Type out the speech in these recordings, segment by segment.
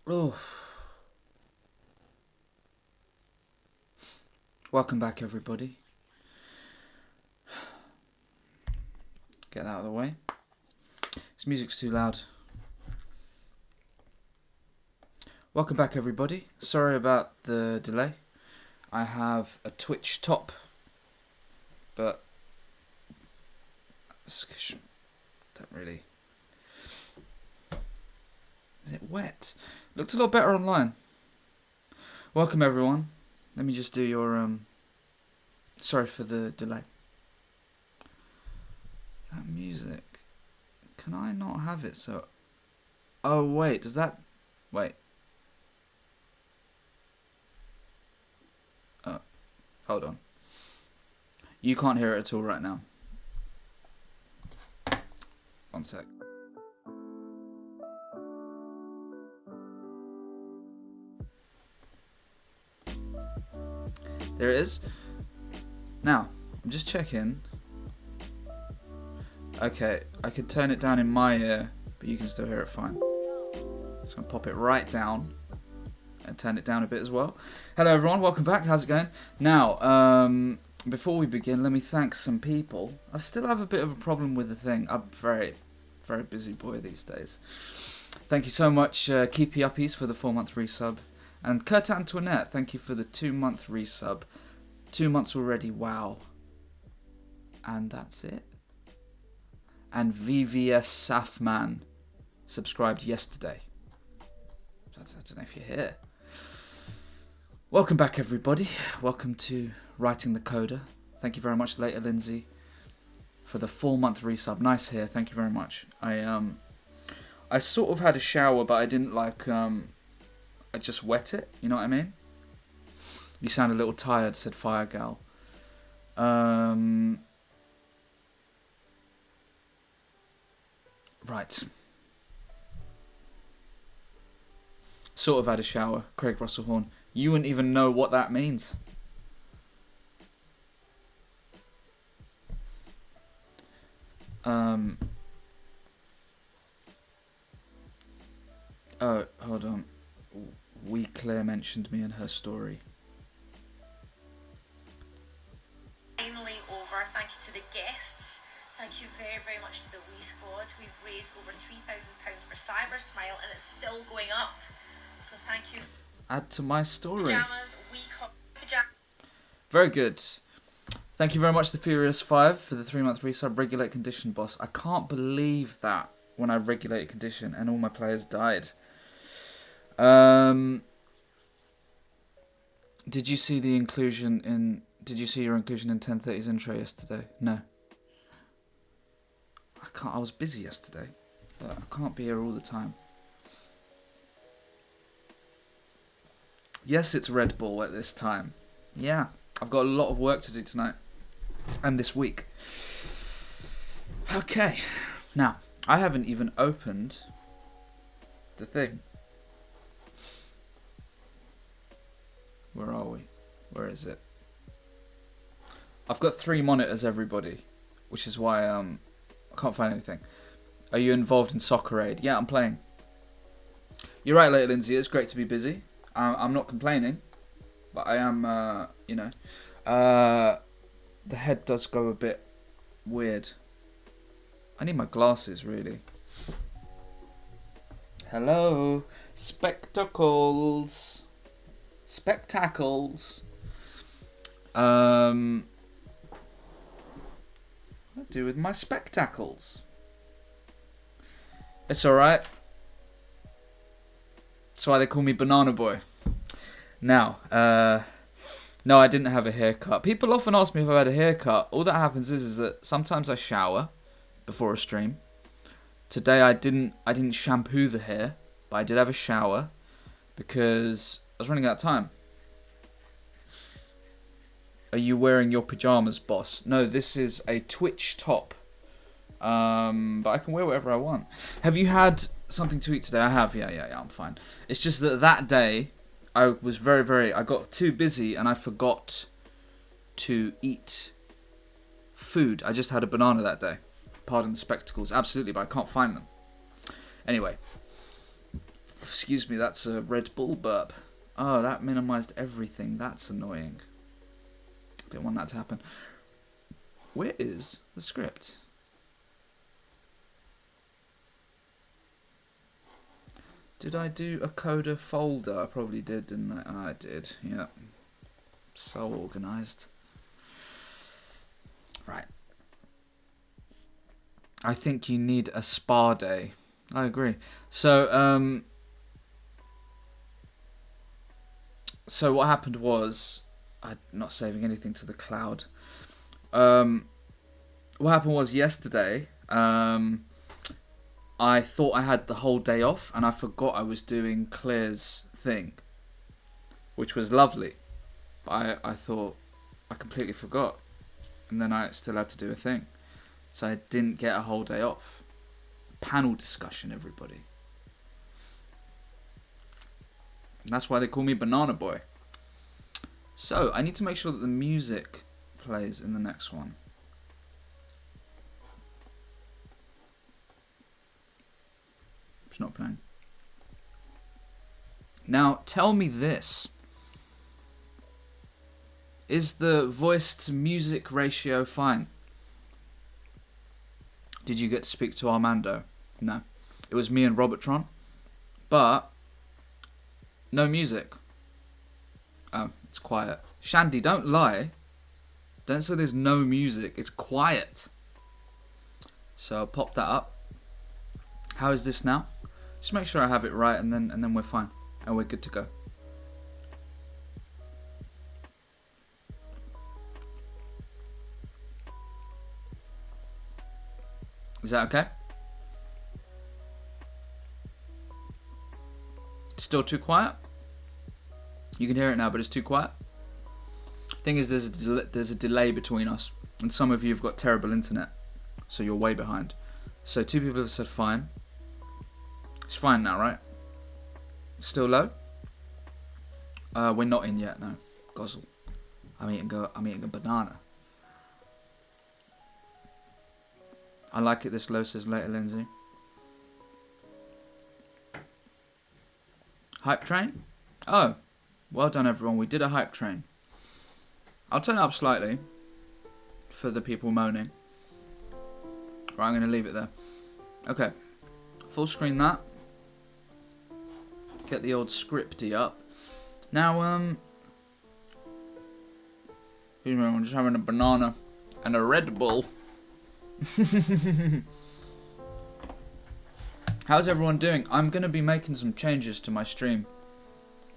Oh, welcome back, everybody. Get that out of the way. This music's too loud. Welcome back, everybody. Sorry about the delay. I have a Twitch top, but don't really. Is it wet? Looks a lot better online. Welcome, everyone. Let me just do your Sorry for the delay. That music. Can I not have it so? Oh wait, does that? Wait. Hold on. You can't hear it at all right now. One sec. There it is. Now, I'm just checking. Okay, I could turn it down in my ear, but you can still hear it fine. So I'm gonna pop it right down and turn it down a bit as well. Hello everyone, welcome back. How's it going? Now, before we begin, let me thank some people. I still have a bit of a problem with the thing. I'm very busy boy these days. Thank you so much, Keepy Uppies, for the 4-month resub. And Kurt Antoinette, thank you for the 2-month resub. 2 months already, wow. And that's it. And VVS Safman subscribed yesterday. I don't know if you're here. Welcome back, everybody. Welcome to Writing the Coda. Thank you very much, Later Lindsay, for the 4-month resub. Nice here. Thank you very much. I sort of had a shower, but I didn't I just wet it. You know what I mean? You sound a little tired, said Firegal. Right. Sort of had a shower. Craig Russell Horn. You wouldn't even know what that means. Oh, hold on. Claire mentioned me in her story. Finally over. Thank you to the guests. Thank you very much to the Wee Squad. We've raised over £3,000 for Cyber Smile and it's still going up. So thank you. Add to my story. Pajamas, pajamas. Very good. Thank you very much, The Furious 5, for the 3-month resub. Regulate condition, boss. I can't believe that when I regulated condition and all my players died. Did you see the inclusion in? Did you see your inclusion in 10:30's intro yesterday? No. I can't. I was busy yesterday. But I can't be here all the time. Yes, it's Red Bull at this time. Yeah, I've got a lot of work to do tonight and this week. Okay, now I haven't even opened the thing. Where are we? Where is it? I've got 3 monitors, everybody, which is why I can't find anything. Are you involved in Soccer Aid? Yeah, I'm playing. You're right, Later Lindsay. It's great to be busy. I'm not complaining, but I am, the head does go a bit weird. I need my glasses, really. Hello, spectacles. Spectacles. What do I do with my spectacles? It's alright. That's why they call me Banana Boy. Now, no, I didn't have a haircut. People often ask me if I've had a haircut. All that happens is that sometimes I shower before a stream. Today I didn't shampoo the hair, but I did have a shower because I was running out of time. Are you wearing your pajamas, boss? No, this is a Twitch top. But I can wear whatever I want. Have you had something to eat today? I have. Yeah, I'm fine. It's just that day I was I got too busy and I forgot to eat food. I just had a banana that day. Pardon the spectacles. Absolutely, but I can't find them. Anyway. Excuse me, that's a Red Bull burp. Oh, that minimized everything. That's annoying. Didn't want that to happen. Where is the script? Did I do a coda folder? I probably did, didn't I? Oh, I did, yeah. So organised. Right. I think you need a spa day. I agree. So, so what happened was, I'm not saving anything to the cloud. What happened was yesterday, I thought I had the whole day off, and I forgot I was doing Claire's thing, which was lovely. But I thought I completely forgot, and then I still had to do a thing. So I didn't get a whole day off. Panel discussion, everybody. And that's why they call me Banana Boy. So I need to make sure that the music plays in the next one. It's not playing. Now, tell me this. Is the voice to music ratio fine? Did you get to speak to Armando? No. It was me and Robertron. But no music. Oh, it's quiet. Shandy, don't lie. Don't say there's no music. It's quiet. So I'll pop that up. How is this now? Just make sure I have it right, and then we're fine. And we're good to go. Is that okay? Still too quiet? You can hear it now, but it's too quiet. Thing is, there's a delay between us, and some of you have got terrible internet, so you're way behind. So 2 people have said fine. It's fine now, right? Still low? We're not in yet, no. Gozzle. I'm eating a banana. I like it this low, says later Lindsay. Hype train? Oh, well done everyone. We did a hype train. I'll turn it up slightly for the people moaning. Right, I'm going to leave it there. Okay. Full screen that. Get the old scripty up. Now, I'm just having a banana and a Red Bull. How's everyone doing? I'm going to be making some changes to my stream.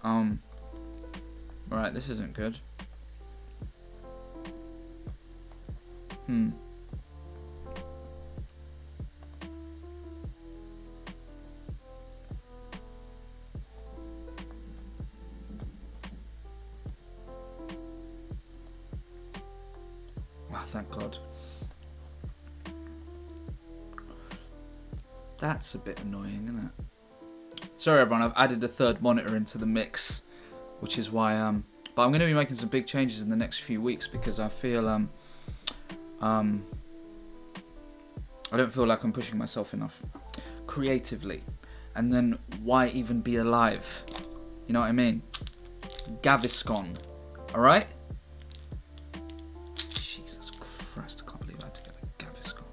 Right, this isn't good. Oh, thank God. That's a bit annoying, isn't it? Sorry everyone, I've added a third monitor into the mix, which is why but I'm going to be making some big changes in the next few weeks because I feel I don't feel like I'm pushing myself enough creatively. And then why even be alive? You know what I mean? Gaviscon. Alright? Jesus Christ, I can't believe I had to get a Gaviscon.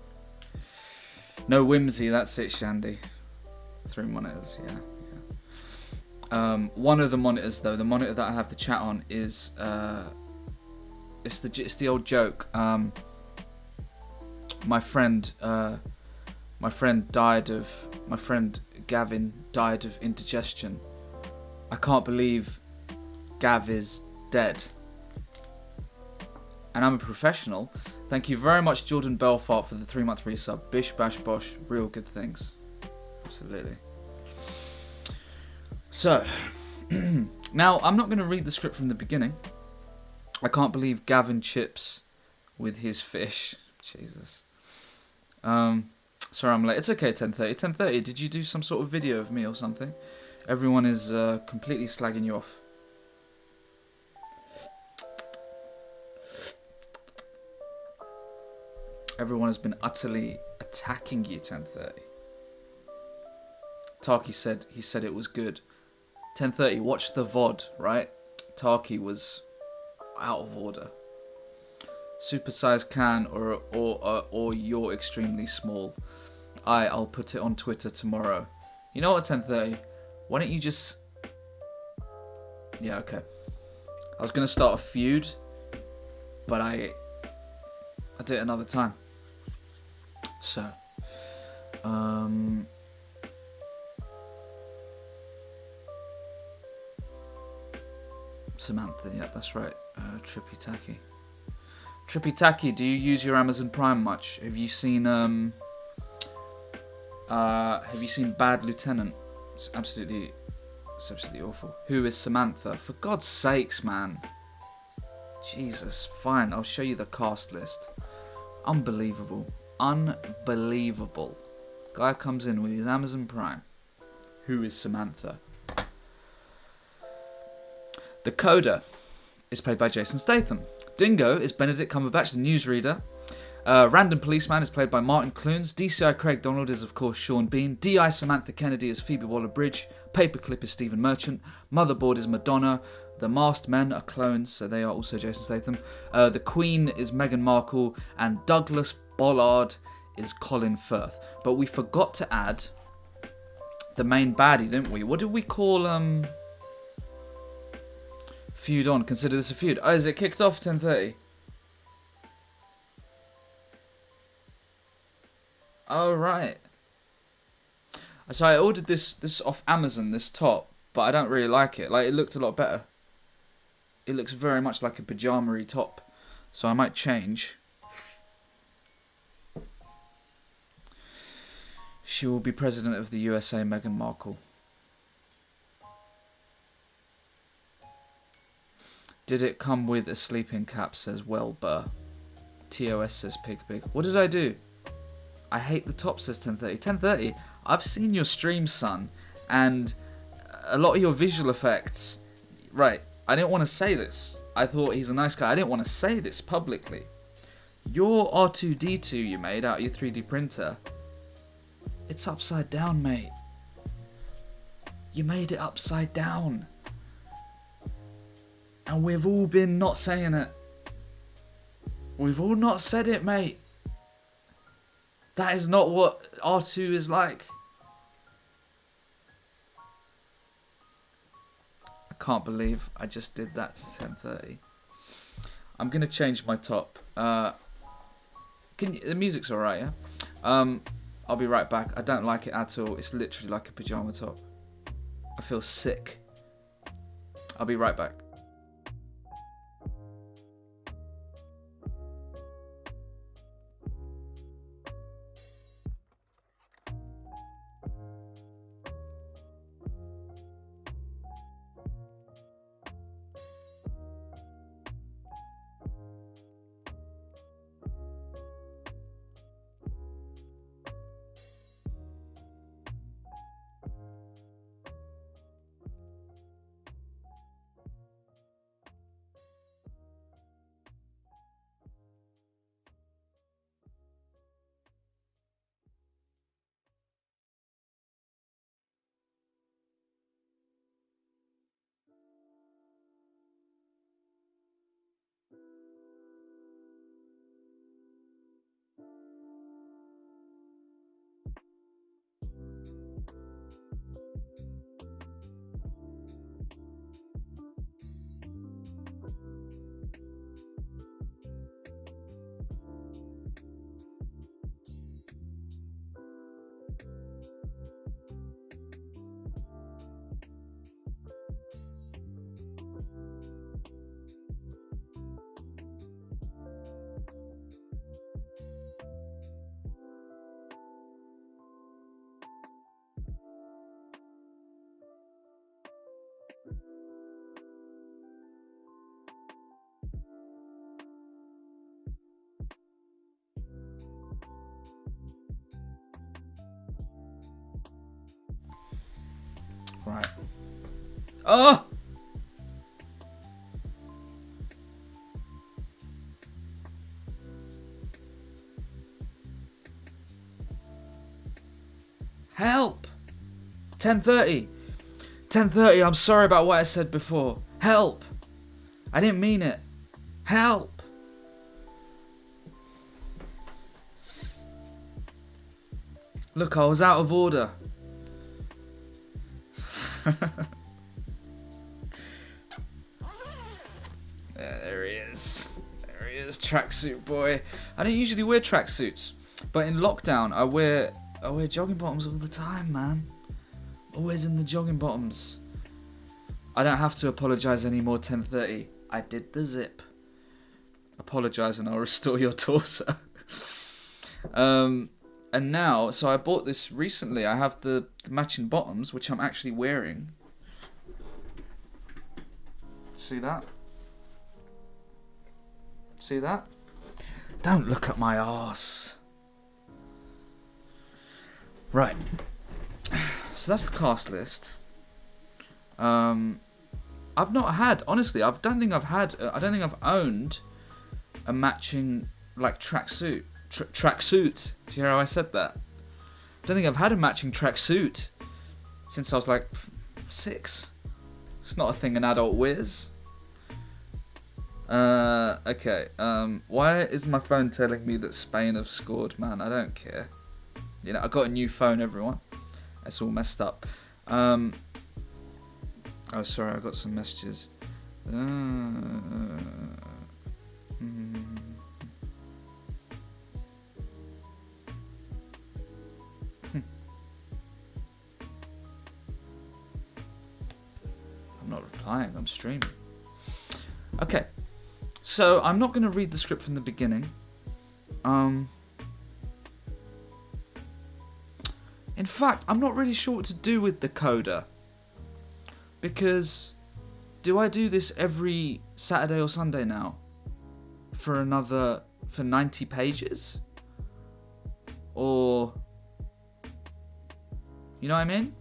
No whimsy, that's it, Shandy. 3 monitors, yeah. One of the monitors, though, the monitor that I have the chat on is it's the old joke. My friend Gavin died of indigestion. I can't believe Gav is dead. And I'm a professional. Thank you very much, Jordan Belfort, for the 3-month resub. Bish bash bosh, real good things. Absolutely. So, now I'm not going to read the script from the beginning. I can't believe Gavin chips with his fish. Jesus. Sorry I'm late. It's okay, 10:30. 10:30, did you do some sort of video of me or something? Everyone is completely slagging you off. Everyone has been utterly attacking you, 10:30. Taki said it was good. 10:30. Watch the VOD, right? Taki was out of order. Supersize can or you're extremely small. I'll put it on Twitter tomorrow. You know what, 10:30? Why don't you just... Yeah, okay. I was going to start a feud, but I did it another time. So, Samantha, yeah, that's right. Trippy Tacky. Trippy Tacky, do you use your Amazon Prime much? Have you seen Bad Lieutenant? It's absolutely awful. Who is Samantha? For God's sakes, man. Jesus, fine, I'll show you the cast list. Unbelievable. Unbelievable. Guy comes in with his Amazon Prime. Who is Samantha? The Coda is played by Jason Statham. Dingo is Benedict Cumberbatch, the newsreader. Random Policeman is played by Martin Clunes. DCI Craig Donald is, of course, Sean Bean. DI Samantha Kennedy is Phoebe Waller-Bridge. Paperclip is Stephen Merchant. Motherboard is Madonna. The Masked Men are clones, so they are also Jason Statham. The Queen is Meghan Markle. And Douglas Bollard is Colin Firth. But we forgot to add the main baddie, didn't we? What did we call Feud on? Consider this a feud. Oh, is it kicked off 10:30? Oh, right. So I ordered this off Amazon, this top, but I don't really like it. Like, it looked a lot better. It looks very much like a pajama-y top. So I might change. She will be president of the USA, Meghan Markle. Did it come with a sleeping cap, says Welbur. TOS says Pig. What did I do? I hate the top, says 10:30. 10:30, I've seen your stream, son, and a lot of your visual effects... Right, I didn't want to say this. I thought he's a nice guy. I didn't want to say this publicly. Your R2-D2 you made out of your 3D printer, it's upside down, mate. You made it upside down. And we've all been not saying it. We've all not said it, mate. That is not what R2 is like. I can't believe I just did that to 10:30. I'm going to change my top. The music's alright, yeah? I'll be right back. I don't like it at all. It's literally like a pyjama top. I feel sick. I'll be right back. Right. Oh! Help! 10:30. 10:30. I'm sorry about what I said before. Help. I didn't mean it. Help. Look, I was out of order. There he is. There he is, tracksuit boy. I don't usually wear tracksuits, but in lockdown I wear jogging bottoms all the time, man. Always in the jogging bottoms. I don't have to apologise anymore. 10:30. I did the zip. Apologise and I'll restore your torso. And now, so I bought this recently. I have the matching bottoms, which I'm actually wearing. See that? See that? Don't look at my arse. Right. So that's the cast list. I've not had, honestly, I don't think I've owned a matching, like, tracksuit. Tracksuit. Do you hear how I said that? I don't think I've had a matching tracksuit since I was like 6. It's not a thing an adult wears. Okay. Why is my phone telling me that Spain have scored, man? I don't care. You know, I got a new phone, everyone. It's all messed up. Oh, sorry, I got some messages. I'm not replying, I'm streaming. Okay, so I'm not going to read the script from the beginning. In fact, I'm not really sure what to do with the coda. Because, do I do this every Saturday or Sunday now? For 90 pages? Or, you know what I mean?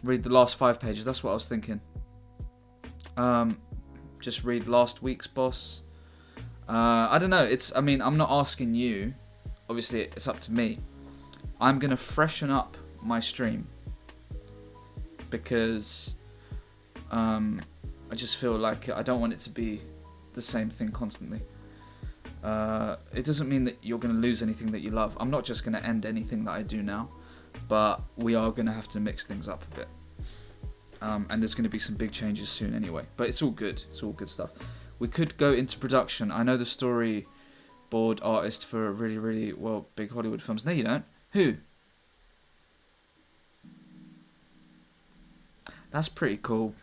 Read the last 5 pages, that's what I was thinking. Just read last week's boss. I don't know, I'm not asking you. Obviously, it's up to me. I'm going to freshen up my stream. Because I just feel like I don't want it to be the same thing constantly. It doesn't mean that you're going to lose anything that you love. I'm not just going to end anything that I do now, but we are going to have to mix things up a bit. And there's going to be some big changes soon anyway. But it's all good. It's all good stuff. We could go into production. I know the storyboard artist for really, really, big Hollywood films. No, you don't. Who? That's pretty cool.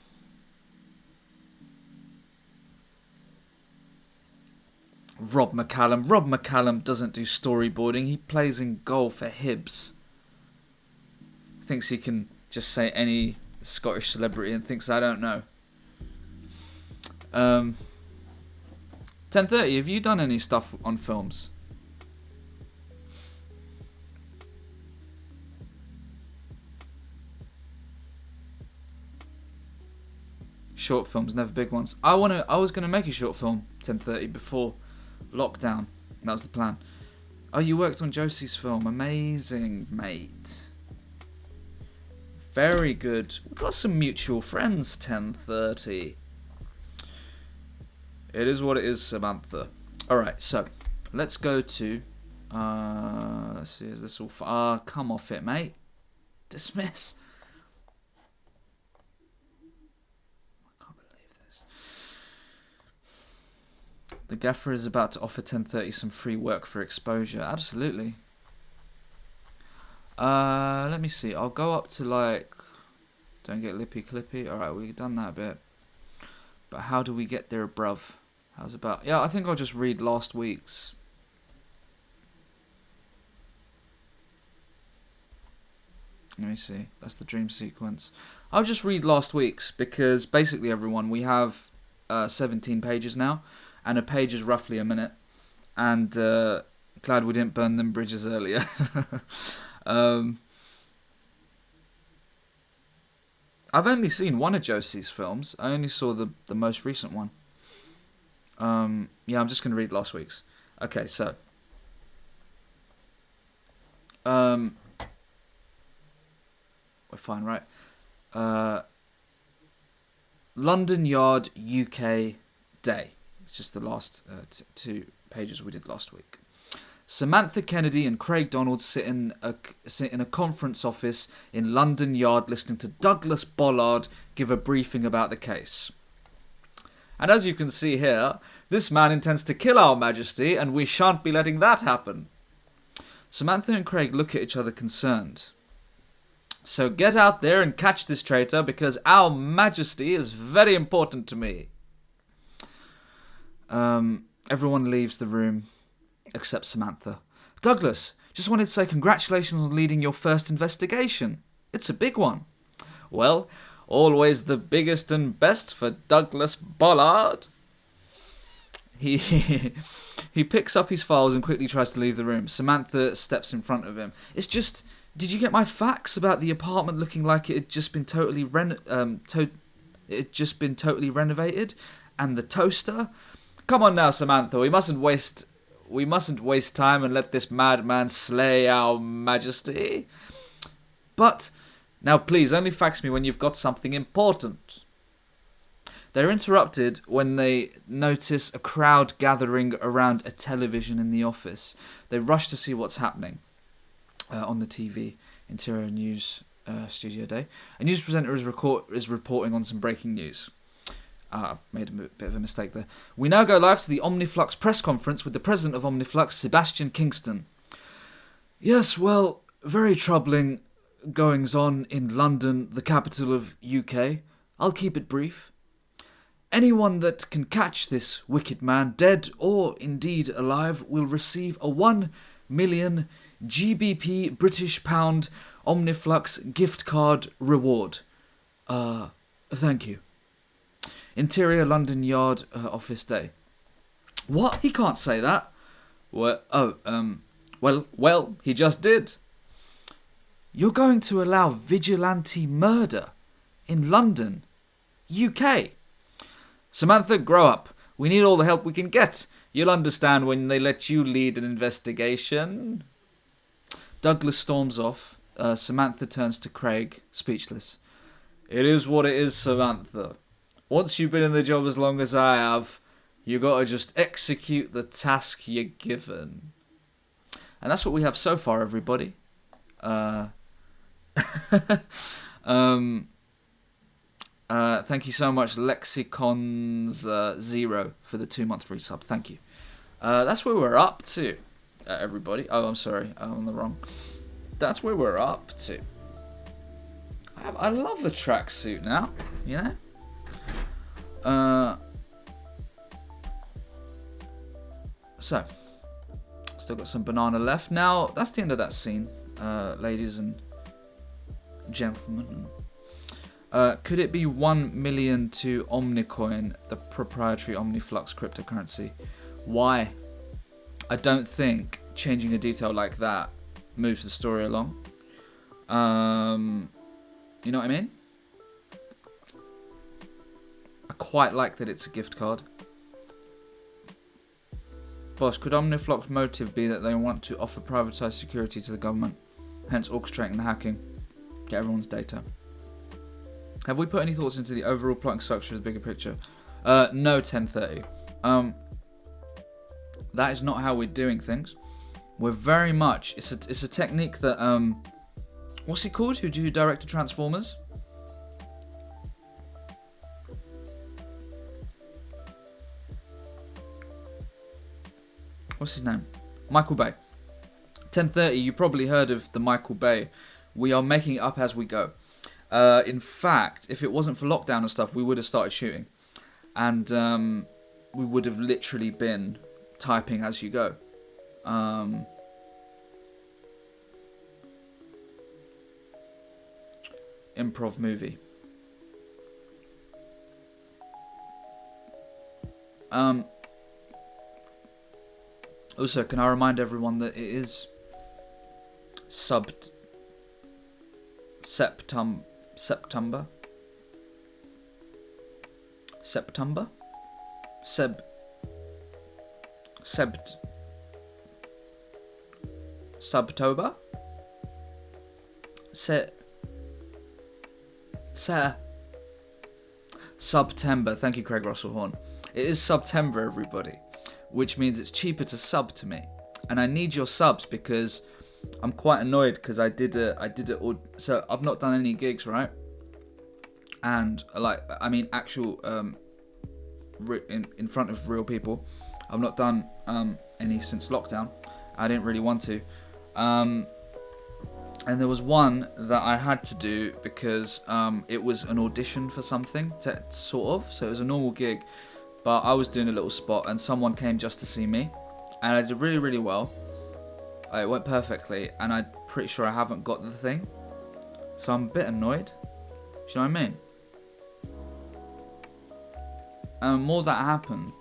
Rob McCallum. Rob McCallum doesn't do storyboarding. He plays in goal for Hibs. Thinks he can just say any Scottish celebrity and thinks I don't know. 10:30. Have you done any stuff on films? Short films, never big ones. I was gonna make a short film 10:30 before lockdown. That was the plan. Oh, you worked on Josie's film. Amazing, mate. Very good. We've got some mutual friends. 10:30. It is what it is, Samantha. All right, so let's go to. Let's see. Is this all? Come off it, mate. Dismiss. The gaffer is about to offer 10:30 some free work for exposure. Absolutely. Let me see. I'll go up to like... Don't get lippy clippy. Alright, we've done that bit. But how do we get there, bruv? How's about... Yeah, I think I'll just read last week's. Let me see. That's the dream sequence. I'll just read last week's because basically, everyone, we have 17 pages now. And a page is roughly a minute. And glad we didn't burn them bridges earlier. I've only seen one of Josie's films. I only saw the most recent one. Yeah, I'm just going to read last week's. Okay, so. fine, right? London Yard UK Day. It's just the last 2 pages we did last week. Samantha Kennedy and Craig Donald sit in a conference office in London Yard listening to Douglas Bollard give a briefing about the case. And as you can see here, this man intends to kill our Majesty, and we shan't be letting that happen. Samantha and Craig look at each other concerned. So get out there and catch this traitor, because our Majesty is very important to me. Everyone leaves the room except Samantha. Douglas, just wanted to say congratulations on leading your first investigation. It's a big one. Well, always the biggest and best for Douglas Bollard. He picks up his files and quickly tries to leave the room. Samantha steps in front of him. It's just, did you get my facts about the apartment looking like it had just been totally renovated, and the toaster? Come on now, Samantha. We mustn't waste time and let this madman slay our Majesty. But now, please, only fax me when you've got something important. They're interrupted when they notice a crowd gathering around a television in the office. They rush to see what's happening on the TV. Interior News Studio Day. A news presenter is reporting on some breaking news. I've made a bit of a mistake there. We now go live to the Omniflux press conference with the president of Omniflux, Sebastian Kingston. Yes, well, very troubling goings on in London, the capital of UK. I'll keep it brief. Anyone that can catch this wicked man, dead or indeed alive, will receive a 1 million GBP British pound Omniflux gift card reward. Thank you. Interior London Yard office day. What? He can't say that. Well, he just did. You're going to allow vigilante murder in London, UK? Samantha, grow up. We need all the help we can get. You'll understand when they let you lead an investigation. Douglas storms off. Samantha turns to Craig, speechless. It is what it is, Samantha. Once you've been in the job as long as I have, you got to just execute the task you're given. And that's what we have so far, everybody. Thank you so much, Lexicons 0, for the 2-month resub. Thank you. That's where we're up to, everybody. Oh, I'm sorry. I'm on the wrong. That's where we're up to. I love the tracksuit now, you know? So, still got some banana left. Now, that's the end of that scene, ladies and gentlemen. Could it be 1 million to Omnicoin, the proprietary Omniflux cryptocurrency? Why? I don't think changing a detail like that moves the story along. You know what I mean? I quite like that it's a gift card. Boss, could Omniflux motive be that they want to offer privatized security to the government, hence orchestrating the hacking, get everyone's data? Have we put any thoughts into the overall plot and structure of the bigger picture? No, 1030. That is not how we're doing things. We're very much... It's a technique that... what's he called? Who directed Transformers? What's his name? Michael Bay. 1030, you probably heard of the Michael Bay. We are making it up as we go. In fact, if it wasn't for lockdown and stuff, we would have started shooting. And we would have literally been typing as you go. Improv movie. Also, can I remind everyone that it is September? September? Subtober? September. Thank you, Craig Russell Horn. It is September, everybody, which means it's cheaper to sub to me, and I need your subs because I'm quite annoyed because I did it. So I've not done any gigs, right? And actual in front of real people. I've not done any since lockdown. I didn't really want to. And there was one that I had to do because it was an audition for something, sort of. So it was a normal gig, but I was doing a little spot and someone came just to see me. And I did really, really well. It went perfectly, and I'm pretty sure I haven't got the thing. So I'm a bit annoyed. Do you know what I mean? And the more that happens,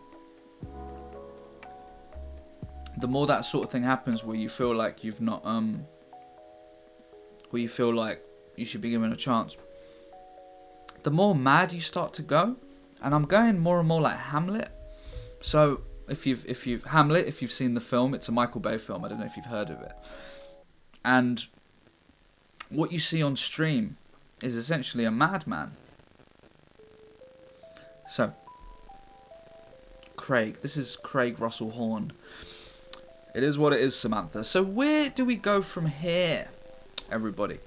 the more that sort of thing happens where you feel like you've not, where you feel like you should be given a chance, the more mad you start to go. And I'm going more and more like Hamlet. So if you've Hamlet, if you've seen the film, it's a Michael Bay film. I don't know if you've heard of it. And what you see on stream is essentially a madman. So, Craig, this is Craig Russell Horn. It is what it is, Samantha. So where do we go from here, everybody?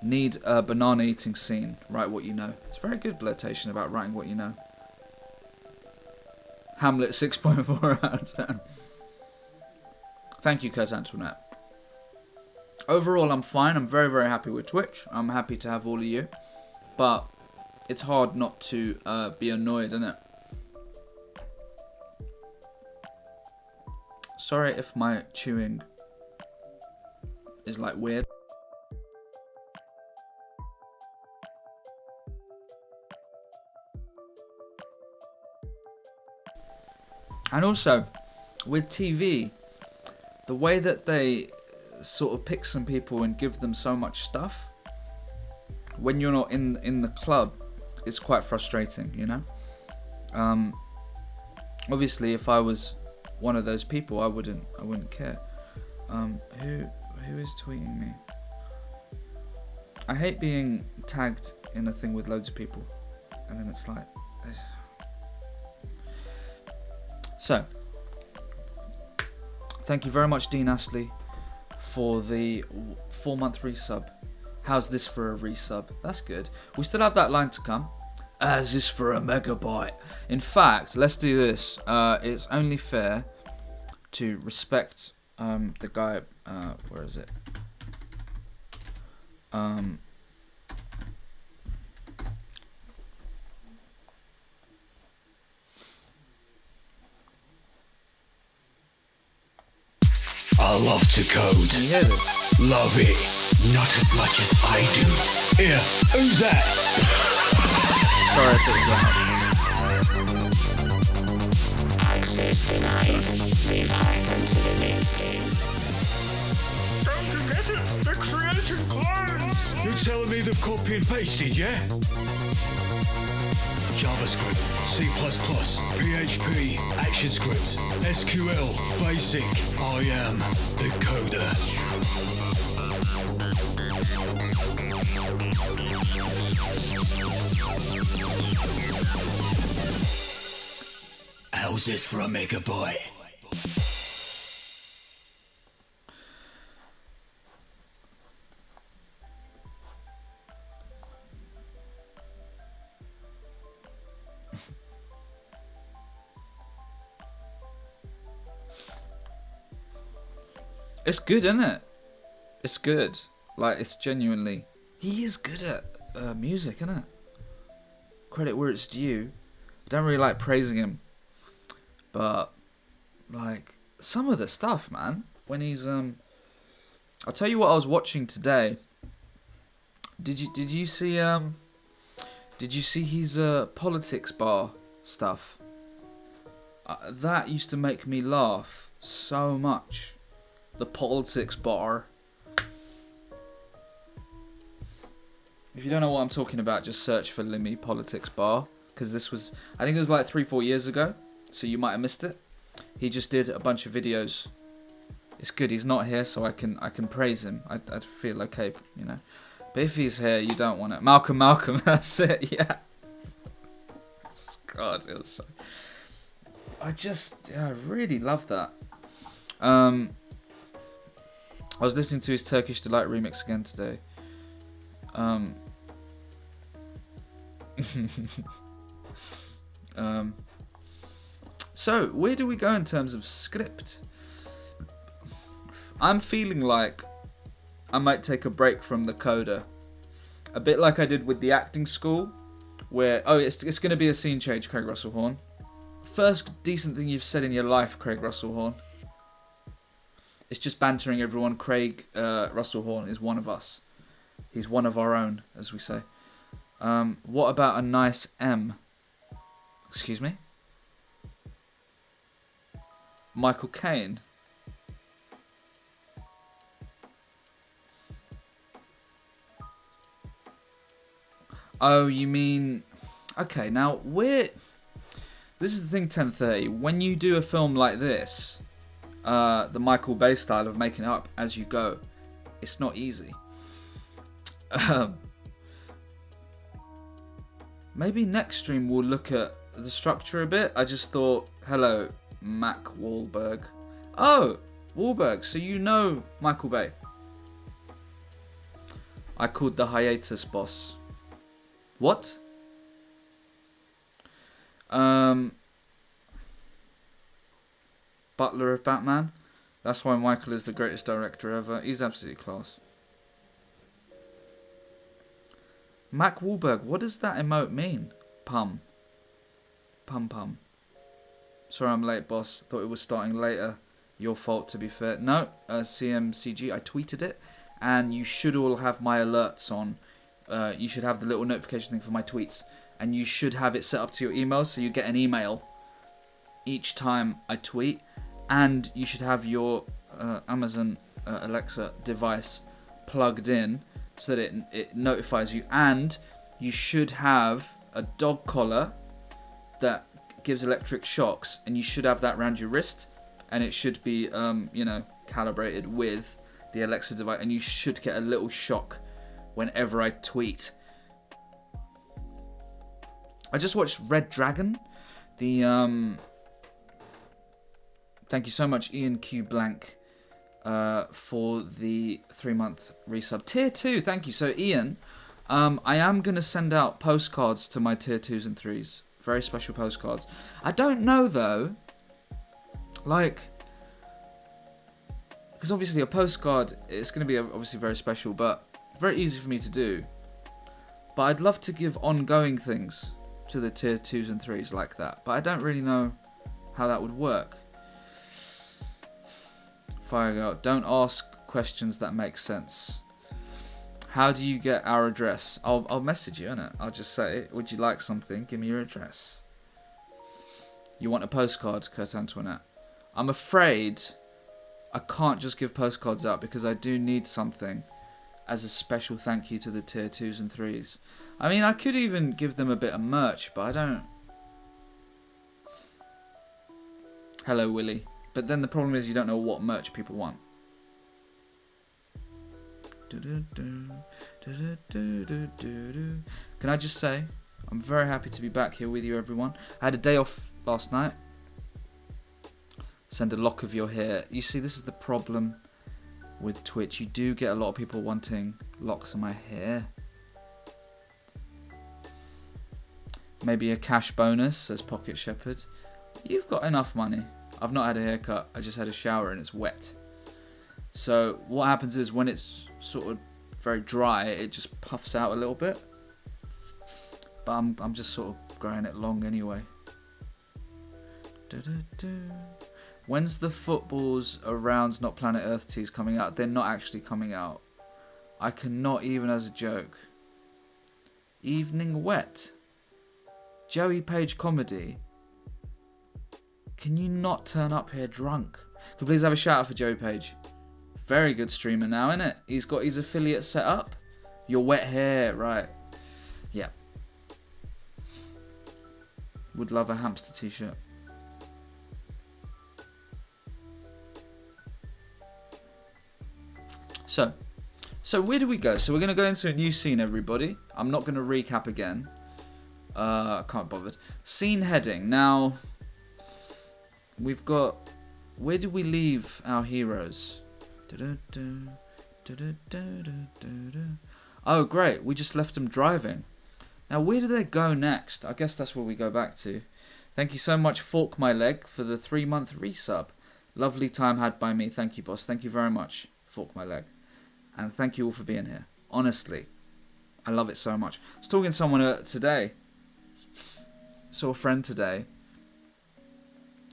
Need a banana eating scene. Write what you know. It's very good blurtation about writing what you know. Hamlet 6.4 out of 10. Thank you, Kurt Antoinette. Overall, I'm fine. I'm very, very happy with Twitch. I'm happy to have all of you. But it's hard not to be annoyed, isn't it? Sorry if my chewing is like weird. And also, with TV, the way that they sort of pick some people and give them so much stuff, when you're not in the club, is quite frustrating, you know? Obviously, if I was one of those people, I wouldn't care. Who is tweeting me? I hate being tagged in a thing with loads of people, and then it's like... So, thank you very much, Dean Astley, for the 4-month resub. How's this for a resub? That's good. We still have that line to come. How's this for a megabyte? In fact, let's do this. It's only fair to respect the guy. Where is it? I love to code. Can you hear this? Love it. Not as much as I do. Here, who's that? Sorry if it was loud. Don't forget it. They're creating clones. You're telling me they've copy and pasted, yeah? JavaScript, C++, PHP, ActionScript, SQL, Basic. I am the coder. How's this for a megabyte? It's good, isn't it? It's good. Like, it's genuinely... He is good at music, isn't it? Credit where it's due. Don't really like praising him. But, like, some of the stuff, man. When he's... I'll tell you what I was watching today. Did you see his politics bar stuff? That used to make me laugh so much. The politics bar. If you don't know what I'm talking about, just search for Limmy Politics Bar. Because this was, I think it was like 3-4 years ago. So you might have missed it. He just did a bunch of videos. It's good he's not here, so I can praise him. I feel okay, you know. But if he's here, you don't want it. Malcolm, that's it, yeah. God, it was so... I really love that. I was listening to his Turkish Delight remix again today. So, where do we go in terms of script? I'm feeling like I might take a break from the coda. A bit like I did with the acting school, where, it's going to be a scene change, Craig Russell Horn. First decent thing you've said in your life, Craig Russell Horn. It's just bantering everyone. Craig Russell Horn is one of us. He's one of our own, as we say. What about a nice M? Excuse me? Michael Caine. Oh, you mean... Okay, now, this is the thing, 1030. When you do a film like this, the Michael Bay style of making it up as you go, it's not easy. Maybe next stream we'll look at the structure a bit. I just thought, hello, Mac Wahlberg. Oh, Wahlberg, so you know Michael Bay. I called the hiatus boss. What? Butler of Batman. That's why Michael is the greatest director ever. He's absolutely class. Mac Wahlberg, what does that emote mean? Pum. Pum. Sorry I'm late, boss. Thought it was starting later. Your fault, to be fair. No, CMCG, I tweeted it. And you should all have my alerts on. You should have the little notification thing for my tweets. And you should have it set up to your email so you get an email each time I tweet. And you should have your Amazon Alexa device plugged in so that it notifies you. And you should have a dog collar that gives electric shocks. And you should have that around your wrist. And it should be, calibrated with the Alexa device. And you should get a little shock whenever I tweet. I just watched Red Dragon. Thank you so much, Ian Q Blank, for the 3-month resub. Tier 2, thank you. So, Ian, I am going to send out postcards to my Tier 2s and 3s. Very special postcards. I don't know, though, because obviously a postcard, it's going to be obviously very special, but very easy for me to do. But I'd love to give ongoing things to the Tier 2s and 3s like that. But I don't really know how that would work. Fire out. Don't ask questions that make sense. How do you get our address? I'll message you, innit? I'll just say, would you like something? Give me your address. You want a postcard, Kurt Antoinette? I'm afraid I can't just give postcards out because I do need something as a special thank you to the Tier 2s and 3s. I mean, I could even give them a bit of merch, but I don't... Hello, Willie. But then the problem is you don't know what merch people want. Can I just say, I'm very happy to be back here with you, everyone. I had a day off last night. Send a lock of your hair. You see, this is the problem with Twitch. You do get a lot of people wanting locks of my hair. Maybe a cash bonus, says Pocket Shepherd. You've got enough money. I've not had a haircut. I just had a shower and it's wet. So what happens is when it's sort of very dry, it just puffs out a little bit. But I'm just sort of growing it long anyway. When's the Footballs Around Not Planet Earth teas coming out? They're not actually coming out. I cannot, even as a joke. Evening Wet. Joey Page comedy. Can you not turn up here drunk? Can we please have a shout out for Joey Page? Very good streamer now, isn't it? He's got his affiliate set up. Your wet hair, right. Yeah. Would love a hamster t-shirt. So where do we go? So we're going to go into a new scene, everybody. I'm not going to recap again. I can't be bothered. Scene heading. Now, we've got... Where did we leave our heroes? Oh, great. We just left them driving. Now, where do they go next? I guess that's where we go back to. Thank you so much, Fork My Leg, for the 3-month resub. Lovely time had by me. Thank you, boss. Thank you very much, Fork My Leg. And thank you all for being here. Honestly, I love it so much. I was talking to someone today. Saw a friend today.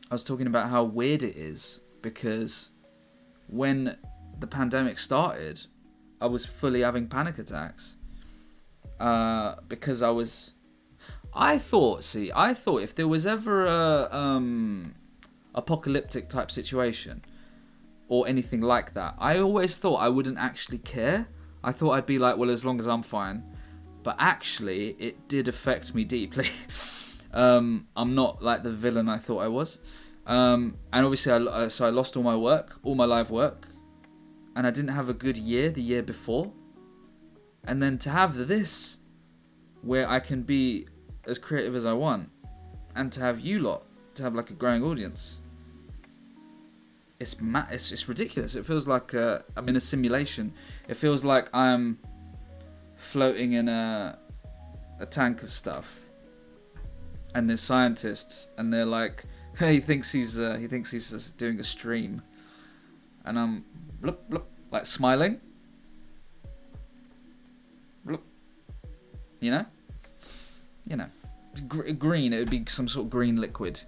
I was talking about how weird it is because when the pandemic started, I was fully having panic attacks. Because I thought if there was ever a apocalyptic type situation or anything like that, I always thought I wouldn't actually care. I thought I'd be like, well, as long as I'm fine. But actually, it did affect me deeply. I'm not like the villain I thought I was. And obviously, I lost all my work, all my live work. And I didn't have a good year the year before. And then to have this, where I can be as creative as I want, and to have you lot, to have like a growing audience, it's ridiculous. It feels like I'm in a simulation. It feels like I'm floating in a tank of stuff, and there's scientists, and they're like, hey, he thinks he's just doing a stream, and I'm bloop, bloop, like smiling. Bloop. You know, green. It would be some sort of green liquid.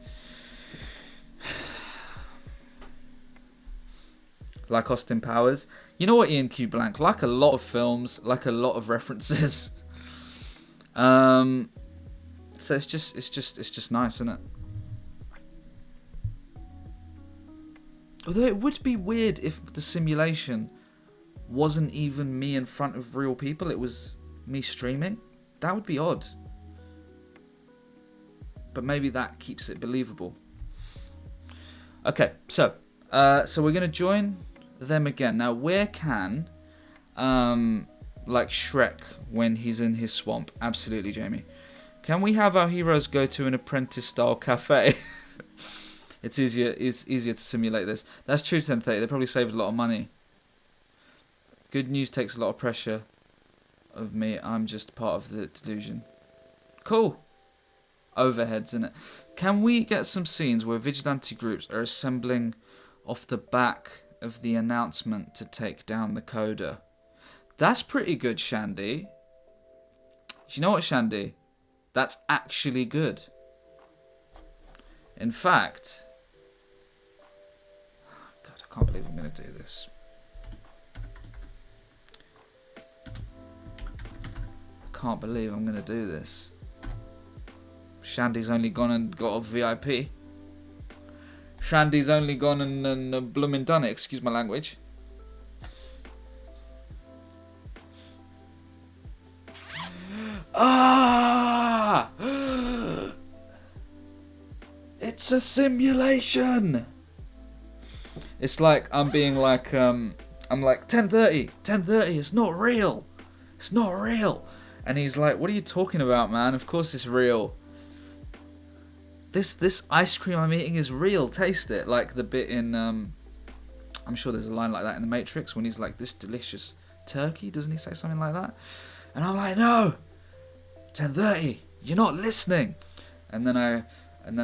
Like Austin Powers. You know what, Ian Q. Blank? Like a lot of films, like a lot of references. So it's just nice, isn't it? Although it would be weird if the simulation wasn't even me in front of real people, it was me streaming. That would be odd. But maybe that keeps it believable. Okay, so we're going to join them again. Now, where can, like Shrek when he's in his swamp? Absolutely, Jamie. Can we have our heroes go to an apprentice-style cafe? It's easier to simulate this. That's true, 1030. They probably saved a lot of money. Good news takes a lot of pressure of me. I'm just part of the delusion. Cool. Overheads, innit? Can we get some scenes where vigilante groups are assembling off the back of the announcement to take down the coder? That's pretty good, Shandy. You know what, Shandy? That's actually good. In fact... God, I can't believe I'm going to do this. I can't believe I'm going to do this. Shandy's only gone and got a VIP. Shandy's only gone and bloomin' done it, excuse my language. Ah! It's a simulation! It's like I'm being like, I'm like, 10:30, it's not real. It's not real. And he's like, what are you talking about, man? Of course it's real. This ice cream I'm eating is real. Taste it. Like the bit in, I'm sure there's a line like that in The Matrix when he's like, this delicious turkey. Doesn't he say something like that? And I'm like, no, 10:30. You're not listening. And then I, and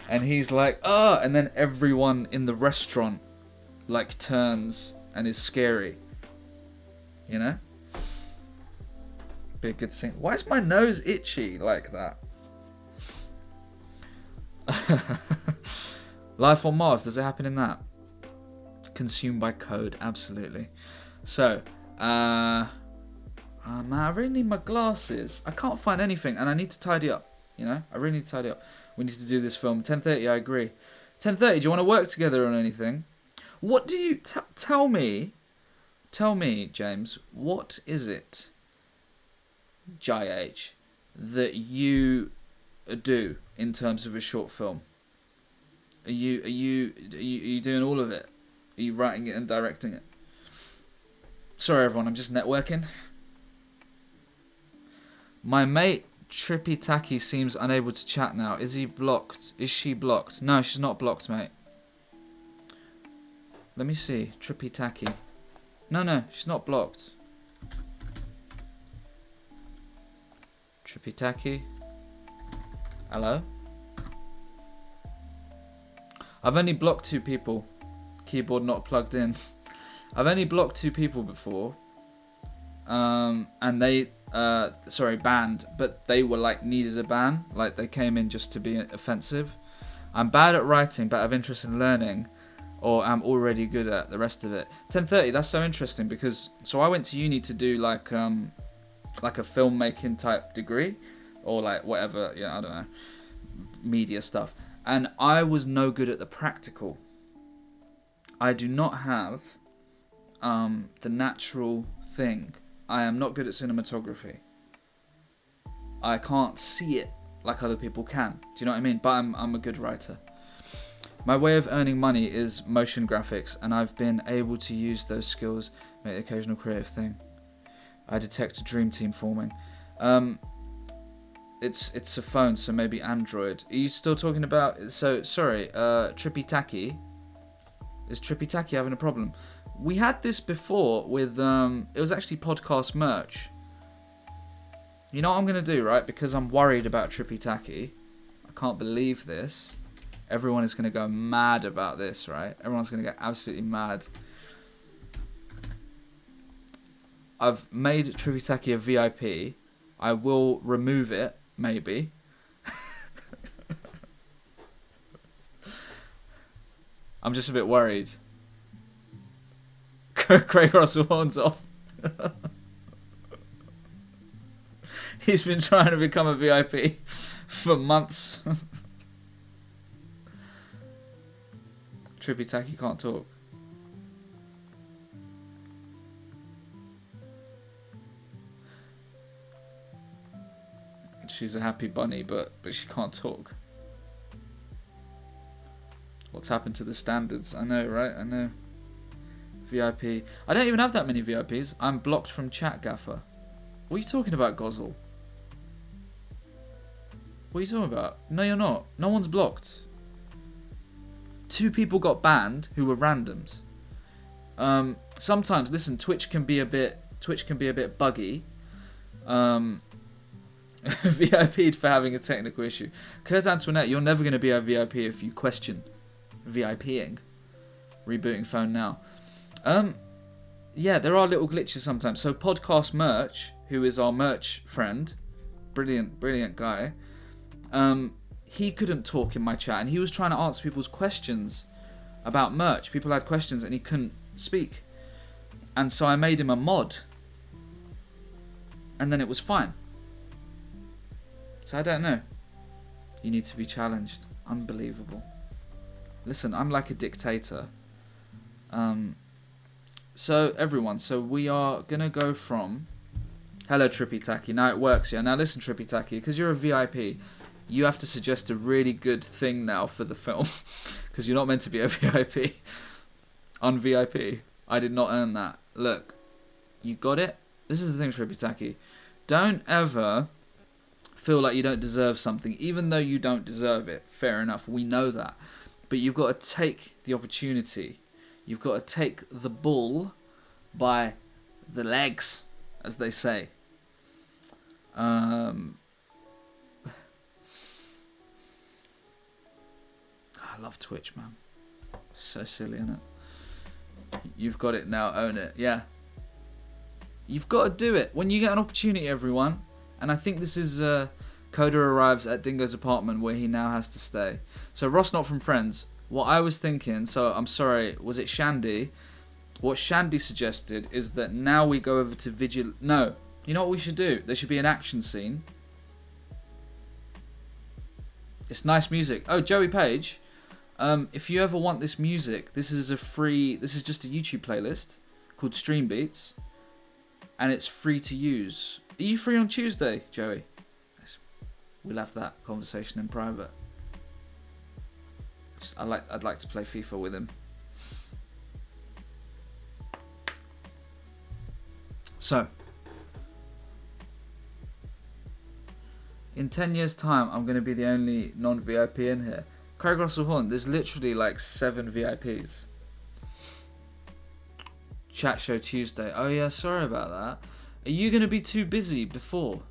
and he's like, and then everyone in the restaurant like turns and is scary. You know? Be a good scene. Why is my nose itchy like that? Life on Mars, does it happen in that? Consumed by code, absolutely. So, man, I really need my glasses. I can't find anything, and I need to tidy up. You know, I really need to tidy up. We need to do this film. 10:30, I agree. 10:30. Do you want to work together on anything? What do you tell me? Tell me, James. What is it, JH, that you do in terms of a short film? Are you doing all of it? Are you writing it and directing it? Sorry everyone, I'm just networking. My mate Trippy Tacky seems unable to chat now. Is he blocked? Is she blocked? No, she's not blocked, mate. Let me see. Trippy Tacky. No, she's not blocked. Trippy Tacky. Hello? I've only blocked 2 people. Keyboard not plugged in. I've only blocked 2 people before. And they, banned. But they were like, needed a ban. Like, they came in just to be offensive. I'm bad at writing, but I have interest in learning. Or I'm already good at the rest of it. 10:30, that's so interesting because... So I went to uni to do like a filmmaking type degree. Or like whatever, I don't know. Media stuff. And I was no good at the practical. I do not have the natural thing. I am not good at cinematography. I can't see it like other people can. Do you know what I mean? But I'm a good writer. My way of earning money is motion graphics, and I've been able to use those skills, make the occasional creative thing. I detect a dream team forming. It's a phone, so maybe Android. Are you still talking about... So, sorry, Trippy Tacky. Is Trippy Tacky having a problem? We had this before with... it was actually podcast merch. You know what I'm going to do, right? Because I'm worried about Trippy Tacky. I can't believe this. Everyone is going to go mad about this, right? Everyone's going to get absolutely mad. I've made Trippy Tacky a VIP. I will remove it, maybe. I'm just a bit worried. Craig Russell horns off. He's been trying to become a VIP for months. Trippy Tacky can't talk. She's a happy bunny, but she can't talk. What's happened to the standards? I know, right? I know. VIP. I don't even have that many VIPs. I'm blocked from chat, Gaffer. What are you talking about, Gozzle? What are you talking about? No, you're not. No one's blocked. 2 people got banned who were randoms. Sometimes, listen, Twitch can be a bit buggy. VIP'd for having a technical issue. Kurt Antoinette, you're never going to be a VIP if you question VIPing. Rebooting phone now. Yeah, there are little glitches sometimes. So Podcast Merch, who is our merch friend, brilliant guy, he couldn't talk in my chat, and he was trying to answer people's questions about merch. People had questions and he couldn't speak. And so I made him a mod. And then it was fine. So I don't know. You need to be challenged. Unbelievable. Listen, I'm like a dictator. So everyone, so we are going to go from... Hello, Trippy Tacky. Now it works, yeah. Now listen, Trippy Tacky, because you're a VIP, you have to suggest a really good thing now for the film. Because you're not meant to be a VIP. Un-VIP. I did not earn that. Look, you got it? This is the thing, Trippy Tacky. Don't ever feel like you don't deserve something, even though you don't deserve it. Fair enough, we know that. But you've got to take the opportunity. You've got to take the bull by the legs, as they say. I love Twitch, man. So silly, isn't it? You've got it now, own it. Yeah. You've got to do it. When you get an opportunity, everyone. And I think this is... Coda arrives at Dingo's apartment where he now has to stay. So Ross not from Friends. What I was thinking, so I'm sorry, was it Shandy? What Shandy suggested is that now we go over to Vigil... No. You know what we should do? There should be an action scene. It's nice music. Oh, Joey Page. If you ever want this music, this is just a YouTube playlist called Stream Beats. And it's free to use. Are you free on Tuesday, Joey? We'll have that conversation in private. I'd like to play FIFA with him. So, in 10 years' time, I'm going to be the only non-VIP in here. Craig Russell Horn, there's literally like 7 VIPs. Chat show Tuesday. Oh yeah, sorry about that. Are you going to be too busy before?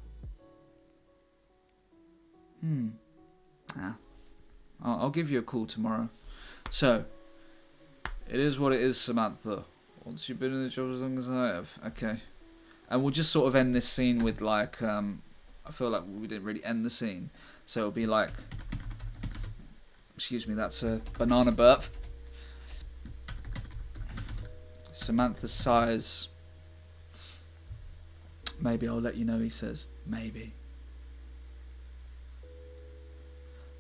I'll give you a call tomorrow. So, it is what it is, Samantha. Once you've been in the job as long as I have. Okay. And we'll just sort of end this scene with like, I feel like we didn't really end the scene. So it'll be like, excuse me, that's a banana burp. Samantha sighs. Maybe I'll let you know, he says. Maybe.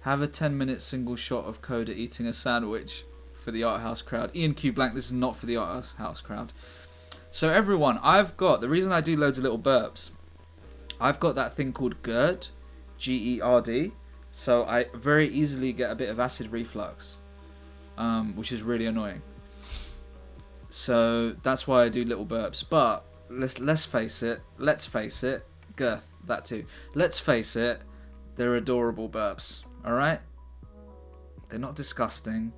Have a 10-minute single shot of Coda eating a sandwich for the Art House crowd. Ian Q Blank, this is not for the Art House crowd. So everyone, the reason I do loads of little burps, I've got that thing called GERD, G-E-R-D, so I very easily get a bit of acid reflux, which is really annoying. So that's why I do little burps, but let's face it, Girth, that too. Let's face it, they're adorable burps, alright? They're not disgusting.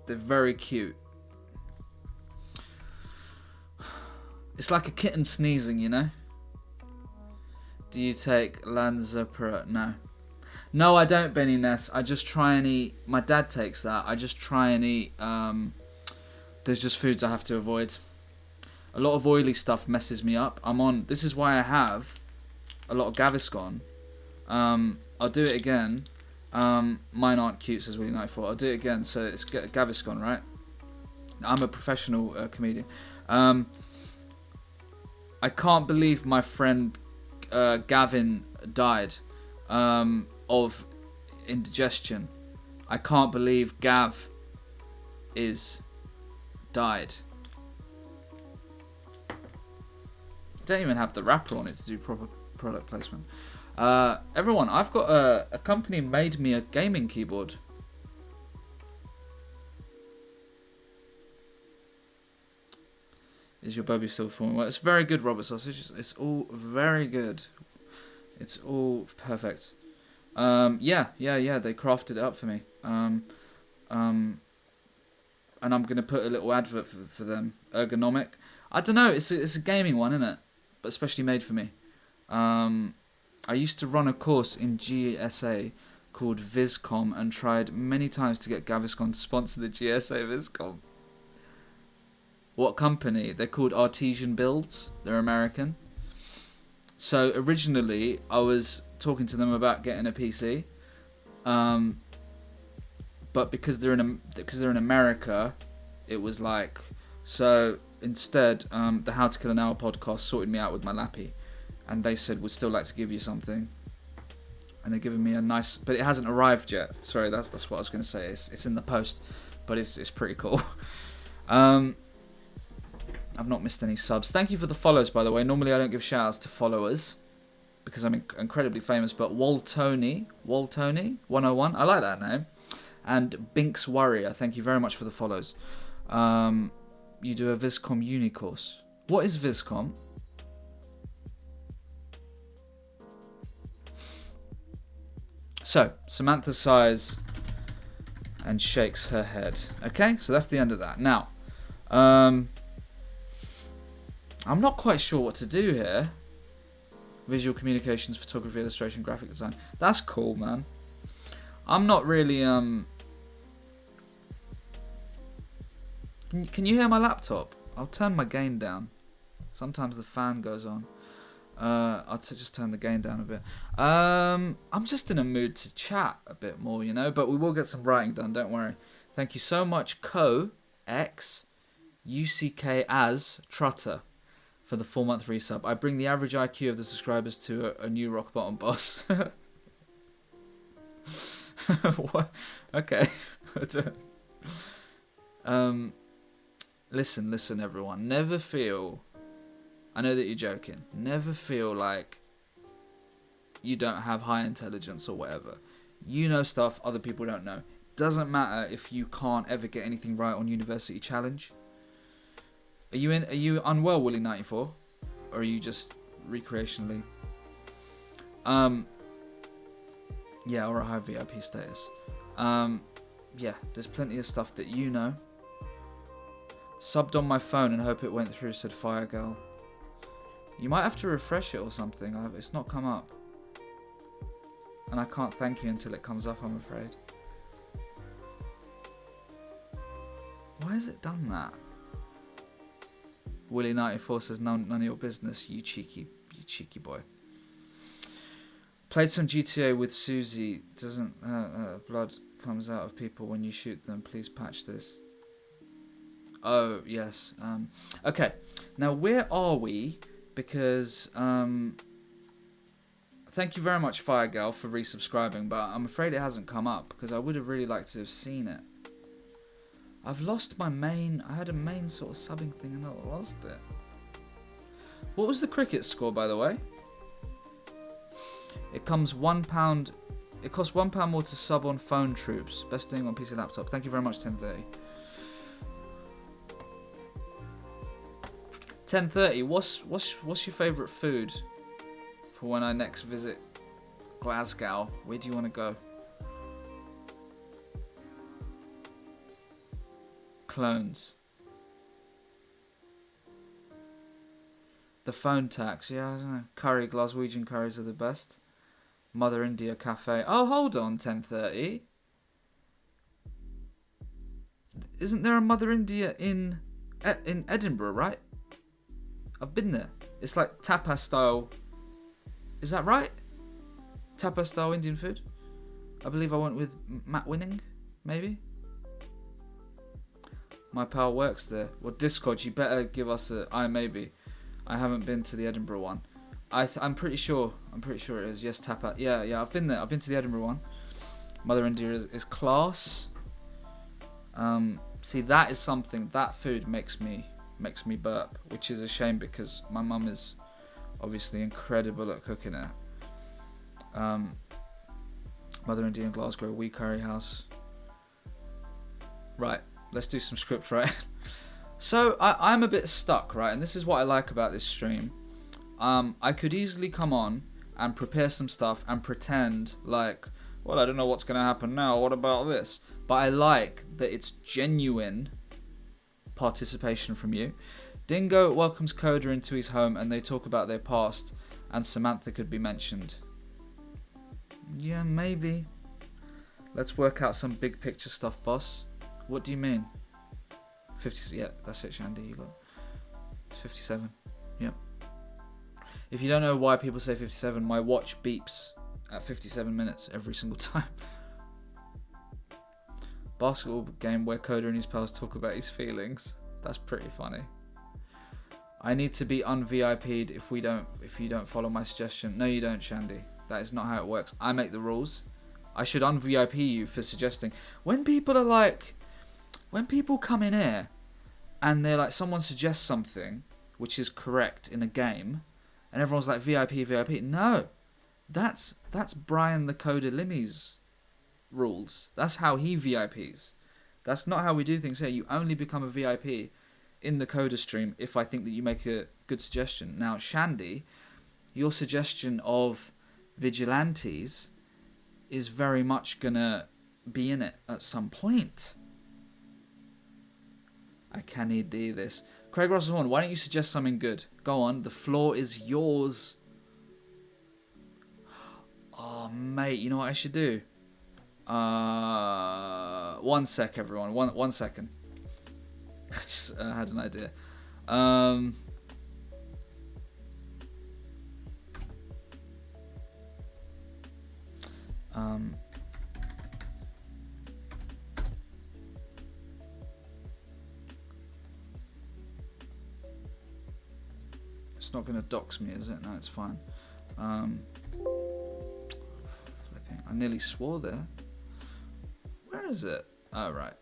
They're very cute. It's like a kitten sneezing, you know? Do you take Lanzapro? No. No, I don't, Benny Ness. I just try and eat... My dad takes that. I just try and eat... There's just foods I have to avoid. A lot of oily stuff messes me up. This is why I have a lot of Gaviscon. I'll do it again. Mine aren't cute, says Willie 94. I'll do it again. So it's Gaviscon, right? I'm a professional comedian. I can't believe my friend Gavin died of indigestion. I can't believe Gav is died. I don't even have the wrapper on it to do proper product placement. Everyone, I've got a company made me a gaming keyboard. Is your baby still forming? Well, it's very good, Robert Sausage. It's all very good. It's all perfect. Yeah. They crafted it up for me. And I'm gonna put a little advert for them. Ergonomic. I don't know. It's a gaming one, isn't it? But especially made for me. I used to run a course in GSA called Viscom and tried many times to get Gaviscon to sponsor the GSA Viscom. What company? They're called Artesian Builds. They're American. So originally, I was talking to them about getting a PC, but because they're in America, it was like so. Instead, the How to Kill an Hour podcast sorted me out with my lappy, and they said we'd still like to give you something, and they're giving me a nice, but it hasn't arrived yet. Sorry, that's what I was going to say. It's in the post, but it's pretty cool. I've not missed any subs. Thank you for the follows, by the way. Normally I don't give shout outs to followers because I'm incredibly famous, but Waltoni 101, I like that name. And Binks Warrior, thank you very much for the follows. You do a Viscom uni course. What is Viscom? So, Samantha sighs and shakes her head. Okay, so that's the end of that. Now, I'm not quite sure what to do here. Visual communications, photography, illustration, graphic design. That's cool, man. I'm not really, Can you hear my laptop? I'll turn my gain down. Sometimes the fan goes on. I'll just turn the gain down a bit. I'm just in a mood to chat a bit more, you know, but we will get some writing done, don't worry. Thank you so much, X UCK as Trotter, for the 4-month resub. I bring the average IQ of the subscribers to a new rock bottom boss. What? Okay. Listen, everyone. Never feel... I know that you're joking. Never feel like you don't have high intelligence or whatever. You know stuff other people don't know. Doesn't matter if you can't ever get anything right on University Challenge. Are you unwell, Willie94? Or are you just recreationally? Yeah, or a high VIP status. Yeah, there's plenty of stuff that you know. Subbed on my phone and hope it went through, said Firegirl. You might have to refresh it or something. It's not come up. And I can't thank you until it comes up, I'm afraid. Why has it done that? Willie94 says, none of your business, you cheeky boy. Played some GTA with Susie. Doesn't blood comes out of people when you shoot them. Please patch this. Oh, yes. Okay. Now, where are we? Because, thank you very much, Firegirl, for resubscribing, but I'm afraid it hasn't come up, because I would have really liked to have seen it. I've lost my main... I had a main sort of subbing thing, and I lost it. What was the cricket score, by the way? It comes £1. It costs £1 more to sub on Phone Troops. Best thing on PC laptop. Thank you very much, 1030. 1030. What's your favourite food for when I next visit Glasgow? Where do you want to go? Clones. The phone tax. Yeah, I don't know. Curry. Glaswegian curries are the best. Mother India Cafe. Oh, hold on, 1030. Isn't there a Mother India in Edinburgh, right? I've been there. It's like tapas style. Is that right? Tapas style Indian food? I believe I went with Matt Winning, maybe? My pal works there. Well, Discord, you better give us a... maybe. I haven't been to the Edinburgh one. I'm pretty sure. it is. Yes, Tapa. Yeah. I've been there. I've been to the Edinburgh one. Mother India is class. See, that is something. That food makes me burp, which is a shame because my mum is obviously incredible at cooking it. Mother India in Glasgow, Wee Curry House. Right, let's do some script, right? So I'm a bit stuck, right? And this is what I like about this stream. I could easily come on and prepare some stuff and pretend like, well, I don't know what's going to happen now. What about this? But I like that it's genuine participation from you. Dingo welcomes Coda into his home and they talk about their past and Samantha could be mentioned. Yeah, maybe. Let's work out some big picture stuff, boss. What do you mean? 50, yeah, that's it, Shandy. You got 57. Yep. If you don't know why people say 57, my watch beeps at 57 minutes every single time. Basketball game where Coda and his pals talk about his feelings. That's pretty funny. I need to be un-VIP'd if you don't follow my suggestion. No, you don't, Shandy. That is not how it works. I make the rules. I should un-VIP you for suggesting. When people come in here and they're like, someone suggests something which is correct in a game, and everyone's like, VIP. No, that's Brian the Coda Limmy's rules. That's how he VIPs. That's not how we do things here. You only become a VIP in the Coda stream if I think that you make a good suggestion. Now, Shandy, your suggestion of vigilantes is very much gonna be in it at some point. I can't do this. Craig Russell Horn, why don't you suggest something good? Go on, the floor is yours. Oh, mate, you know what I should do? 1 sec, everyone. One second. I just had an idea. It's not going to dox me, is it? No, it's fine. Flipping. I nearly swore there. Where is it? Oh, right.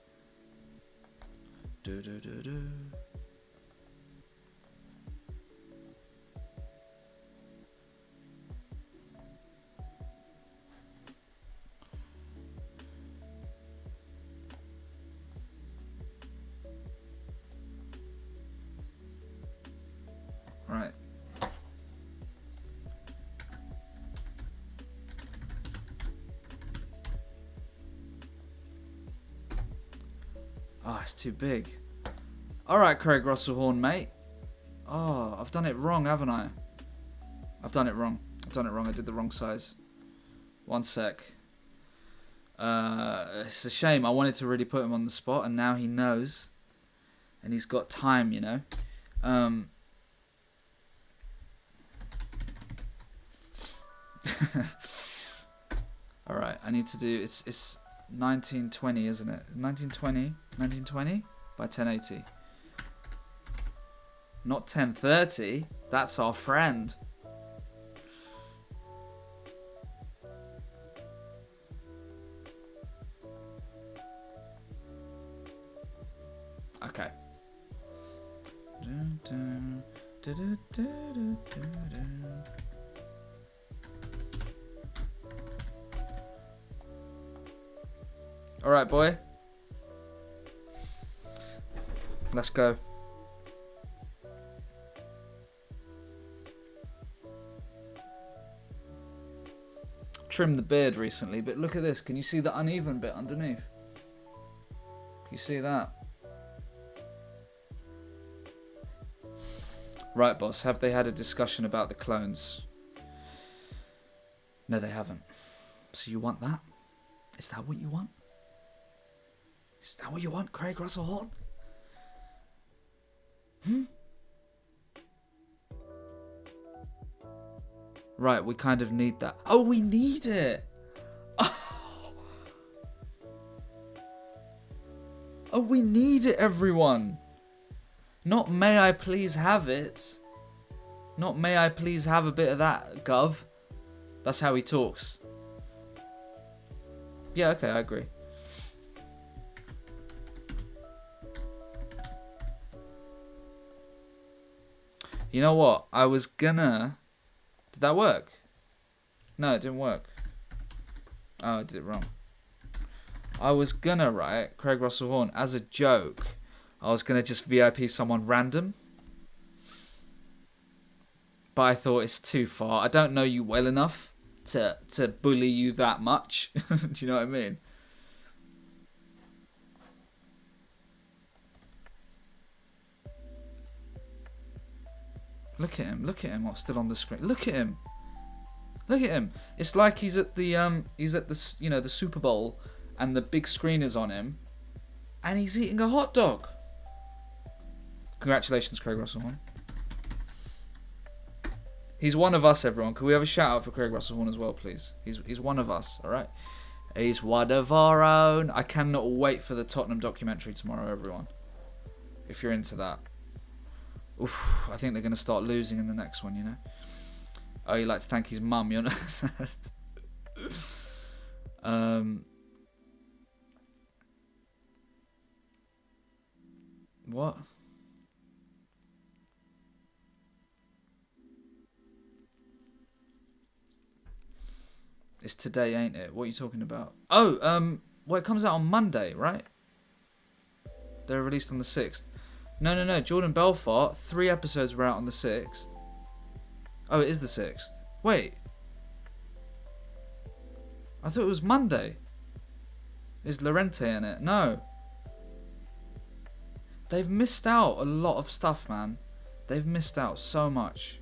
Do. it's too big. Alright, Craig Russell Horn, mate. Oh, I've done it wrong, haven't I? I've done it wrong. I did the wrong size. One sec. It's a shame. I wanted to really put him on the spot, and now he knows. And he's got time, you know. Alright, I need to do... It's 1920, isn't it? 1920 by 1080. Not 1030. That's our friend. Okay. All right, boy. Let's go. Trimmed the beard recently, but look at this. Can you see the uneven bit underneath? Can you see that? Right, boss. Have they had a discussion about the clones? No, they haven't. So you want that? Is that what you want? Is that what you want, Craig Russell Horn? Right, we kind of need that. Oh, we need it! Oh, oh, we need it, everyone! Not may I please have it. Not may I please have a bit of that, Gov. That's how he talks. Yeah, okay, I agree. You know what? I was gonna... Did that work? No, it didn't work. Oh, I did it wrong. I was gonna write Craig Russell Horn as a joke. I was gonna just VIP someone random. But I thought it's too far. I don't know you well enough to bully you that much. Do you know what I mean? Look at him. Look at him. What's still on the screen? Look at him. Look at him. It's like he's at the the Super Bowl, and the big screen is on him, and he's eating a hot dog. Congratulations, Craig Russell Horn. He's one of us, everyone. Can we have a shout out for Craig Russell Horn as well, please? He's one of us. All right. He's one of our own. I cannot wait for the Tottenham documentary tomorrow, everyone. If you're into that. Oof, I think they're going to start losing in the next one, you know. Oh, he likes to thank his mum, you know. What? It's today, ain't it? What are you talking about? Oh, well, it comes out on Monday, right? They're released on the 6th. No. Jordan Belfort, 3 episodes were out on the 6th. Oh, it is the 6th. Wait. I thought it was Monday. Is Lorente in it? No. They've missed out a lot of stuff, man. They've missed out so much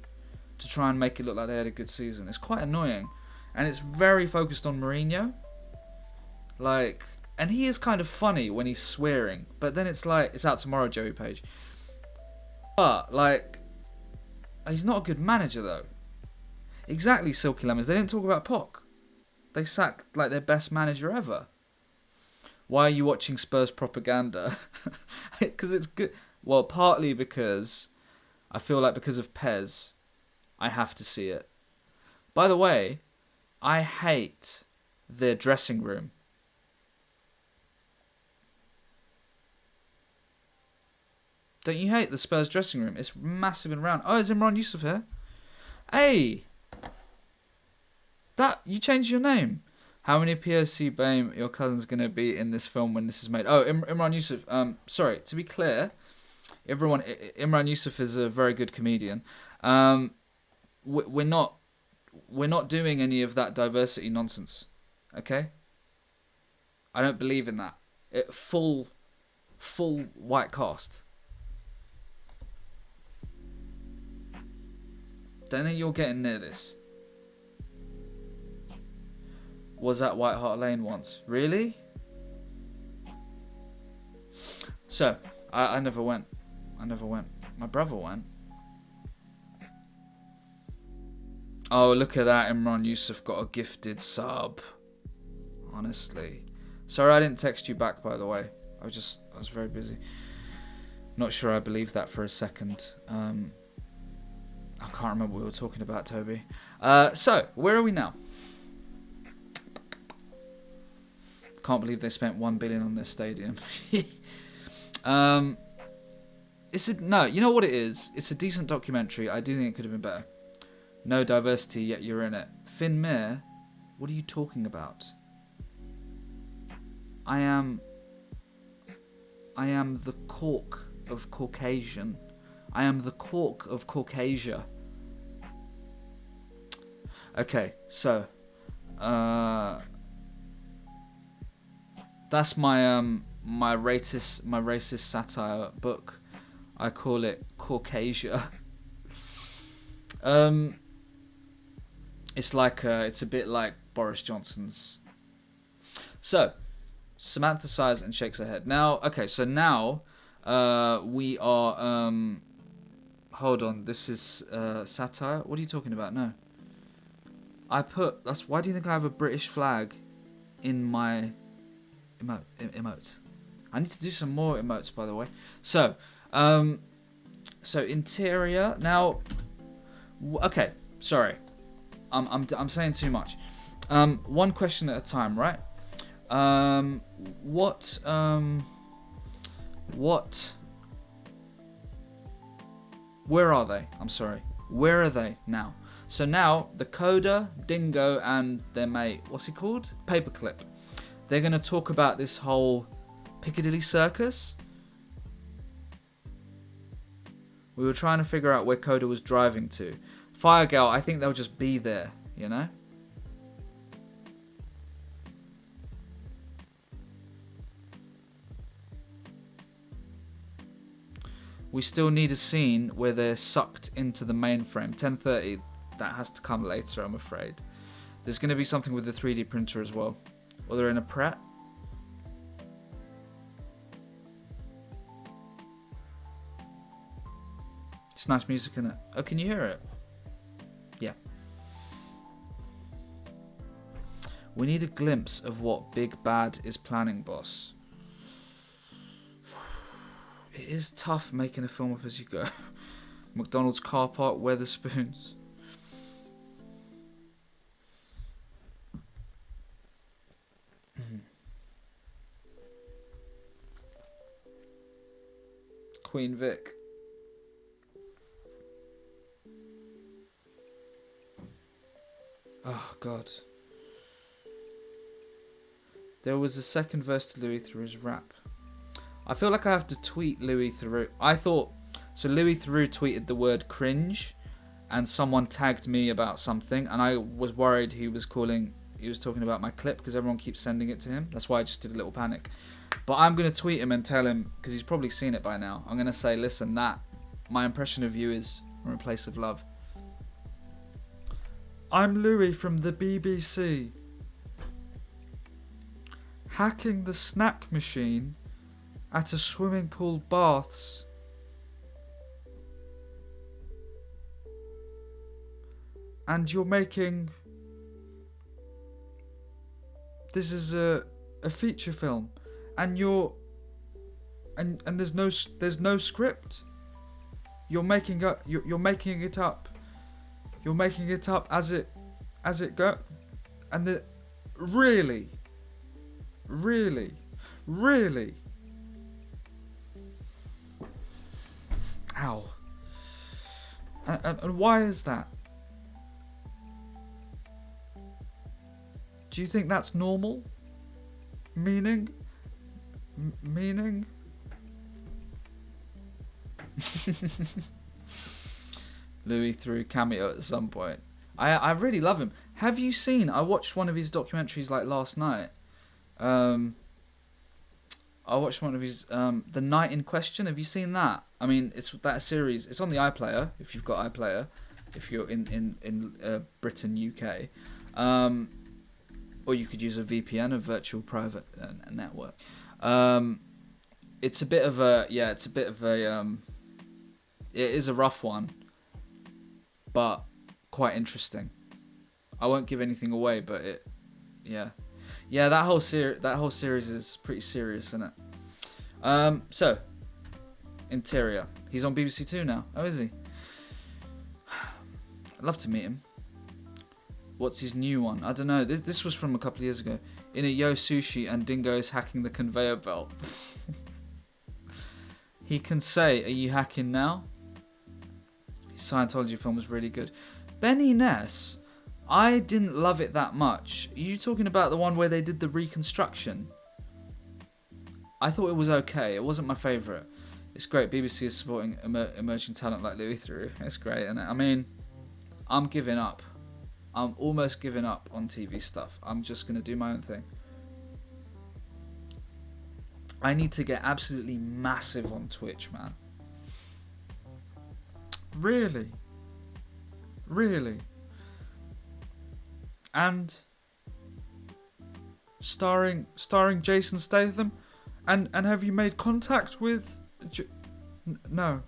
to try and make it look like they had a good season. It's quite annoying. And it's very focused on Mourinho. Like... And he is kind of funny when he's swearing. But then it's like, it's out tomorrow, Joey Page. But, like, he's not a good manager, though. Exactly, Silky Lemons. They didn't talk about Poch. They sacked, like, their best manager ever. Why are you watching Spurs propaganda? Because it's good. Well, partly because I feel like because of Pez, I have to see it. By the way, I hate their dressing room. Don't you hate the Spurs dressing room? It's massive and round. Oh, is Imran Yusuf here? Hey! You changed your name. How many POC BAME your cousin's going to be in this film when this is made? Oh, Imran Yusuf. Sorry, to be clear, everyone, Imran Yusuf is a very good comedian. We're not doing any of that diversity nonsense. Okay? I don't believe in that. Full full white cast. Don't think you're getting near this. Was at White Hart Lane once. Really? So, I never went. My brother went. Oh, look at that. Imran Yusuf got a gifted sub. Honestly. Sorry I didn't text you back, by the way. I was very busy. Not sure I believed that for a second. I can't remember what we were talking about, Toby. So, where are we now? Can't believe they spent $1 billion on this stadium. No, you know what it is? It's a decent documentary. I do think it could have been better. No diversity, yet you're in it. Finn Mir, what are you talking about? I am the cork of Caucasian. I am the cork of Caucasia. Okay, so that's my my racist satire book. I call it Caucasia. It's like it's a bit like Boris Johnson's. So, Samantha sighs and shakes her head. Now, okay, so now we are. Hold on, this is satire. What are you talking about? No. Why do you think I have a British flag in my emotes? I need to do some more emotes, by the way. So, so interior now. Okay, sorry, I'm saying too much. One question at a time, right? Where are they? I'm sorry. Where are they now? So now the Coda, Dingo, and their mate, what's he called? Paperclip. They're gonna talk about this whole Piccadilly Circus. We were trying to figure out where Coda was driving to. Fire Girl, I think they'll just be there, you know? We still need a scene where they're sucked into the mainframe. 10:30, that has to come later, I'm afraid. There's going to be something with the 3D printer as well. Or they're in a Pret. It's nice music, isn't it? Oh, can you hear it? Yeah. We need a glimpse of what Big Bad is planning, boss. It is tough making a film up as you go. McDonald's car park, Weatherspoons. Queen Vic. Oh, God. There was a second verse to Louis through his rap. I feel like I have to tweet Louis Theroux. So Louis Theroux tweeted the word cringe, and someone tagged me about something, and I was worried he was talking about my clip, because everyone keeps sending it to him. That's why I just did a little panic. But I'm going to tweet him and tell him, because he's probably seen it by now. I'm going to say, listen, my impression of you is from a place of love. I'm Louis from the BBC. Hacking the snack machine at a swimming pool baths. And you're making... This is a feature film. And you're... And there's no script. You're making it up. You're making it up as it go. And the... Really? Ow. And why is that? Do you think that's normal? Meaning? Louis threw cameo at some point. I really love him. Have you seen? I watched one of his documentaries like last night. I watched one of his The Night in Question. Have you seen that? I mean, it's that series. It's on the iPlayer if you've got iPlayer, if you're in Britain, UK, or you could use a VPN, a virtual private network. It's a bit of a it is a rough one, but quite interesting. I won't give anything away, but that whole series is pretty serious, isn't it? So Interior, he's on BBC Two now. Oh, is he? I'd love to meet him. What's his new one? I don't know. This was from a couple of years ago. In a Yo Sushi and Dingo is hacking the conveyor belt. He can say, "Are you hacking now?" His Scientology film was really good. Benny Ness, I didn't love it that much. Are you talking about the one where they did the reconstruction? I thought it was okay. It wasn't my favourite. It's great. BBC is supporting emerging talent like Louis Theroux. It's great, isn't it? I mean, I'm giving up. I'm almost giving up on TV stuff. I'm just going to do my own thing. I need to get absolutely massive on Twitch, man. Really? And starring Jason Statham, and have you made contact with? No.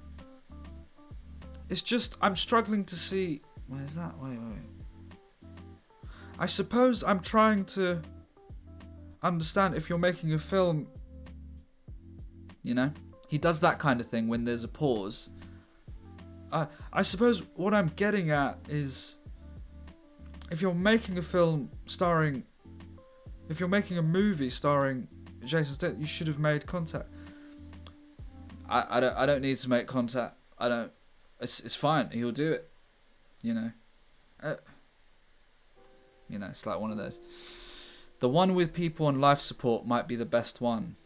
It's just I'm struggling to see. Where's that? Wait. I suppose I'm trying to understand if you're making a film. You know, he does that kind of thing when there's a pause. I suppose what I'm getting at is, if you're making a film starring, if you're making a movie starring Jason Statham, you should have made contact. I don't need to make contact. I don't. It's fine. He'll do it. You know. It's like one of those. The one with people on life support might be the best one.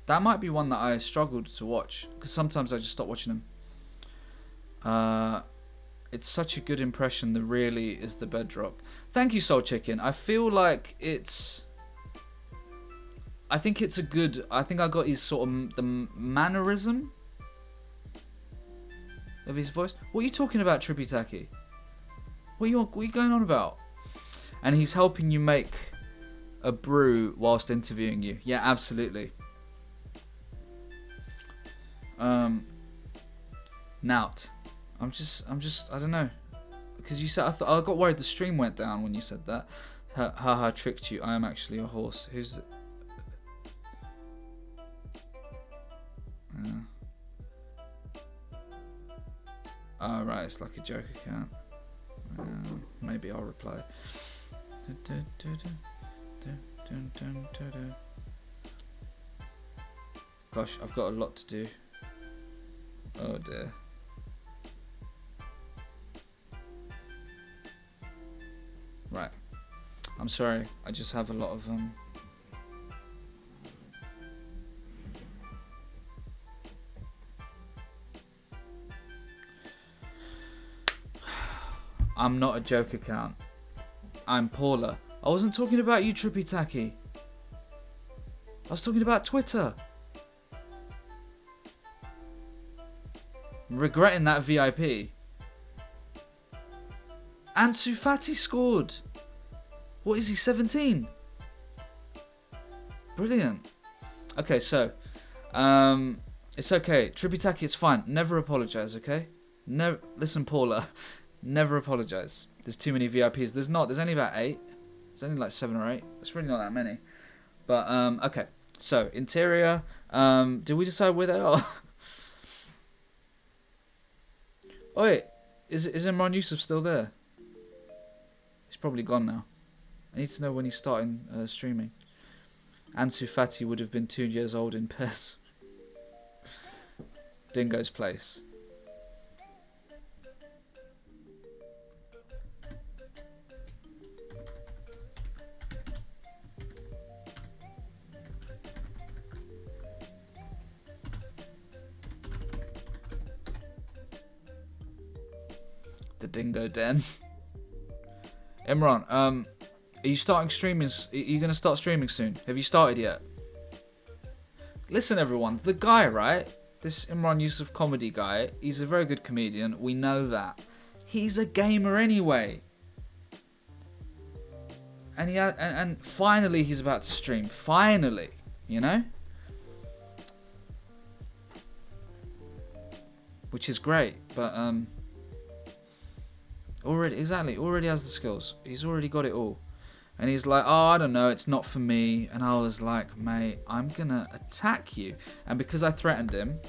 That might be one that I struggled to watch, because sometimes I just stop watching them. It's such a good impression. The really is the bedrock. Thank you, Soul Chicken. I feel like it's. I think it's a good. I think I got his sort of the mannerism of his voice. What are you talking about, Trippy Tacky? What are you going on about? And he's helping you make a brew whilst interviewing you. Yeah, absolutely. Nout. I'm just, I don't know. Because you said, I got worried the stream went down when you said that. Haha, tricked you. I am actually a horse. Who's... Oh, right, it's like a joke account. Maybe I'll reply. Gosh, I've got a lot to do. Oh dear. Right. I'm sorry. I just have a lot of I'm not a joke account. I'm Paula. I wasn't talking about you, Trippy Tacky. I was talking about Twitter. I'm regretting that VIP. Ansu Fati scored. What is he, 17? Brilliant. Okay, so it's okay. Trippy Tacky, it's fine. Never apologise, okay? No, listen, Paula. Never apologise. There's too many VIPs. There's only about 8. There's only like 7 or 8. It's really not that many. But okay. So Interior. Did we decide where they are? Oh wait, is Imran Yusuf still there? He's probably gone now. I need to know when he's starting streaming. Ansu Fati would have been 2 years old in PES. Dingo's place. The Dingo Den. Imran, are you starting streaming? Are you going to start streaming soon? Have you started yet? Listen, everyone, the guy, right? This Imran Yusuf comedy guy, he's a very good comedian. We know that. He's a gamer anyway. And and finally he's about to stream. Finally, you know? Which is great, but already has the skills. He's already got it all. And he's like, oh, I don't know, it's not for me. And I was like, mate, I'm gonna attack you. And because I threatened him,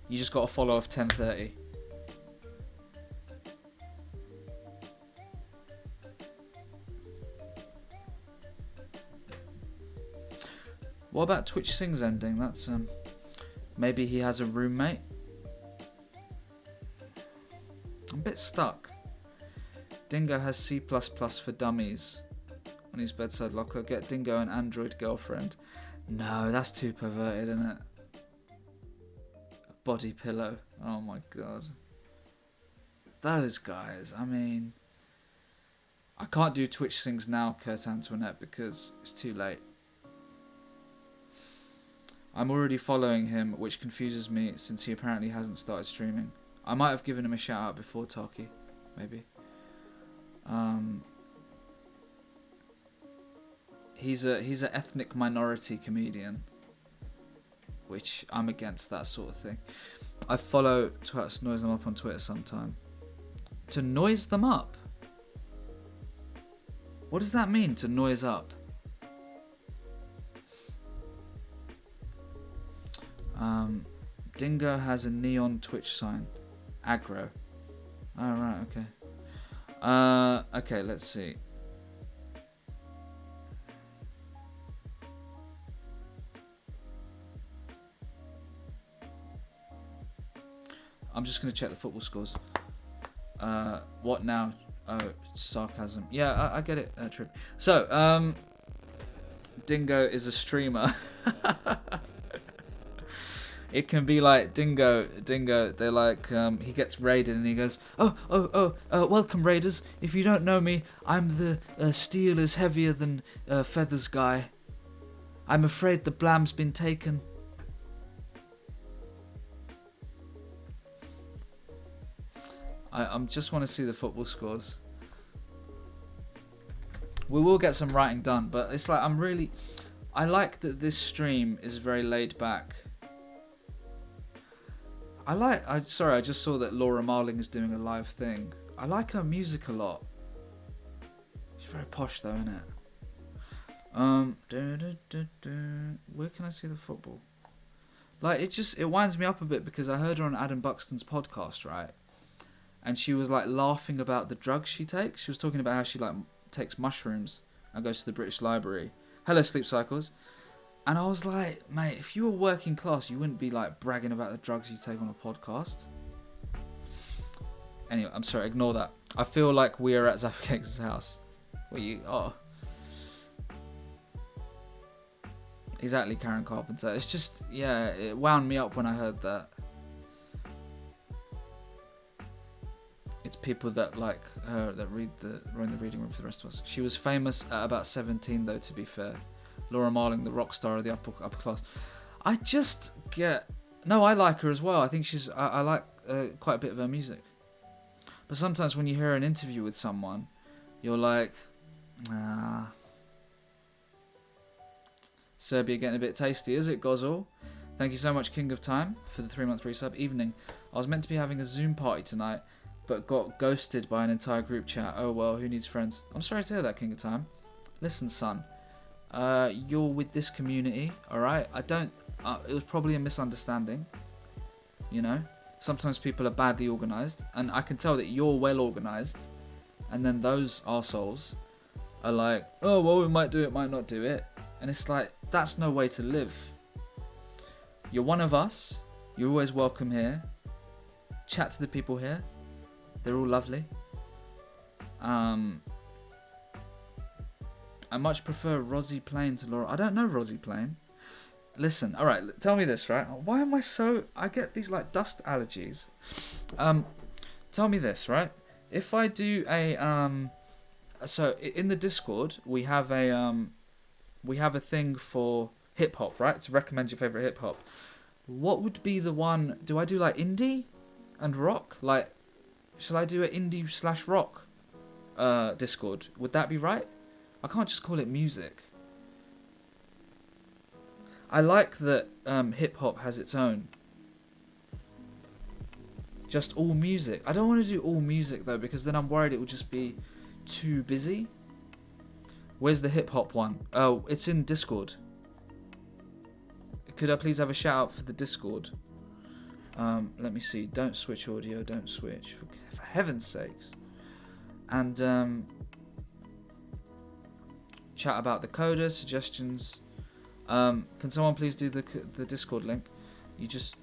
you just got a follow of 1030. What about Twitch Sings ending? That's maybe he has a roommate. I'm a bit stuck. Dingo has C++ for dummies on his bedside locker. Get Dingo an Android girlfriend. No, that's too perverted, isn't it? A body pillow. Oh my god. Those guys, I mean... I can't do Twitch Sings now, Kurt Antoinette, because it's too late. I'm already following him, which confuses me since he apparently hasn't started streaming. I might have given him a shout out before, Taki. Maybe. He's an ethnic minority comedian, which I'm against that sort of thing. I follow Twats Noise Them Up on Twitter sometime. To noise them up? What does that mean, to noise up? Dingo has a neon Twitch sign. Aggro. Oh, right, okay. Okay, let's see. I'm just going to check the football scores. What now? Oh, sarcasm. Yeah, I get it, Trip. So, Dingo is a streamer. It can be like Dingo, they're like, he gets raided and he goes, welcome raiders. If you don't know me, I'm the steel is heavier than feathers guy. I'm afraid the blam's been taken. I just want to see the football scores. We will get some writing done, but it's like, I like that this stream is very laid back. I just saw that Laura Marling is doing a live thing. I like her music a lot. She's very posh though, isn't it? Where can I see the football? Like, it winds me up a bit because I heard her on Adam Buxton's podcast, right? And she was like laughing about the drugs she takes. She was talking about how she like takes mushrooms and goes to the British Library. Hello, Sleep Cycles. And I was like, mate, if you were working class, you wouldn't be like bragging about the drugs you take on a podcast. Anyway, I'm sorry, ignore that. I feel like we are at Zafakex's house. Exactly, Karen Carpenter. It's just, yeah, it wound me up when I heard that. It's people that like her that run the reading room for the rest of us. She was famous at about 17, though, to be fair. Laura Marling, the rock star of the upper class. I like her as well. I think I like quite a bit of her music. But sometimes when you hear an interview with someone, you're like, nah. Serbia getting a bit tasty, is it, Gozal? Thank you so much, King of Time, for the 3-month resub. Evening. I was meant to be having a Zoom party tonight, but got ghosted by an entire group chat. Oh well, who needs friends? I'm sorry to hear that, King of Time. Listen, son. You're with this community, alright? It was probably a misunderstanding. You know? Sometimes people are badly organised, and I can tell that you're well organised, and then those arseholes are like, oh, well, we might do it, might not do it. And it's like, that's no way to live. You're one of us. You're always welcome here. Chat to the people here. They're all lovely. I much prefer Rosie Plain to Laura. I don't know Rosie Plain. Listen, alright, tell me this, right? Why am I get these like dust allergies. Tell me this, right? If I do a So in the Discord, we have a thing for hip hop, right? To recommend your favorite hip hop. What would be the one? Do I do like indie and rock? Like, shall I do an indie/rock Discord? Would that be right? I can't just call it music. I like that hip hop has its own. Just all music. I don't want to do all music though, because then I'm worried it will just be too busy. Where's the hip hop one? Oh, it's in Discord. Could I please have a shout out for the Discord? Let me see. Don't switch audio. Don't switch. For heaven's sakes. And chat about the coder suggestions. Can someone please do the Discord link? You just.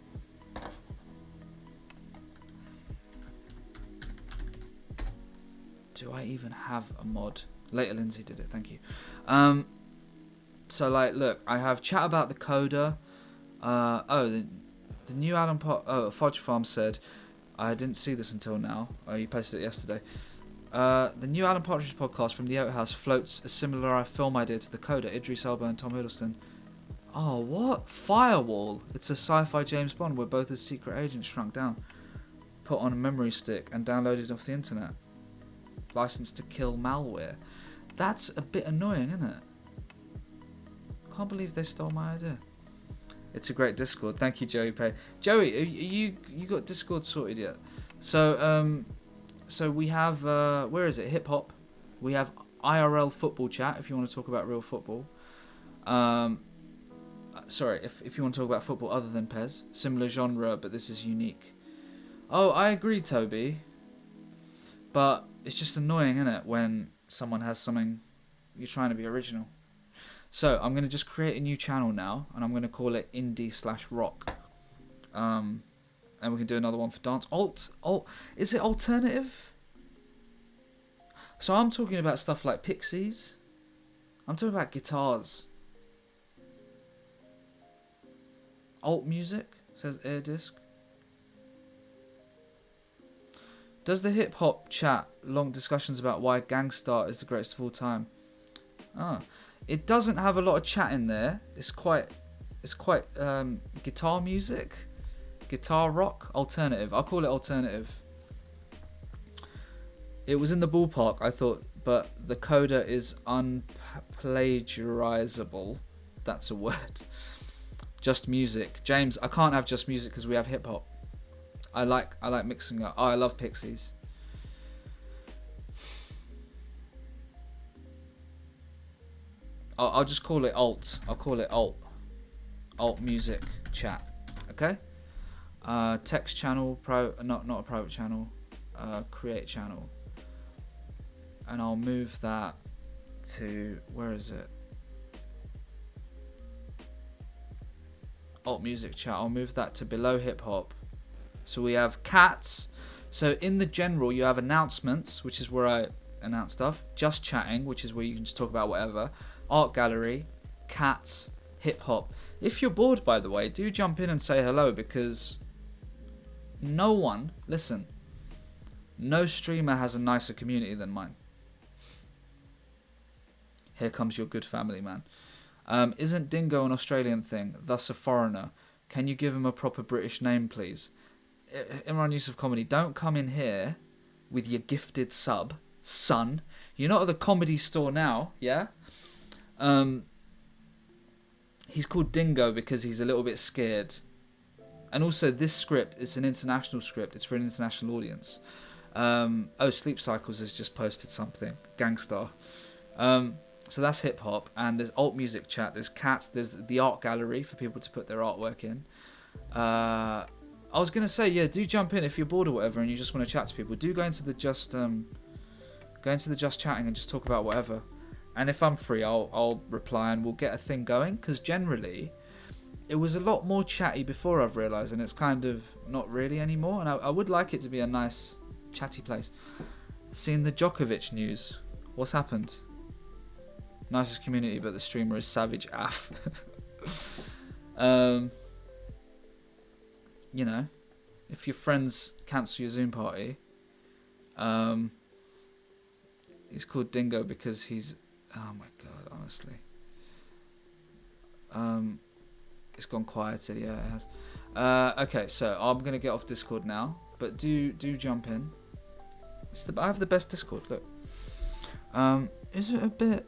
Do I even have a mod? Later Lindsay did it, thank you. So like, look, I have chat about the coder. The new Alan Fudge Farm said, I didn't see this until now. Oh, you posted it yesterday. The new Alan Partridge podcast from the Outhouse floats a similar film idea to the coder, Idris Elba and Tom Hiddleston. Oh, what? Firewall. It's a sci-fi James Bond where both his secret agents shrunk down, put on a memory stick and downloaded off the internet. License to kill malware. That's a bit annoying, isn't it? Can't believe they stole my idea. It's a great Discord. Thank you, Joey Pay. Joey, you got Discord sorted yet? So we have where is it? Hip hop. We have IRL football chat if you want to talk about real football. Sorry, if you want to talk about football other than Pez, similar genre, but this is unique. Oh, I agree, Toby. But it's just annoying, isn't it, when someone has something, you're trying to be original. So I'm going to just create a new channel now, and I'm going to call it indie/rock. And we can do another one for dance. Is it alternative? So I'm talking about stuff like Pixies. I'm talking about guitars. Alt music, says Airdisk. Does the hip hop chat long discussions about why Gangstar is the greatest of all time? It doesn't have a lot of chat in there. It's quite guitar music, guitar rock, alternative. I'll call it alternative. It was in the ballpark, I thought, but the coder is unplagiarizable. That's a word. Just music. James, I can't have just music because we have hip hop. I like mixing up. Oh, I love Pixies. I'll just call it alt. I'll call it alt. Alt music chat. Okay? Text channel, not a private channel. Create channel. And I'll move that to, where is it? Alt music chat. I'll move that to below hip hop. So we have cats. So in the general, you have announcements, which is where I announce stuff. Just chatting, which is where you can just talk about whatever. Art gallery, cats, hip hop. If you're bored, by the way, do jump in and say hello, because no streamer has a nicer community than mine. Here comes your good family, man. Isn't Dingo an Australian thing, thus a foreigner? Can you give him a proper British name, please? Imran Yusuf Comedy, don't come in here with your gifted sub, son. You're not at the Comedy Store now, yeah? He's called Dingo because he's a little bit scared. And also, this script is an international script. It's for an international audience. Sleep Cycles has just posted something. Gangstar. So that's hip hop. And there's alt music chat. There's cats. There's the art gallery for people to put their artwork in. I was going to say, yeah, do jump in if you're bored or whatever and you just want to chat to people. Do go into the just chatting and just talk about whatever. And if I'm free, I'll reply and we'll get a thing going. Because generally, it was a lot more chatty before, I've realised, and it's kind of not really anymore. And I would like it to be a nice, chatty place. Seeing the Djokovic news. What's happened? Nicest community, but the streamer is Savage Af. You know, if your friends cancel your Zoom party, He's called Dingo because he's... Oh my god, honestly. It's gone quieter, yeah, it has. Okay, so I'm going to get off Discord now. But do jump in. I have the best Discord, look. Is it a bit...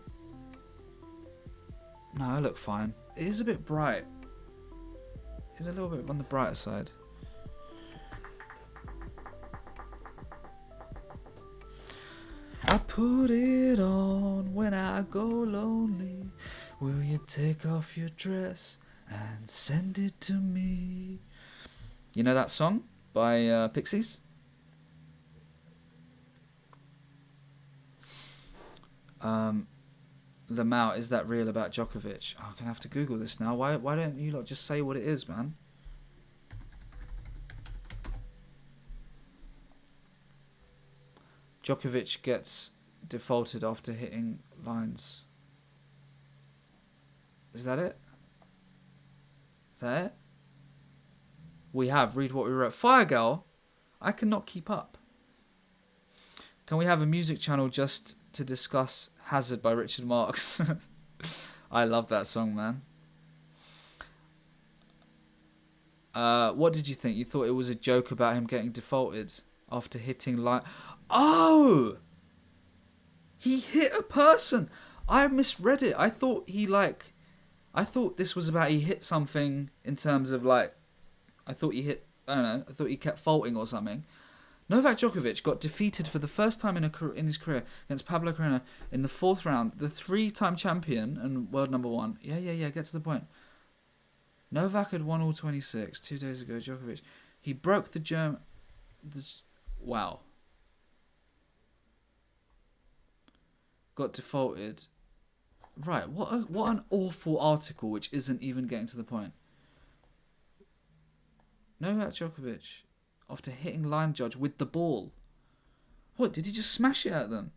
No, I look fine. It is a bit bright. It's a little bit on the brighter side. I put it on when I go lonely. Will you take off your dress and send it to me? You know that song by Pixies? Lamau, is that real about Djokovic? Oh, I'm gonna have to Google this now. Why don't you lot just say what it is, man? Djokovic gets defaulted after hitting lines. Is that it? Is that it? We have. Read what we wrote. Fire Girl, I cannot keep up. Can we have a music channel just to discuss Hazard by Richard Marx? I love that song, man. What did you think? You thought it was a joke about him getting defaulted after hitting line... Oh! He hit a person! I misread it. I thought this was about he hit something in terms of like... I thought he hit... I don't know. I thought he kept faulting or something. Novak Djokovic got defeated for the first time in his career against Pablo Carreno in the 4th round. The 3-time champion and world number 1. Yeah, get to the point. Novak had won all 26 2 days ago. Djokovic, he broke the German... Wow. Got defaulted. Right, what an awful article which isn't even getting to the point. Novak Djokovic... after hitting line judge with the ball. What, did he just smash it at them?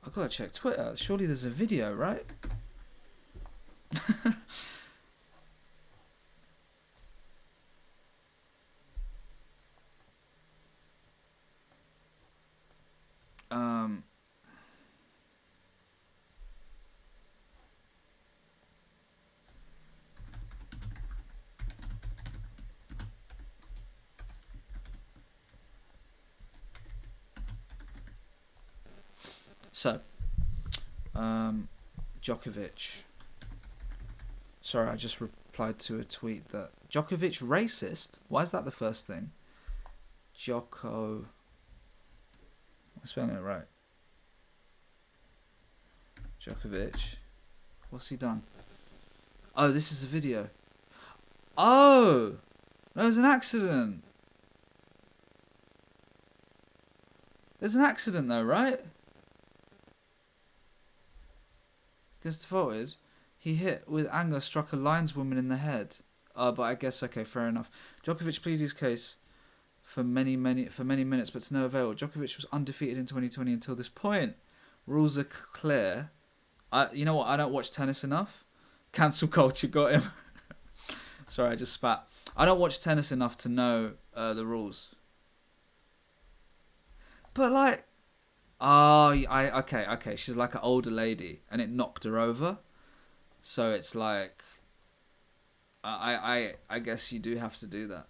I've got to check Twitter. Surely there's a video, right? So, Djokovic. Sorry, I just replied to a tweet that Djokovic racist. Why is that the first thing? Am I spelling it right? Djokovic. What's he done? Oh, this is a video. Oh! No, it was an accident. There's an accident though, right? Gets defaulted. He hit with anger, struck a lineswoman in the head. But I guess, okay, fair enough. Djokovic pleaded his case for many minutes, but to no avail. Djokovic was undefeated in 2020 until this point. Rules are clear. You know what? I don't watch tennis enough. Cancel culture got him. Sorry, I just spat. I don't watch tennis enough to know the rules. But like, okay. She's like an older lady, and it knocked her over. So it's like, I guess you do have to do that.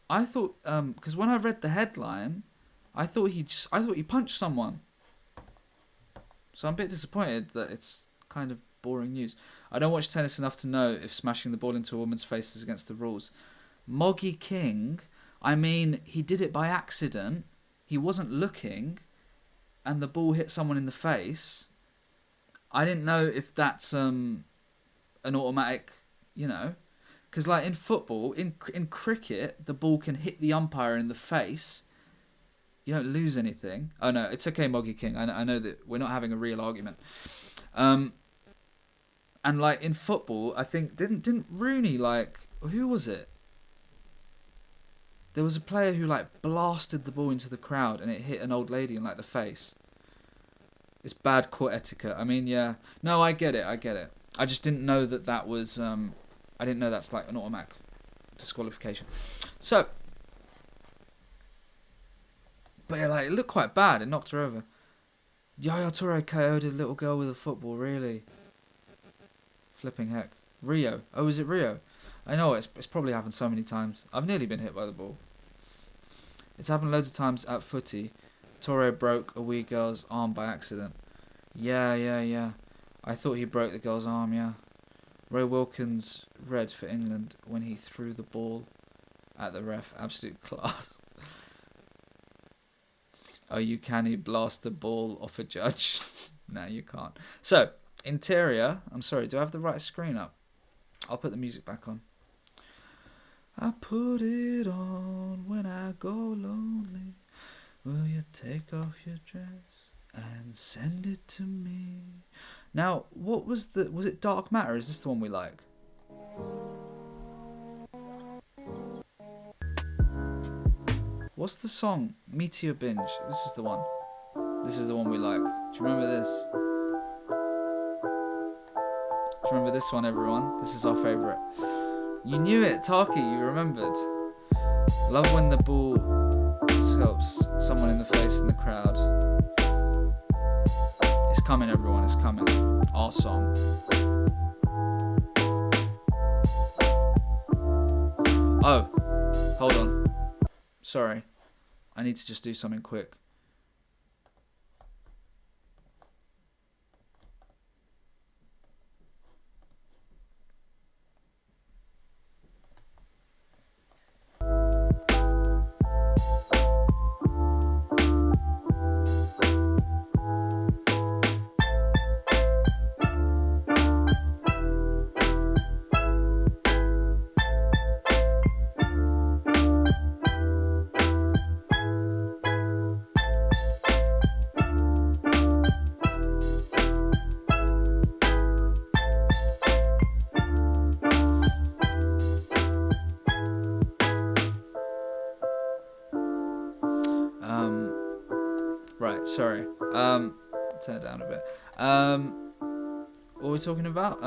I thought, because when I read the headline, I thought he punched someone. So I'm a bit disappointed that it's kind of boring news. I don't watch tennis enough to know if smashing the ball into a woman's face is against the rules. Moggy King, I mean, he did it by accident. He wasn't looking, and the ball hit someone in the face. I didn't know if that's an automatic, you know, because like in football, in cricket, the ball can hit the umpire in the face. You don't lose anything. Oh no, it's okay, Moggy King. I know that we're not having a real argument. And like in football, I think didn't Rooney, like, who was it? There was a player who like blasted the ball into the crowd and it hit an old lady in like the face. It's bad court etiquette. I mean, yeah. No, I get it. I just didn't know that was I didn't know that's like an automatic disqualification. So, but yeah, like, it looked quite bad. It knocked her over. Yaya Toure KO'd a little girl with a football, really? Flipping heck. Rio. Oh, is it Rio? I know, it's probably happened so many times. I've nearly been hit by the ball. It's happened loads of times at footy. Toure broke a wee girl's arm by accident. Yeah. I thought he broke the girl's arm, yeah. Ray Wilkins red for England when he threw the ball at the ref. Absolute class. Oh, you can't blast a ball off a judge. No, you can't. So, interior. I'm sorry, do I have the right screen up? I'll put the music back on. I put it on when I go lonely. Will you take off your dress and send it to me? Now, what was it Dark Matter? Is this the one we like? What's the song? Meteor Binge. This is the one. This is the one we like. Do you remember this? Do you remember this one, everyone? This is our favourite. You knew it, Taki, you remembered. Love when the ball helps someone in the face in the crowd. It's coming, everyone, it's coming. Our song. Oh, hold on. Sorry. I need to just do something quick. Right, sorry. Turn it down a bit. What were we talking about?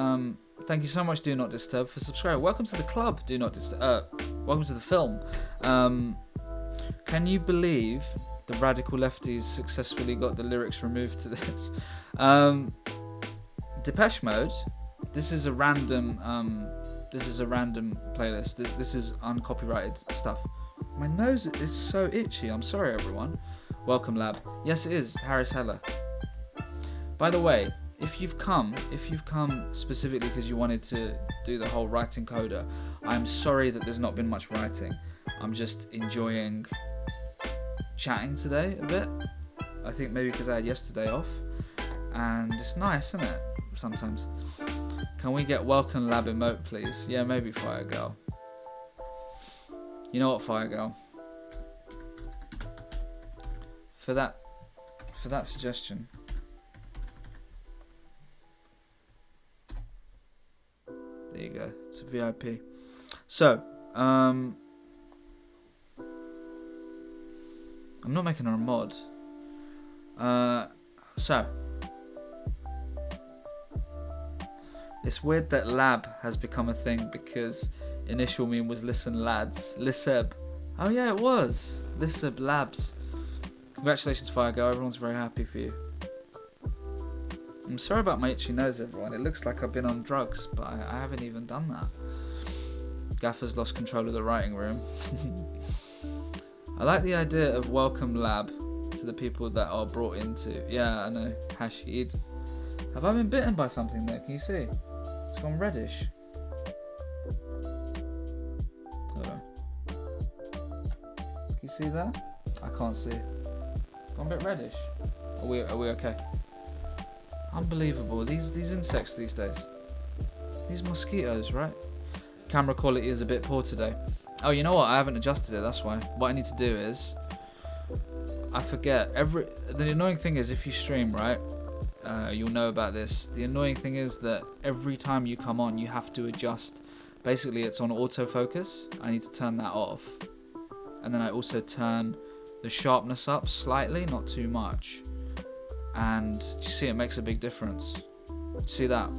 Thank you so much, Do Not Disturb, for subscribing. Welcome to the club, Do Not Disturb. Welcome to the film. Can you believe the radical lefties successfully got the lyrics removed to this? Depeche Mode. This is a random playlist. This is uncopyrighted stuff. My nose is so itchy. I'm sorry, everyone. Welcome, Lab. Yes, it is. Harris Heller. By the way, if you've come specifically because you wanted to do the whole writing coda, I'm sorry that there's not been much writing. I'm just enjoying chatting today a bit. I think maybe because I had yesterday off. And it's nice, isn't it? Sometimes. Can we get Welcome Lab emote, please? Yeah, maybe Fire Girl. You know what, Fire Girl? For that suggestion. There you go. It's a VIP. So, I'm not making her a mod. So, it's weird that Lab has become a thing because initial meme was Listen Lads. Lisseb. Oh yeah, it was. Lisseb Labs. Congratulations, Fire Girl. Everyone's very happy for you. I'm sorry about my itchy nose, everyone. It looks like I've been on drugs, but I haven't even done that. Gaffer's lost control of the writing room. I like the idea of Welcome Lab to the people that are brought into... Yeah, I know. Hashid. Have I been bitten by something there? Can you see? It's gone reddish. Hold on. Can you see that? I can't see. Gone a bit reddish. Are we okay? Unbelievable. These insects these days. These mosquitoes, right? Camera quality is a bit poor today. Oh, you know what? I haven't adjusted it. That's why. What I need to do is, I forget. The annoying thing is if you stream, right? You'll know about this. The annoying thing is that every time you come on, you have to adjust. Basically, it's on autofocus. I need to turn that off, and then I also turn the sharpness up slightly, not too much. And you see, it makes a big difference. See that?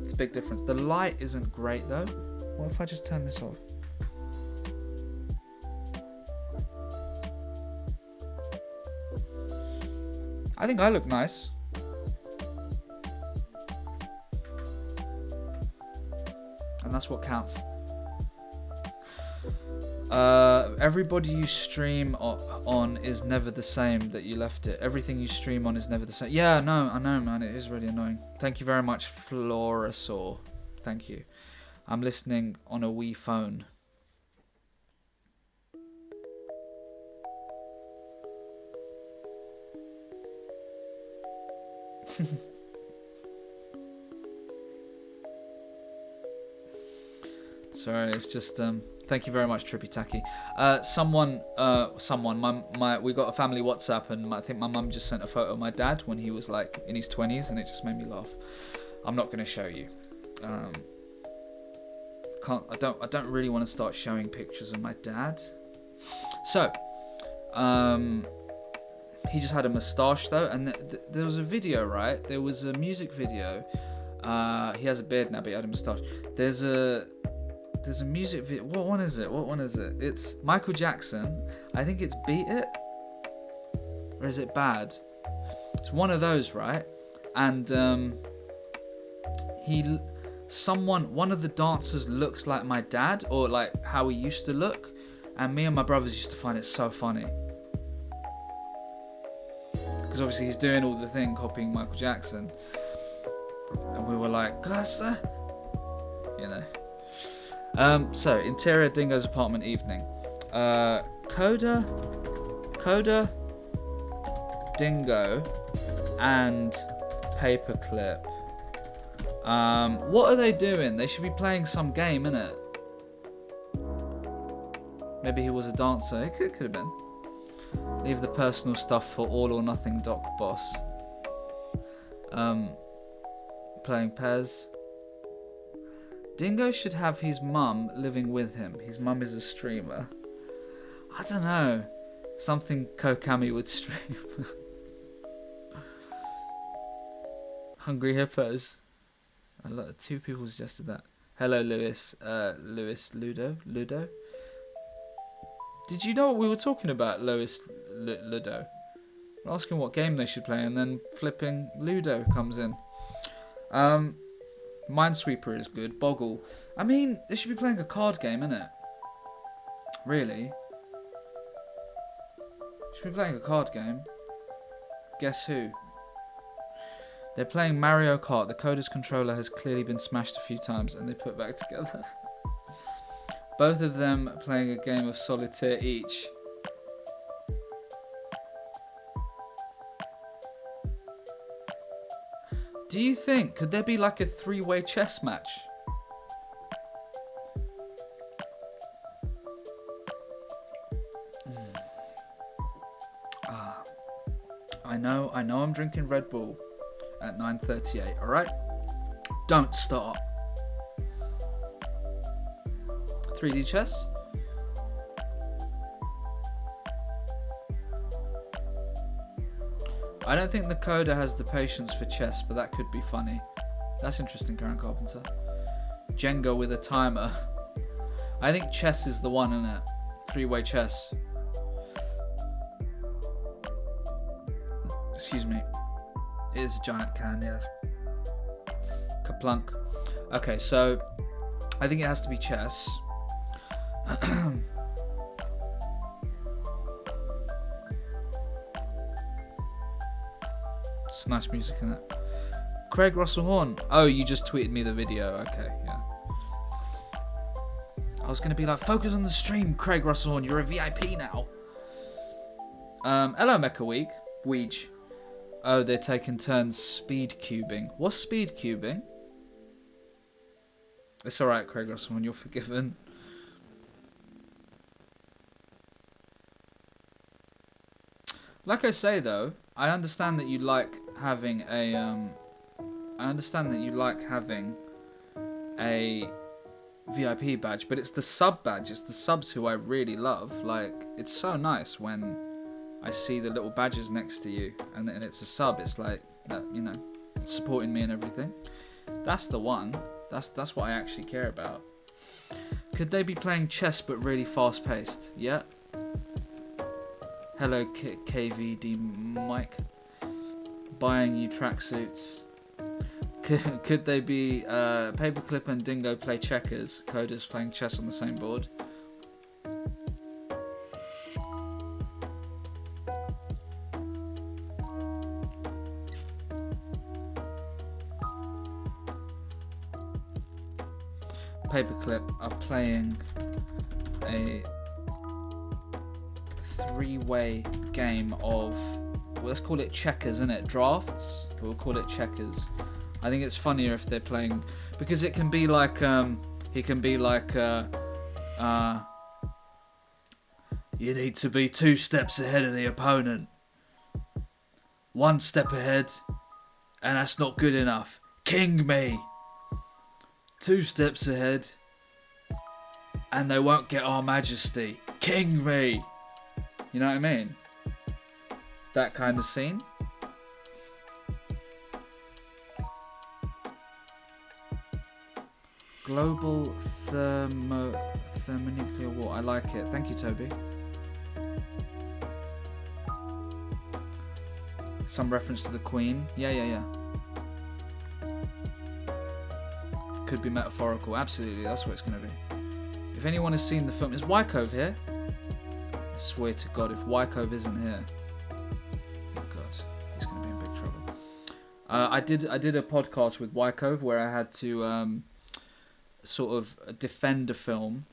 It's a big difference. The light isn't great though What if I just turn this off? I think I look nice. And that's what counts. Everybody you stream on is never the same that you left it. Everything you stream on is never the same. Yeah, no, I know, man. It is really annoying. Thank you very much, Florasaur. Thank you. I'm listening on a Wii phone. Sorry, it's just thank you very much, Trippy Tacky. Someone, we got a family WhatsApp, and I think my mum just sent a photo of my dad when he was like in his 20s, and it just made me laugh. I'm not gonna show you. I don't really want to start showing pictures of my dad. So, he just had a moustache though, and there was a video, right? There was a music video. He has a beard now, but he had a moustache. There's a music video. What one is it? It's Michael Jackson. I think it's Beat It. Or is it Bad? It's one of those, right? And one of the dancers looks like my dad, or like how he used to look. And me and my brothers used to find it so funny. Because obviously he's doing all the thing, copying Michael Jackson. And we were like, Gasa? You know. So, interior Dingo's apartment evening. Coda, Dingo, and Paperclip. What are they doing? They should be playing some game, innit? Maybe he was a dancer. It could have been. Leave the personal stuff for all or nothing, Doc Boss. Playing Pez. Dingo should have his mum living with him. His mum is a streamer. I don't know. Something Kokami would stream. Hungry Hippos. Two people suggested that. Hello, Lewis. Ludo. Did you know what we were talking about, Lewis Ludo? We're asking what game they should play, and then flipping Ludo comes in. Minesweeper is good. Boggle. I mean, they should be playing a card game, innit? Really? Should be playing a card game. Guess who? They're playing Mario Kart. The Coda's controller has clearly been smashed a few times, and they put back together. Both of them playing a game of solitaire each. Do you think, could there be like a 3-way chess match? I know I'm drinking Red Bull at 9:38, alright? Don't start. 3D chess? I don't think the Coda has the patience for chess, but that could be funny. That's interesting, Karen Carpenter. Jenga with a timer. I think chess is the one, isn't it? 3-way chess. Excuse me. It is a giant can, yeah. Kaplunk. Okay, so I think it has to be chess. It's nice music, isn't it? Craig Russell Horn. Oh, you just tweeted me the video. Okay, yeah. I was going to be like, focus on the stream, Craig Russell Horn. You're a VIP now. Hello, Mecha Weege. Oh, they're taking turns speed cubing. What's speed cubing? It's alright, Craig Russell Horn. You're forgiven. Like I say, though, I understand that you like having a VIP badge, but it's the sub badge. It's the subs who I really love. Like, it's so nice when I see the little badges next to you, and it's a sub. It's like that, you know, supporting me and everything. That's the one. That's what I actually care about. Could they be playing chess but really fast paced? Yeah. Hello, KVD Mike. Buying you tracksuits. Could they be Paperclip and Dingo play checkers? Coders playing chess on the same board. Paperclip are playing a three-way game of, well, let's call it checkers, isn't it? Drafts? We'll call it checkers. I think it's funnier if they're playing, because it can be like, he can be like, you need to be 2 steps ahead of the opponent. 1 step ahead, and that's not good enough. King me. 2 steps ahead, and they won't get our majesty. King me. You know what I mean? That kind of scene. Global thermonuclear war. I like it. Thank you, Toby. Some reference to the Queen. Yeah. Could be metaphorical. Absolutely, that's what it's going to be. If anyone has seen the film, is Wycove here? I swear to God, if Wycove isn't here, oh God, he's going to be in big trouble. I did a podcast with Wycove where I had to sort of defend a film.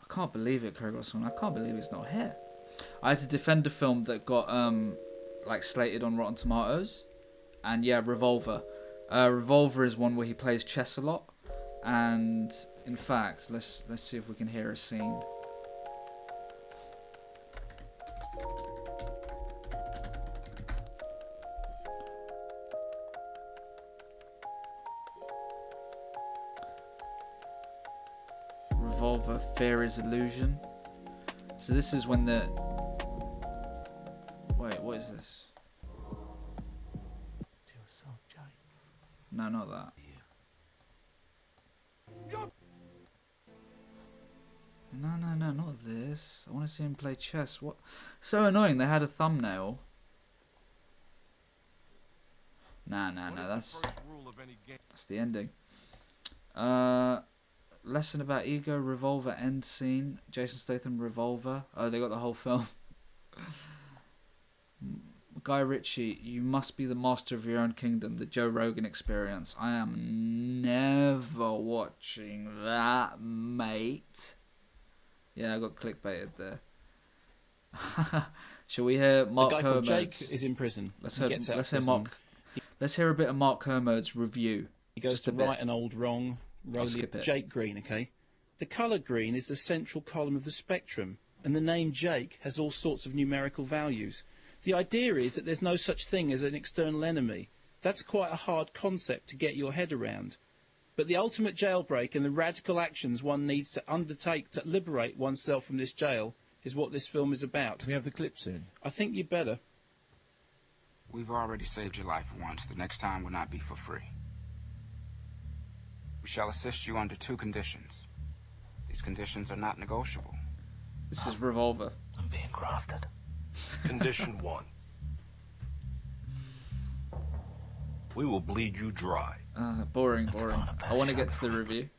I can't believe it, Craig Russell. I can't believe it's not here. I had to defend a film that got like slated on Rotten Tomatoes, and yeah, Revolver. Revolver is one where he plays chess a lot, and in fact, let's see if we can hear a scene. Revolver, Fear is Illusion. So this is when the... Wait, what is this? No, not that. No, not this. I want to see him play chess. What? So annoying. They had a thumbnail. Nah. That's the ending. Lesson about ego. Revolver end scene. Jason Statham. Revolver. Oh, they got the whole film. Guy Ritchie, you must be the master of your own kingdom. The Joe Rogan Experience. I am never watching that, mate. Yeah, I got clickbaited there. Shall we hear Mark Kermode? Jake is in prison. Let's hear Mark. Let's hear a bit of Mark Kermode's review. He goes to right an old wrong. I'll skip it. Jake Green, okay? The colour green is the central column of the spectrum, and the name Jake has all sorts of numerical values. The idea is that there's no such thing as an external enemy. That's quite a hard concept to get your head around. But the ultimate jailbreak and the radical actions one needs to undertake to liberate oneself from this jail is what this film is about. Can we have the clip soon? I think you better. We've already saved your life once. The next time will not be for free. We shall assist you under 2 conditions. These conditions are not negotiable. This is Revolver. I'm being crafted. Condition 1. We will bleed you dry. Boring. I want to get to the review.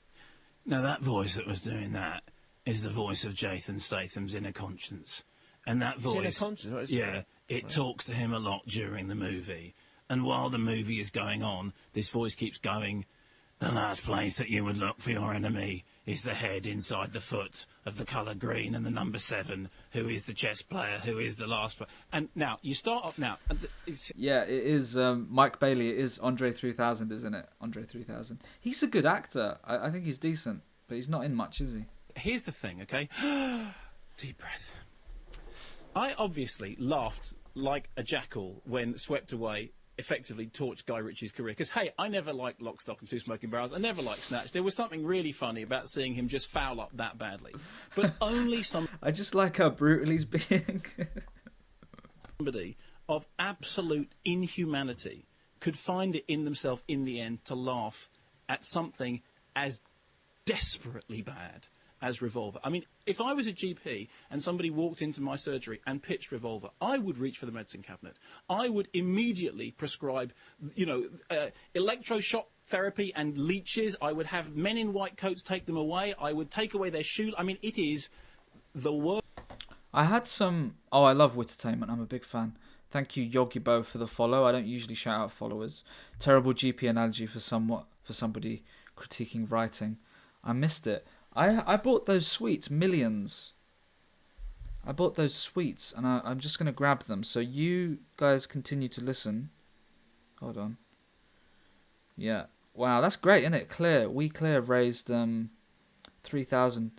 Now that voice that was doing that is the voice of Jason Statham's inner conscience. And that voice... Inner conscience? It talks to him a lot during the movie. And while the movie is going on, this voice keeps going, the last place that you would look for your enemy is the head inside the foot of the colour green and the number 7, who is the chess player, who is the last player. And now, you start off now. Yeah, it is Mike Bailey. It is Andre 3000, isn't it? Andre 3000. He's a good actor. I think he's decent, but he's not in much, is he? Here's the thing, okay? Deep breath. I obviously laughed like a jackal when Swept Away effectively torched Guy Ritchie's career. Because, hey, I never liked Lock, Stock and Two Smoking Barrels. I never liked Snatch. There was something really funny about seeing him just foul up that badly. But only I just like how brutal he's being. somebody of absolute inhumanity could find it in themselves in the end to laugh at something as desperately bad as Revolver. I mean, if I was a GP and somebody walked into my surgery and pitched Revolver, I would reach for the medicine cabinet. I would immediately prescribe, electroshock therapy and leeches. I would have men in white coats take them away. I would take away their shoes. I mean, it is the worst. I had some... Oh, I love Wittertainment. I'm a big fan. Thank you, Yogibo, for the follow. I don't usually shout out followers. Terrible GP analogy for somebody critiquing writing. I missed it. I bought those sweets, millions. I bought those sweets, and I'm just going to grab them. So you guys continue to listen. Hold on. Yeah. Wow, that's great, isn't it? Clear. We Clear raised £3,000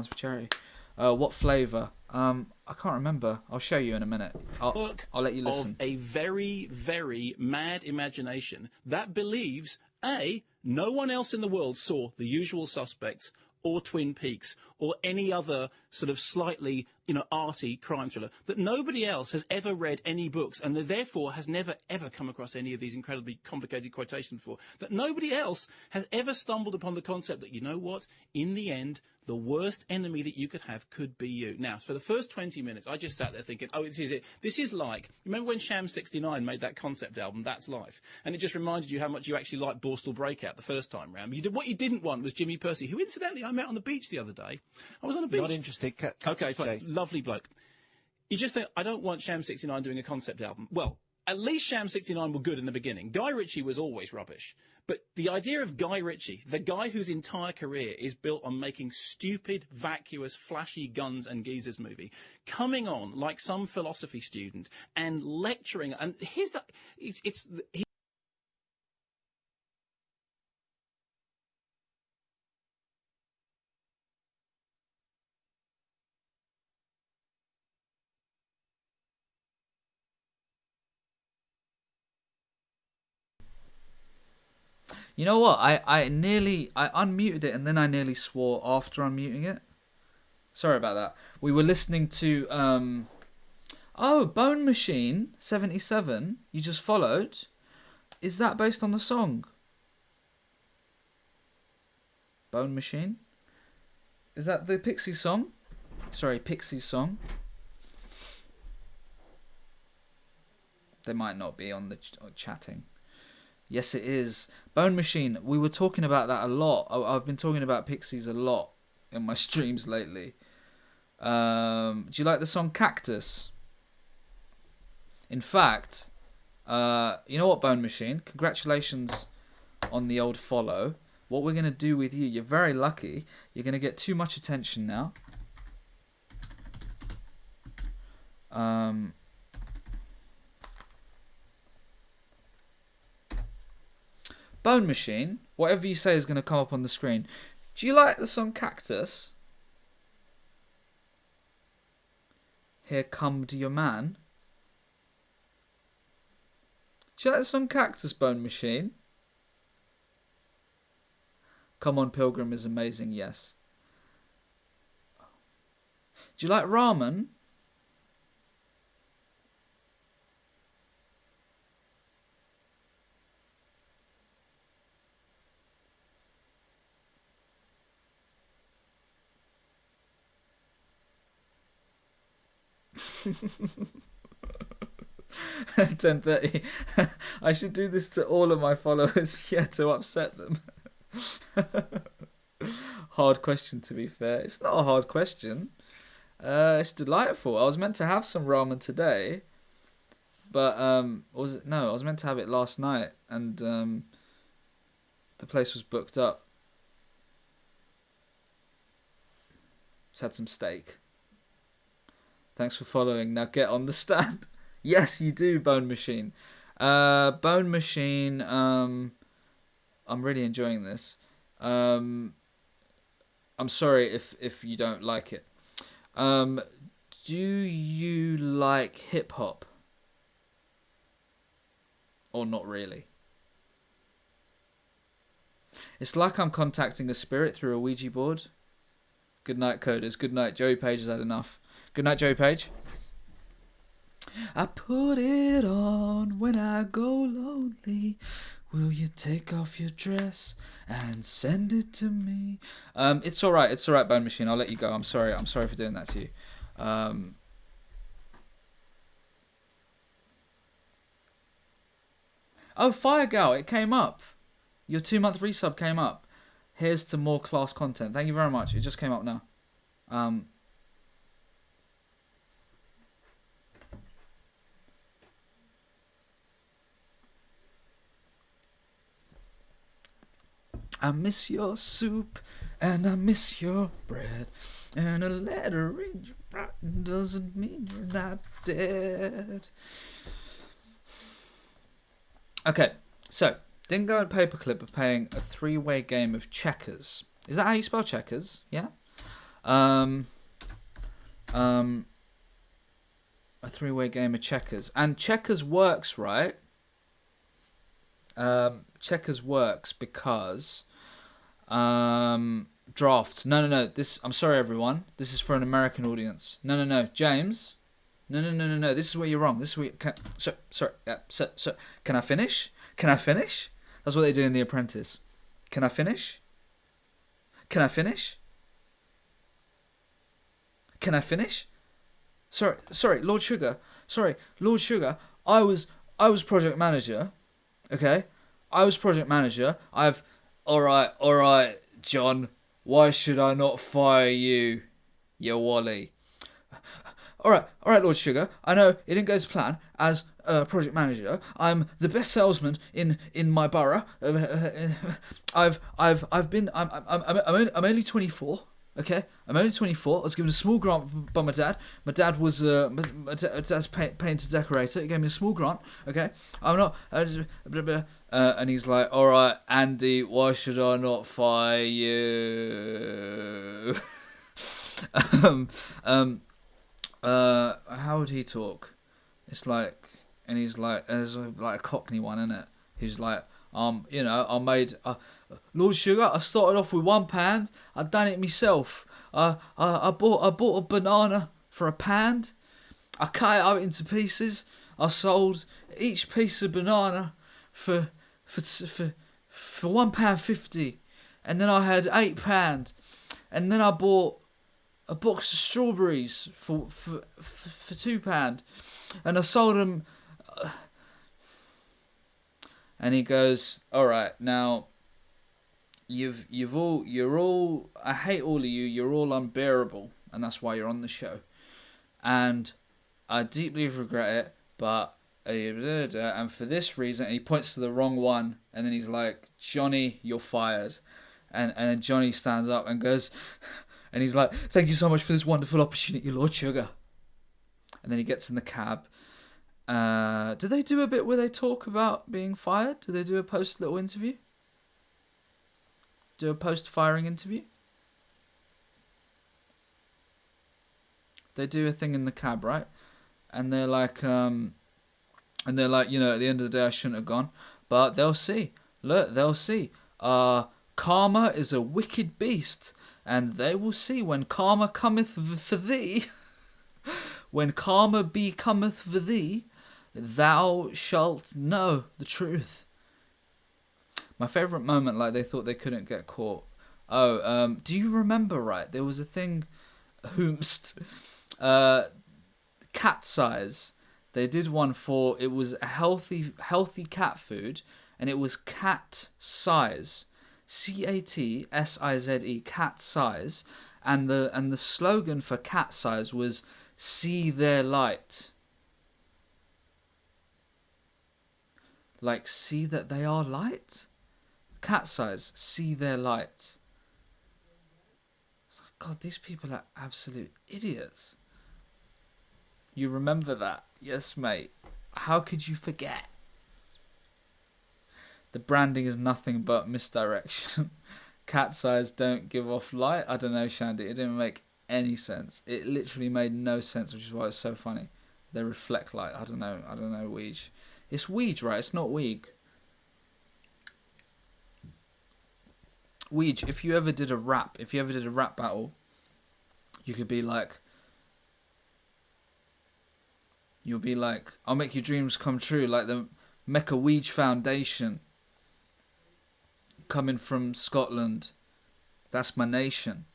for charity. What flavour? I can't remember. I'll show you in a minute. I'll let you listen. Of a very, very mad imagination that believes, A, no one else in the world saw The Usual Suspects or Twin Peaks or any other sort of slightly, arty crime thriller, that nobody else has ever read any books and that therefore has never, ever come across any of these incredibly complicated quotations before, that nobody else has ever stumbled upon the concept that, you know what, in the end, the worst enemy that you could have could be you. Now, for the first 20 minutes, I just sat there thinking, oh, this is it. This is like, remember when Sham 69 made that concept album, That's Life? And it just reminded you how much you actually liked Borstal Breakout the first time round. What you didn't want was Jimmy Percy, who incidentally I met on the beach the other day. I was on a beach. Not interested. Okay, fine. Lovely bloke. You just think, I don't want Sham 69 doing a concept album. Well, at least Sham 69 were good in the beginning. Guy Ritchie was always rubbish. But the idea of Guy Ritchie, the guy whose entire career is built on making stupid, vacuous, flashy guns and geezers movie, coming on like some philosophy student and lecturing, and You know what? I unmuted it and then I nearly swore after unmuting it. Sorry about that. We were listening to Bone Machine 77. You just followed. Is that based on the song? Bone Machine? Is that the Pixies song? Sorry, Pixies song. They might not be on the chatting. Yes, it is. Bone Machine. We were talking about that a lot. I've been talking about Pixies a lot in my streams lately. Do you like the song Cactus? In fact, you know what, Bone Machine? Congratulations on the old follow. What we're going to do with you, you're very lucky. You're going to get too much attention now. Bone Machine, whatever you say is going to come up on the screen. Do you like the song Cactus? Here Come to Your Man. Do you like the song Cactus, Bone Machine? Come On Pilgrim is amazing, yes. Do you like ramen? At 10:30. I should do this to all of my followers, yeah, to upset them. Hard question, to be fair. It's not a hard question. It's delightful. I was meant to have some ramen today, but I was meant to have it last night, and the place was booked up. Just had some steak. Thanks for following. Now get on the stand. Yes, you do, Bone Machine. Bone Machine, I'm really enjoying this. I'm sorry if you don't like it. Do you like hip hop? Or not really? It's like I'm contacting a spirit through a Ouija board. Good night, coders. Good night. Joey Page has had enough. Good night, Joey Page. I put it on when I go lonely. Will you take off your dress and send it to me? It's all right, Bone Machine. I'll let you go. I'm sorry for doing that to you. Oh, Fire Gal, it came up. Your 2-month resub came up. Here's to more class content. Thank you very much. It just came up now. I miss your soup and I miss your bread. And a letter in your writing doesn't mean you're not dead. Okay, so Dingo and Paperclip are playing a 3-way game of checkers. Is that how you spell checkers? Yeah. A 3-way game of checkers, and checkers works, right? Checkers works because drafts. No. This. I'm sorry, everyone. This is for an American audience. No. James. No. This is where you're wrong. This is where. Sorry. So, can I finish? That's what they do in The Apprentice. Can I finish? Sorry, Lord Sugar. I was project manager. Okay, I was project manager. All right, John. Why should I not fire you, you Wally? All right, Lord Sugar. I know it didn't go to plan. As a project manager, I'm the best salesman in my borough. I'm only 24. Okay, I'm only 24. I was given a small grant by my dad. My dad was my dad's painter decorator. He gave me a small grant. Okay, I'm not. And he's like, all right, Andy, why should I not fire you? How would he talk? It's like, and he's like, there's like a Cockney one, isn't it? He's like, I made Lord Sugar. I started off with £1. I done it myself. I bought a banana for £1. I cut it up into pieces. I sold each piece of banana for £1.50, and then I had £8, and then I bought a box of strawberries for £2, and I sold them. And he goes, all right, now you're all, I hate all of you. You're all unbearable, and that's why you're on the show. And I deeply regret it, but and for this reason, and he points to the wrong one, and then he's like, Johnny, you're fired. And then Johnny stands up and goes, and he's like, thank you so much for this wonderful opportunity, Lord Sugar. And then he gets in the cab. Do they do a bit where they talk about being fired? Do they do a post-little interview? Do a post-firing interview? They do a thing in the cab, right? And they're like, at the end of the day, I shouldn't have gone. But they'll see. Look, they'll see. Karma is a wicked beast, and they will see when karma cometh for thee. When karma becometh for thee, thou shalt know the truth. My favourite moment, like they thought they couldn't get caught. Do you remember, right? There was a thing, cat size. They did one for, it was a healthy cat food, and it was cat size. CATSIZE, cat size. And the slogan for cat size was, see their light. Like, see that they are light? Cat size, see their light. It's like, God, these people are absolute idiots. You remember that? Yes, mate. How could you forget? The branding is nothing but misdirection. Cat size don't give off light. I don't know, Shandy. It didn't make any sense. It literally made no sense, which is why it's so funny. They reflect light. I don't know, Weege. It's Weege, right? It's not Weeg. Weege, if you ever did a rap battle, you could be like, You'll be like, I'll make your dreams come true, like the Make-A-Wish Foundation. Coming from Scotland. That's my nation.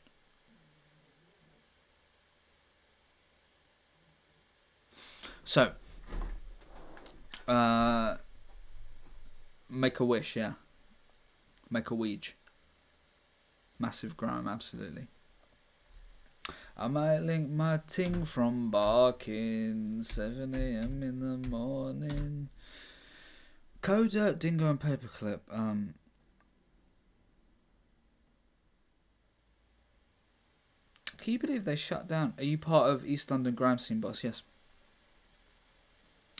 So, Make-A-Wish, yeah. Make-A-Wish. Massive grime, absolutely. I might link my ting from barking 7 a.m. in the morning. Code Dingo and Paperclip. Can you believe they shut down? Are you part of East London grime scene, boss? Yes.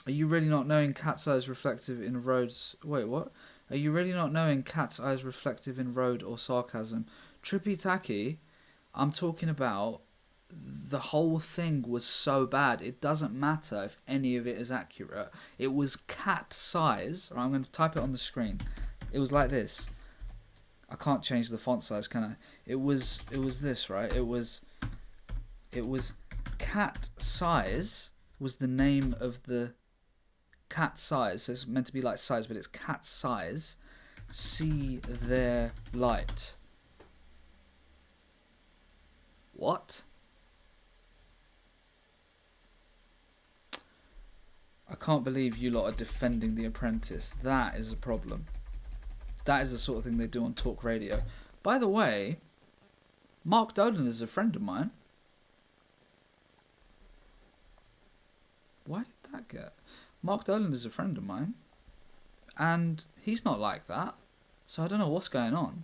Are you really not knowing cat's eyes reflective in roads? Wait, what? Are you really not knowing cat's eyes reflective in road or sarcasm? Trippy Tacky, I'm talking about the whole thing was so bad. It doesn't matter if any of it is accurate. It was cat size. Right, I'm going to type it on the screen. It was like this. I can't change the font size, can I? It was this, right? It was cat size was the name of the cat size. So it's meant to be like size, but it's cat size. See their light. What? I can't believe you lot are defending The Apprentice. That is a problem. That is the sort of thing they do on talk radio. By the way, Mark Dolan is a friend of mine. Why did that get? Mark Dolan is a friend of mine. And he's not like that. So I don't know what's going on.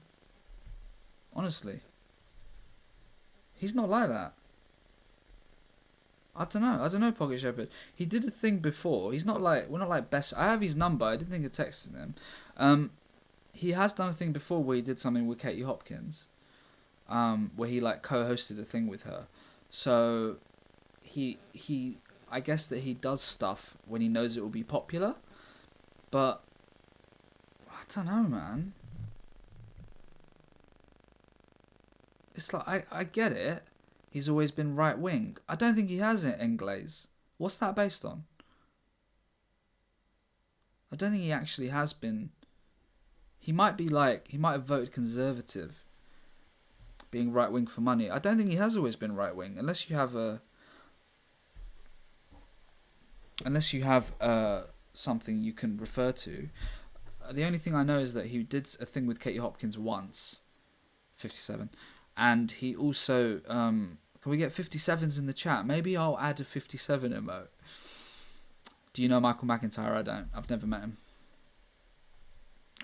Honestly. He's not like that. I don't know, Pocket Shepherd. He did a thing before. He's not like, we're not like best. I have his number. I didn't think of texting him. He has done a thing before where he did something with Katie Hopkins. Where he like co-hosted a thing with her. So he I guess that he does stuff when he knows it will be popular. But I don't know, man. It's like I get it. He's always been right wing. I don't think he has it, Englaze. What's that based on? I don't think he actually has been. He might have voted Conservative, being right wing for money. I don't think he has always been right wing, unless you have something you can refer to. The only thing I know is that he did a thing with Katie Hopkins once, 57, and he also can we get 57s in the chat? Maybe I'll add a 57 emote. Do you know Michael McIntyre? I don't. I've never met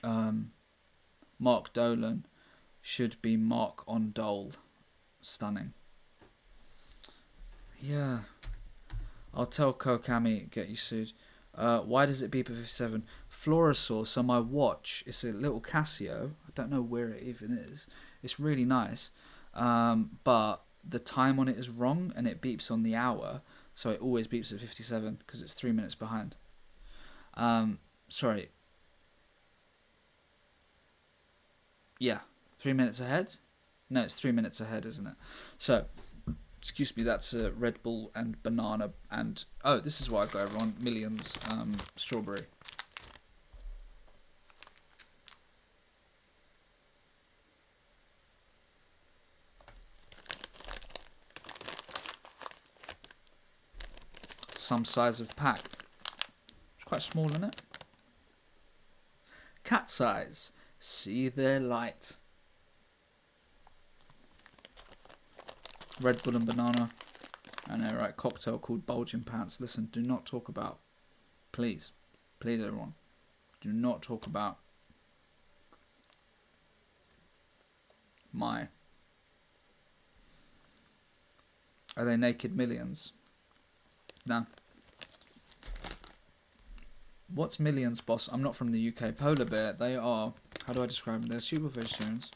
him. Mark Dolan should be Mark on Dole. Stunning. Yeah. I'll tell Kokami, get you sued. Why does it beep at 57? Florosaur, so my watch, it's a little Casio. I don't know where it even is. It's really nice. But the time on it is wrong and it beeps on the hour. So it always beeps at 57 because it's 3 minutes behind. Sorry. Yeah. 3 minutes ahead? No, it's 3 minutes ahead, isn't it? So, excuse me, that's Red Bull and banana and... Oh, this is what I got everyone. Millions strawberry. Some size of pack. It's quite small, isn't it? Cat size. See their light. Red Bull and banana. I know, right? Cocktail called Bulging Pants. Listen, do not talk about... Please. Please, everyone. Do not talk about... my... Are they naked millions? No. What's millions, boss? I'm not from the UK. Polar bear, they are... How do I describe them? They're super vegetarians.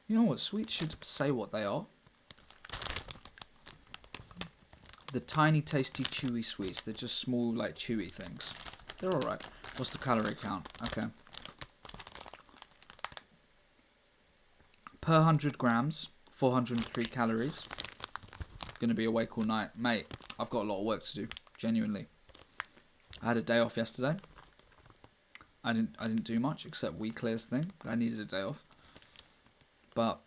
You know what? Sweets should say what they are. The tiny, tasty, chewy sweets. They're just small, like, chewy things. They're alright. What's the calorie count? Okay. Per 100 grams, 403 calories. going to be awake all night. Mate, I've got a lot of work to do, genuinely. I had a day off yesterday. I didn't do much except WeClear's thing. I needed a day off. But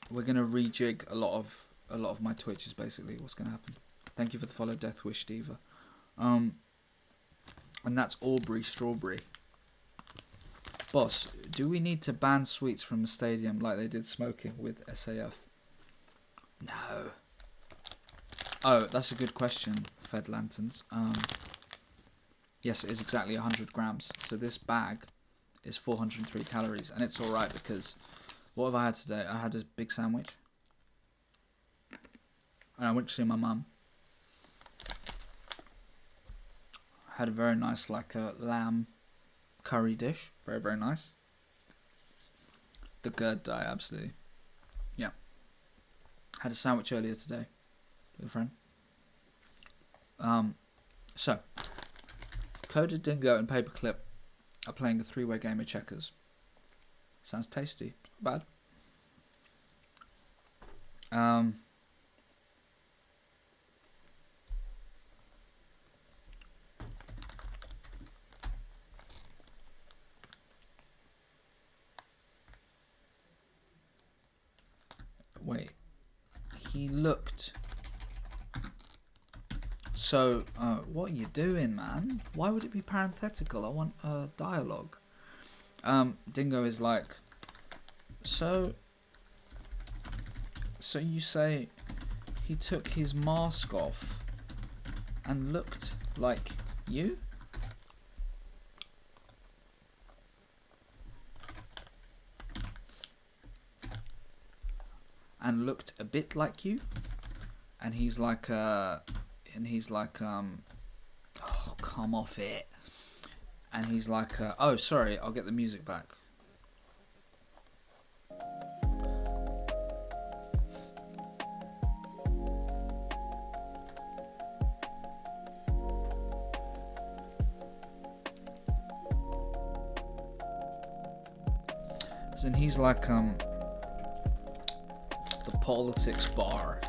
we're going to rejig a lot of my Twitch is basically what's going to happen. Thank you for the follow, Deathwish Diva. And that's Aubrey Strawberry. Boss, do we need to ban sweets from the stadium like they did smoking with SAF? No. Oh, that's a good question, Fed Lanterns. Yes, it is exactly 100 grams. So this bag is 403 calories. And it's alright because what have I had today? I had a big sandwich. And I went to see my mum. Had a very nice lamb curry dish. Very, very nice. The GERD diet, absolutely. Yeah. Had a sandwich earlier today with a friend. So, Coda, Dingo and Paperclip are playing a 3-way game of checkers. Sounds tasty. Not bad. Wait. He looked... So, what are you doing, man? Why would it be parenthetical? I want a dialogue. Dingo is like, so you say he took his mask off and looked like you? And looked a bit like you? And he's like, oh, come off it. And he's like, oh, sorry, I'll get the music back. And he's like, the politics bar.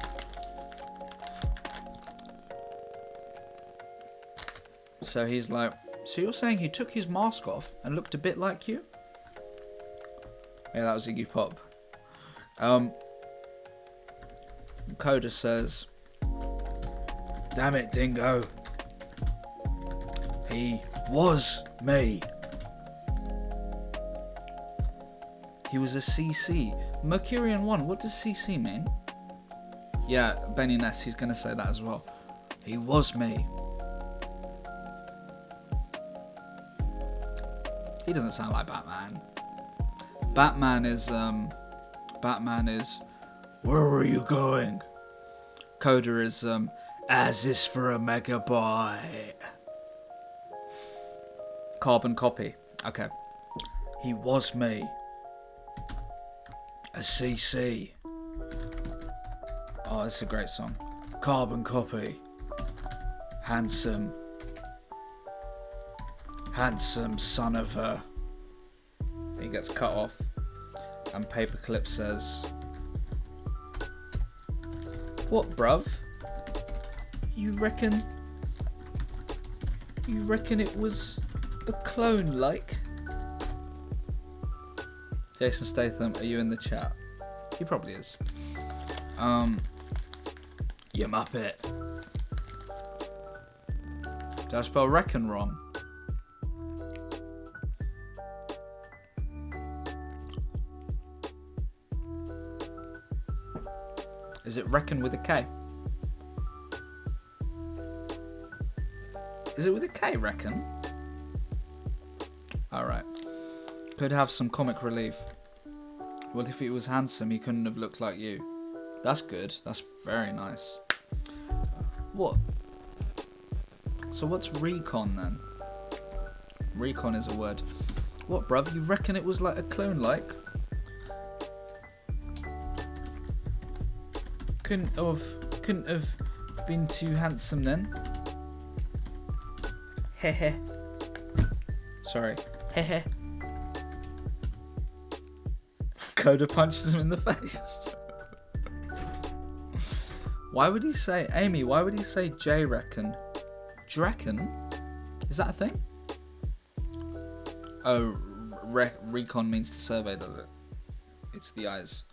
So he's like, so you're saying he took his mask off and looked a bit like you? Yeah, that was Iggy Pop. Coda says, damn it, Dingo. He was me. He was a CC. Mercurian 1, what does CC mean? Yeah, Benny Ness, he's going to say that as well. He was me. He doesn't sound like Batman. Batman is, where were you going? Coda is, as this for a megabyte. Carbon copy. Okay. He was me. A CC. Oh, that's a great song. Carbon copy. Handsome. Handsome son of a... He gets cut off. And Paperclip says... What, bruv? You reckon it was a clone, like? Jason Statham, are you in the chat? He probably is. You muppet. Did I spell reckon wrong? Is it reckon with a K? Is it with a K, reckon? Alright. Could have some comic relief. Well, if he was handsome, he couldn't have looked like you. That's good. That's very nice. What? So what's recon then? Recon is a word. What, bruv? You reckon it was like a clone, like? Couldn't have been too handsome then. Hehe. Sorry. Hehe. Coda punches him in the face. Why would he say, Amy, why would he say J reckon? Drecken? Is that a thing? Oh, recon means to survey, does it? It's the eyes.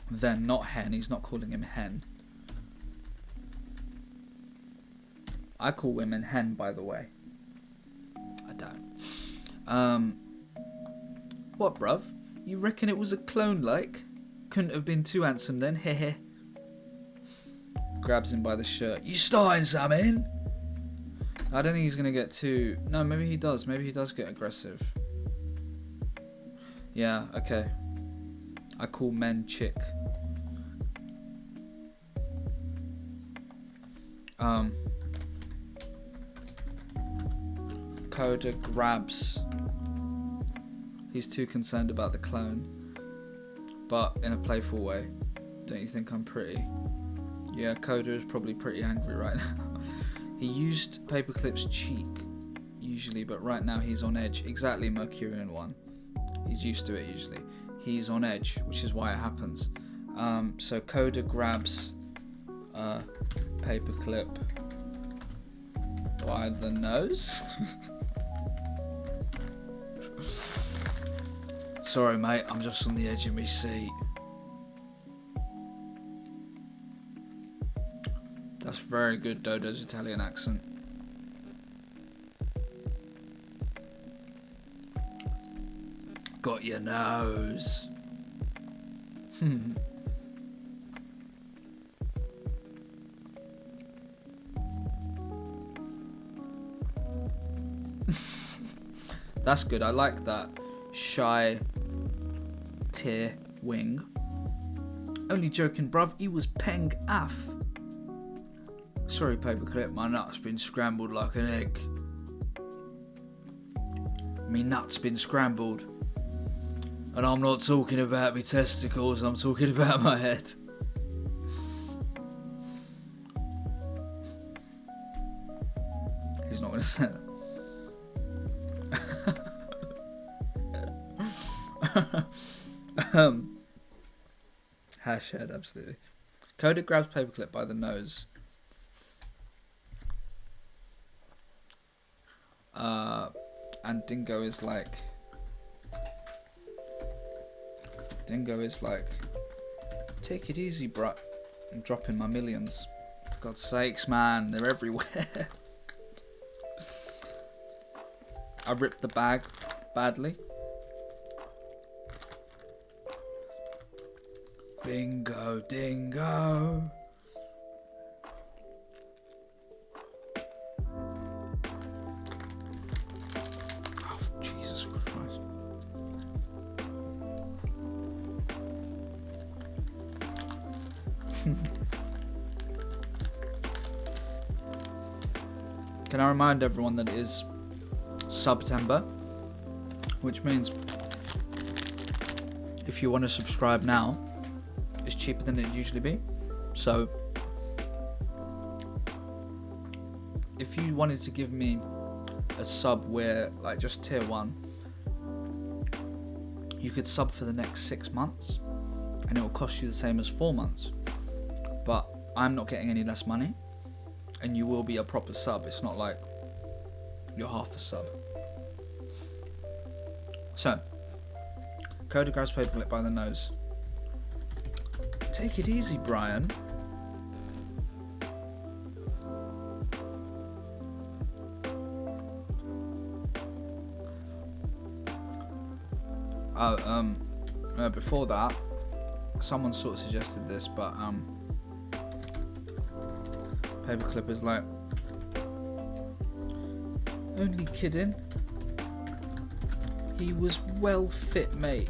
Then, not hen. He's not calling him hen. I call women hen, by the way. I don't. What, bruv? You reckon it was a clone, like? Couldn't have been too handsome then, heh. Grabs him by the shirt. You starting something? I don't think he's gonna get too... No, maybe he does. Maybe he does get aggressive. Yeah, okay. I call men chick. Coda grabs. He's too concerned about the clone, but in a playful way. Don't you think I'm pretty? Yeah, Coda is probably pretty angry right now. He used Paperclip's cheek usually, but right now he's on edge. Exactly, Mercurian one. He's used to it usually. He's on edge, which is why it happens. So Coda grabs Paperclip by the nose. Sorry, mate, I'm just on the edge of my seat. That's very good, Dodo's Italian accent. Got your nose. That's good, I like that. Shy tear wing. Only joking, bruv, he was peng af. Sorry, Paperclip, my nut's been scrambled like an egg. Me nut's been scrambled. And I'm not talking about my testicles, I'm talking about my head. He's not going to say that. Hashtag, absolutely. Coda grabs Paperclip by the nose. And Dingo is like, take it easy, bruh. I'm dropping my millions. For God's sakes, man, they're everywhere. I ripped the bag badly. Bingo, dingo. Oh, Jesus Christ. Can I remind everyone that it is September, which means if you want to subscribe now, it's cheaper than it'd usually be. So if you wanted to give me a sub where like just tier 1, you could sub for the next 6 months and it will cost you the same as 4 months, but I'm not getting any less money and you will be a proper sub. It's not like you're half a sub. So Coda grabs Paperclip by the nose. Take it easy, Brian. Before that, someone sort of suggested this, but Paperclip is like, only kidding. He was well fit, mate.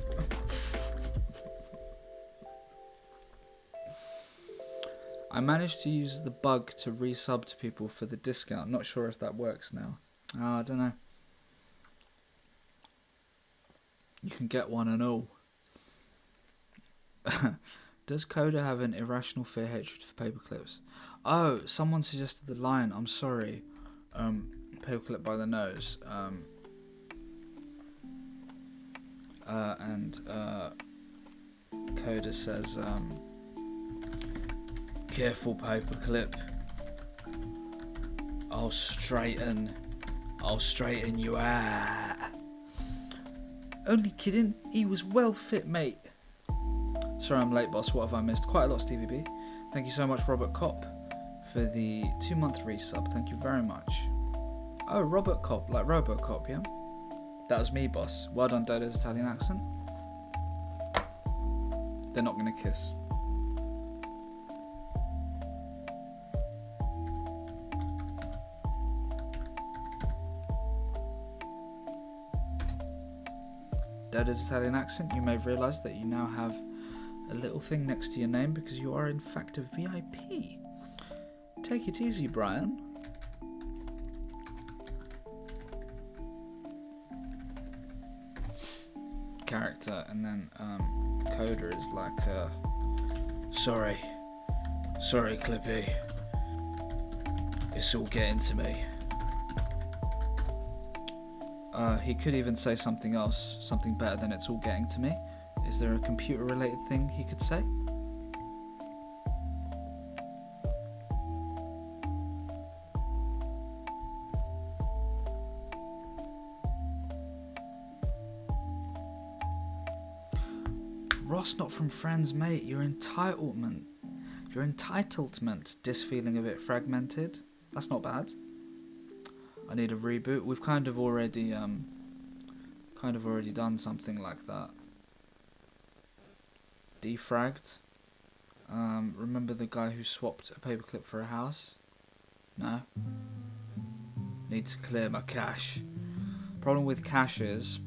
I managed to use the bug to resub to people for the discount. Not sure if that works now. I don't know. You can get one and all. Does Coda have an irrational fear hatred for Paperclips? Oh, someone suggested the line. I'm sorry. Paperclip by the nose. and Coda says, careful, Paperclip. I'll straighten you out. Only kidding, he was well fit, mate. Sorry I'm late, boss. What have I missed? Quite a lot, Stevie B. Thank you so much, Robert Kopp, for the 2-month resub. Thank you very much. Oh, Robert Kopp, like Robocop, yeah? That was me, boss. Well done, Dodo's Italian accent. They're not gonna kiss. Dodo's Italian accent, you may realise that you now have a little thing next to your name because you are in fact a VIP. Take it easy, Brian. Character, and then Coda is like, sorry Clippy, it's all getting to me. He could even say something else, something better than it's all getting to me. Is there a computer related thing he could say? Ross, not from Friends, mate. Your entitlement. Dis feeling a bit fragmented. That's not bad. I need a reboot. We've kind of already done something like that. Defragged. Remember the guy who swapped a paperclip for a house? No. Need to clear my cache. Problem with cache is,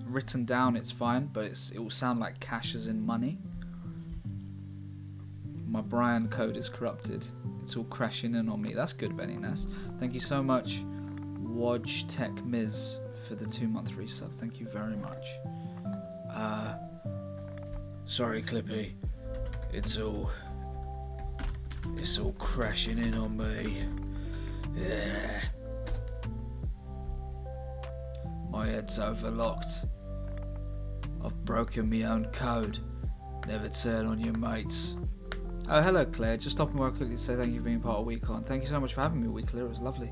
written down it's fine, but it will sound like cash as in money. My Brian code is corrupted. It's all crashing in on me. That's good, Benny Ness. Thank you so much, Wodge Tech Miz, for the 2-month resub. Thank you very much. Sorry, Clippy. It's all crashing in on me. Yeah. My head's overlocked. I've broken my own code. Never turn on your mates. Oh, hello, Claire. Just stopping by quickly to say thank you for being part of WeekCon. Thank you so much for having me, WeClaire. It was lovely.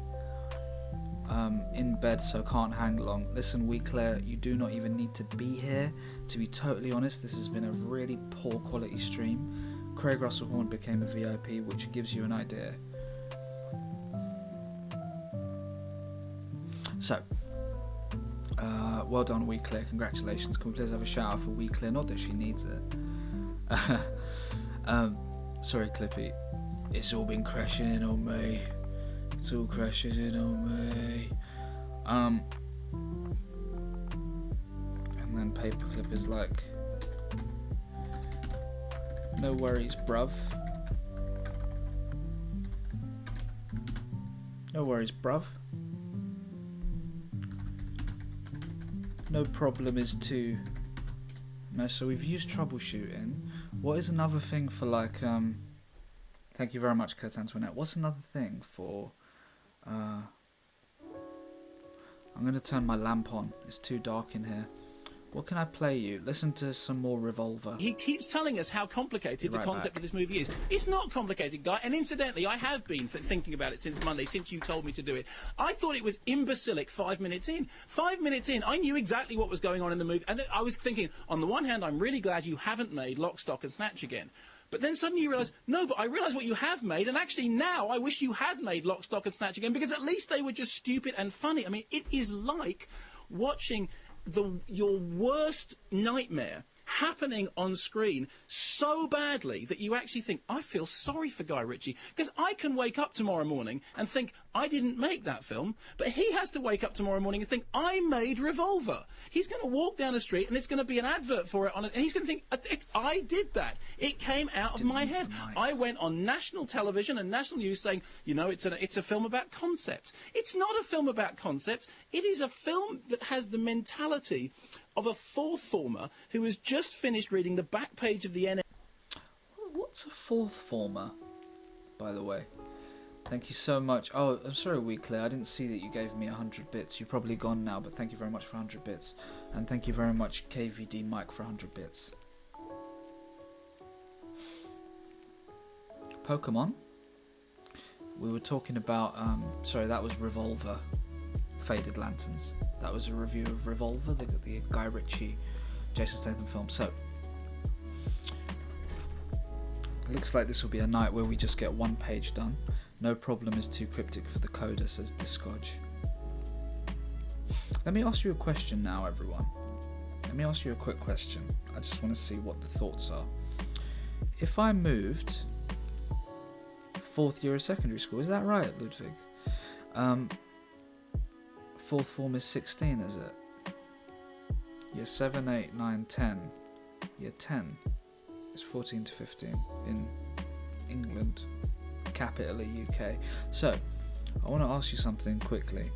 In bed, so can't hang long. Listen, WeClaire, you do not even need to be here. To be totally honest, this has been a really poor quality stream. Craig Russell Horn became a VIP, which gives you an idea. So, well done, WeClaire. Congratulations. Can we please have a shout out for WeClaire? Not that she needs it. Sorry, Clippy. It's all been crashing in on me. It's all crashing in on me. And then Paperclip is like, no worries, bruv. No worries, bruv. No problem is to... No, so we've used troubleshooting. What is another thing for like, thank you very much, Kurt Antoinette. What's another thing for, I'm going to turn my lamp on. It's too dark in here. What can I play you? Listen to some more Revolver. He keeps telling us how complicated the concept of this movie is. It's not complicated, guy. And incidentally, I have been thinking about it since Monday, since you told me to do it. I thought it was imbecilic 5 minutes in. 5 minutes in, I knew exactly what was going on in the movie. And I was thinking, on the one hand, I'm really glad you haven't made Lock, Stock and Snatch again. But then suddenly you realise, no, but I realise what you have made, and actually now I wish you had made Lock, Stock and Snatch again, because at least they were just stupid and funny. I mean, it is like watching your worst nightmare happening on screen so badly that you actually think, I feel sorry for Guy Ritchie, because I can wake up tomorrow morning and think, I didn't make that film, but he has to wake up tomorrow morning and think, I made Revolver. He's going to walk down the street and it's going to be an advert for it on it, and he's going to think, I did that. It came out of my head. I went on national television and national news saying, you know, it's a film about concepts. It's not a film about concepts. It is a film that has the mentality of a fourth former who has just finished reading the back page of the NN. What's a fourth former, by the way? Thank you so much. Oh, I'm sorry, Weekly. I didn't see that you gave me 100 bits. You're probably gone now, but thank you very much for 100 bits. And thank you very much, KVD Mike, for 100 bits. Pokemon. We were talking about... sorry, that was Revolver. Faded Lanterns. That was a review of Revolver, the Guy Ritchie, Jason Statham film. So, it looks like this will be a night where we just get one page done. No problem is too cryptic for the coder, says Discodge. Let me ask you a question now, everyone. Let me ask you a quick question. I just want to see what the thoughts are. If I moved 4th year of secondary school, is that right, Ludwig? 4th form is 16, is it? Year 7, 8, 9, 10. Year 10 is 14 to 15 in England, capitally UK. So, I want to ask you something quickly.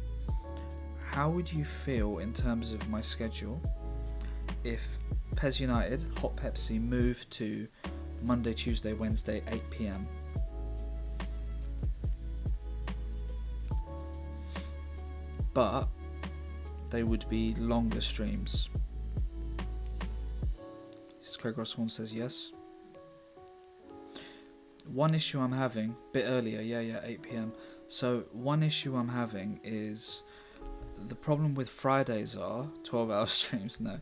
How would you feel in terms of my schedule if Pez United, Hot Pepsi, moved to Monday, Tuesday, Wednesday, 8 PM? But they would be longer streams. Craig Ross Horn says yes. One issue I'm having, bit earlier, yeah, 8 PM. So one issue I'm having is the problem with Fridays are 12-hour streams. No,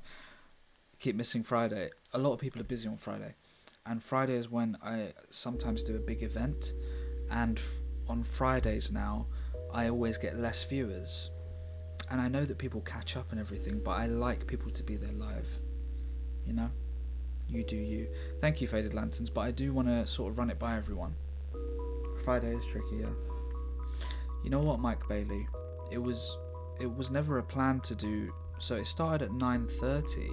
keep missing Friday. A lot of people are busy on Friday, and Friday is when I sometimes do a big event, and on Fridays now I always get less viewers. And I know that people catch up and everything, but I like people to be there live. You know? You do you. Thank you, Faded Lanterns, but I do want to sort of run it by everyone. Friday is tricky, yeah. You know what, Mike Bailey? It was never a plan to do... So it started at 9:30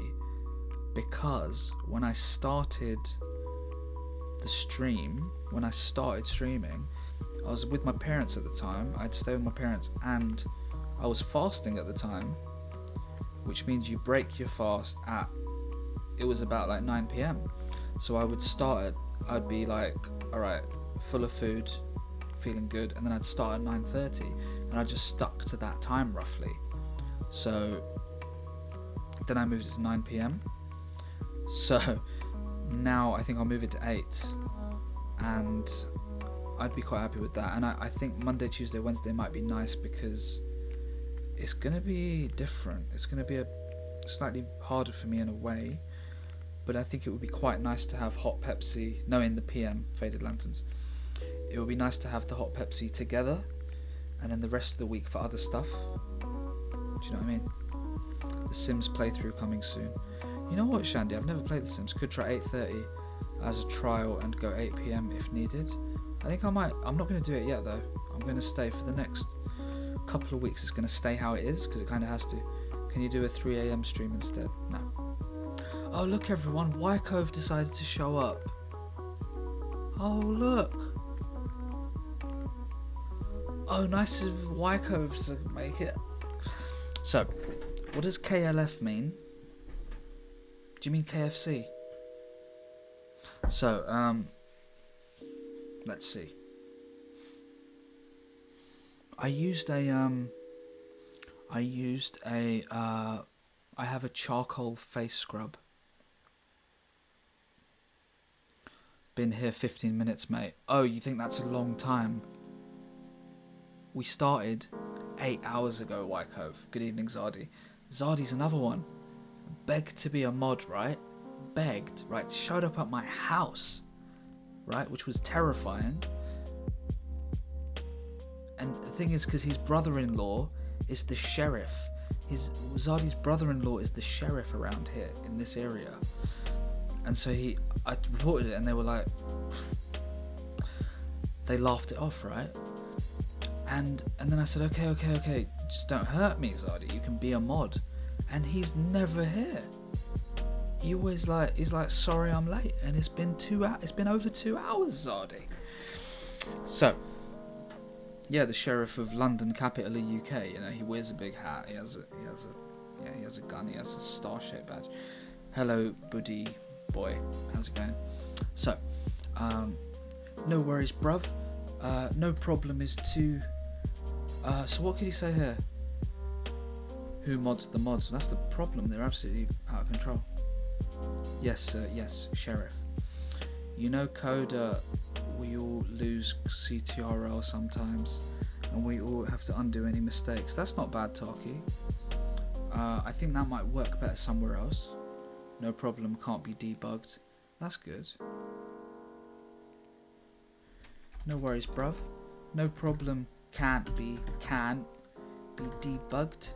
because when I started the stream, when I started streaming, I was with my parents at the time. I'd stay with my parents and I was fasting at the time, which means you break your fast at... It was about like 9 PM. So I would start at... I'd be like, alright, full of food, feeling good, and then I'd start at 9:30, and I just stuck to that time roughly. So then I moved it to 9 PM. So now I think I'll move it to 8, and I'd be quite happy with that. And I think Monday, Tuesday, Wednesday might be nice because it's gonna be different. It's gonna be a slightly harder for me in a way, but I think it would be quite nice to have Hot Pepsi, no, in the PM, Faded Lanterns. It would be nice to have the Hot Pepsi together, and then the rest of the week for other stuff. Do you know what I mean? The Sims playthrough coming soon. You know what, Shandy? I've never played The Sims. Could try 8:30 as a trial and go 8 PM if needed. I think I might. I'm not going to do it yet though. I'm going to stay for the next couple of weeks. It's going to stay how it is because it kind of has to. Can you do a 3 AM stream instead? No. Oh look, everyone! Wycove decided to show up. Oh look! Oh, nice of Wycove to make it. So, what does KLF mean? Do you mean KFC? So, let's see. I have a charcoal face scrub. Been here 15 minutes, mate. Oh, you think that's a long time? We started 8 hours ago, Wycove. Good evening, Zardi. Zardi's another one. Begged to be a mod, right? Begged, right? Showed up at my house, right? Which was terrifying. And the thing is, because his brother-in-law is the sheriff. Zardi's brother-in-law is the sheriff around here in this area. And so I reported it and they were like, they laughed it off, right? And then I said, okay, just don't hurt me, Zardi. You can be a mod. And he's never here. He's like, sorry, I'm late. And it's been over 2 hours, Zardi. So, yeah, the sheriff of London, capitally UK. You know, he wears a big hat. He has a gun. He has a star-shaped badge. Hello, buddy boy. How's it going? So, no worries, bruv. No problem is to... so what could he say here? Who mods the mods? That's the problem. They're absolutely out of control. Yes, yes, Sheriff. You know, Coda, we all lose CTRL sometimes, and we all have to undo any mistakes. That's not bad, Taki. I think that might work better somewhere else. No problem, can't be debugged. That's good. No worries, bruv. No problem, can be debugged.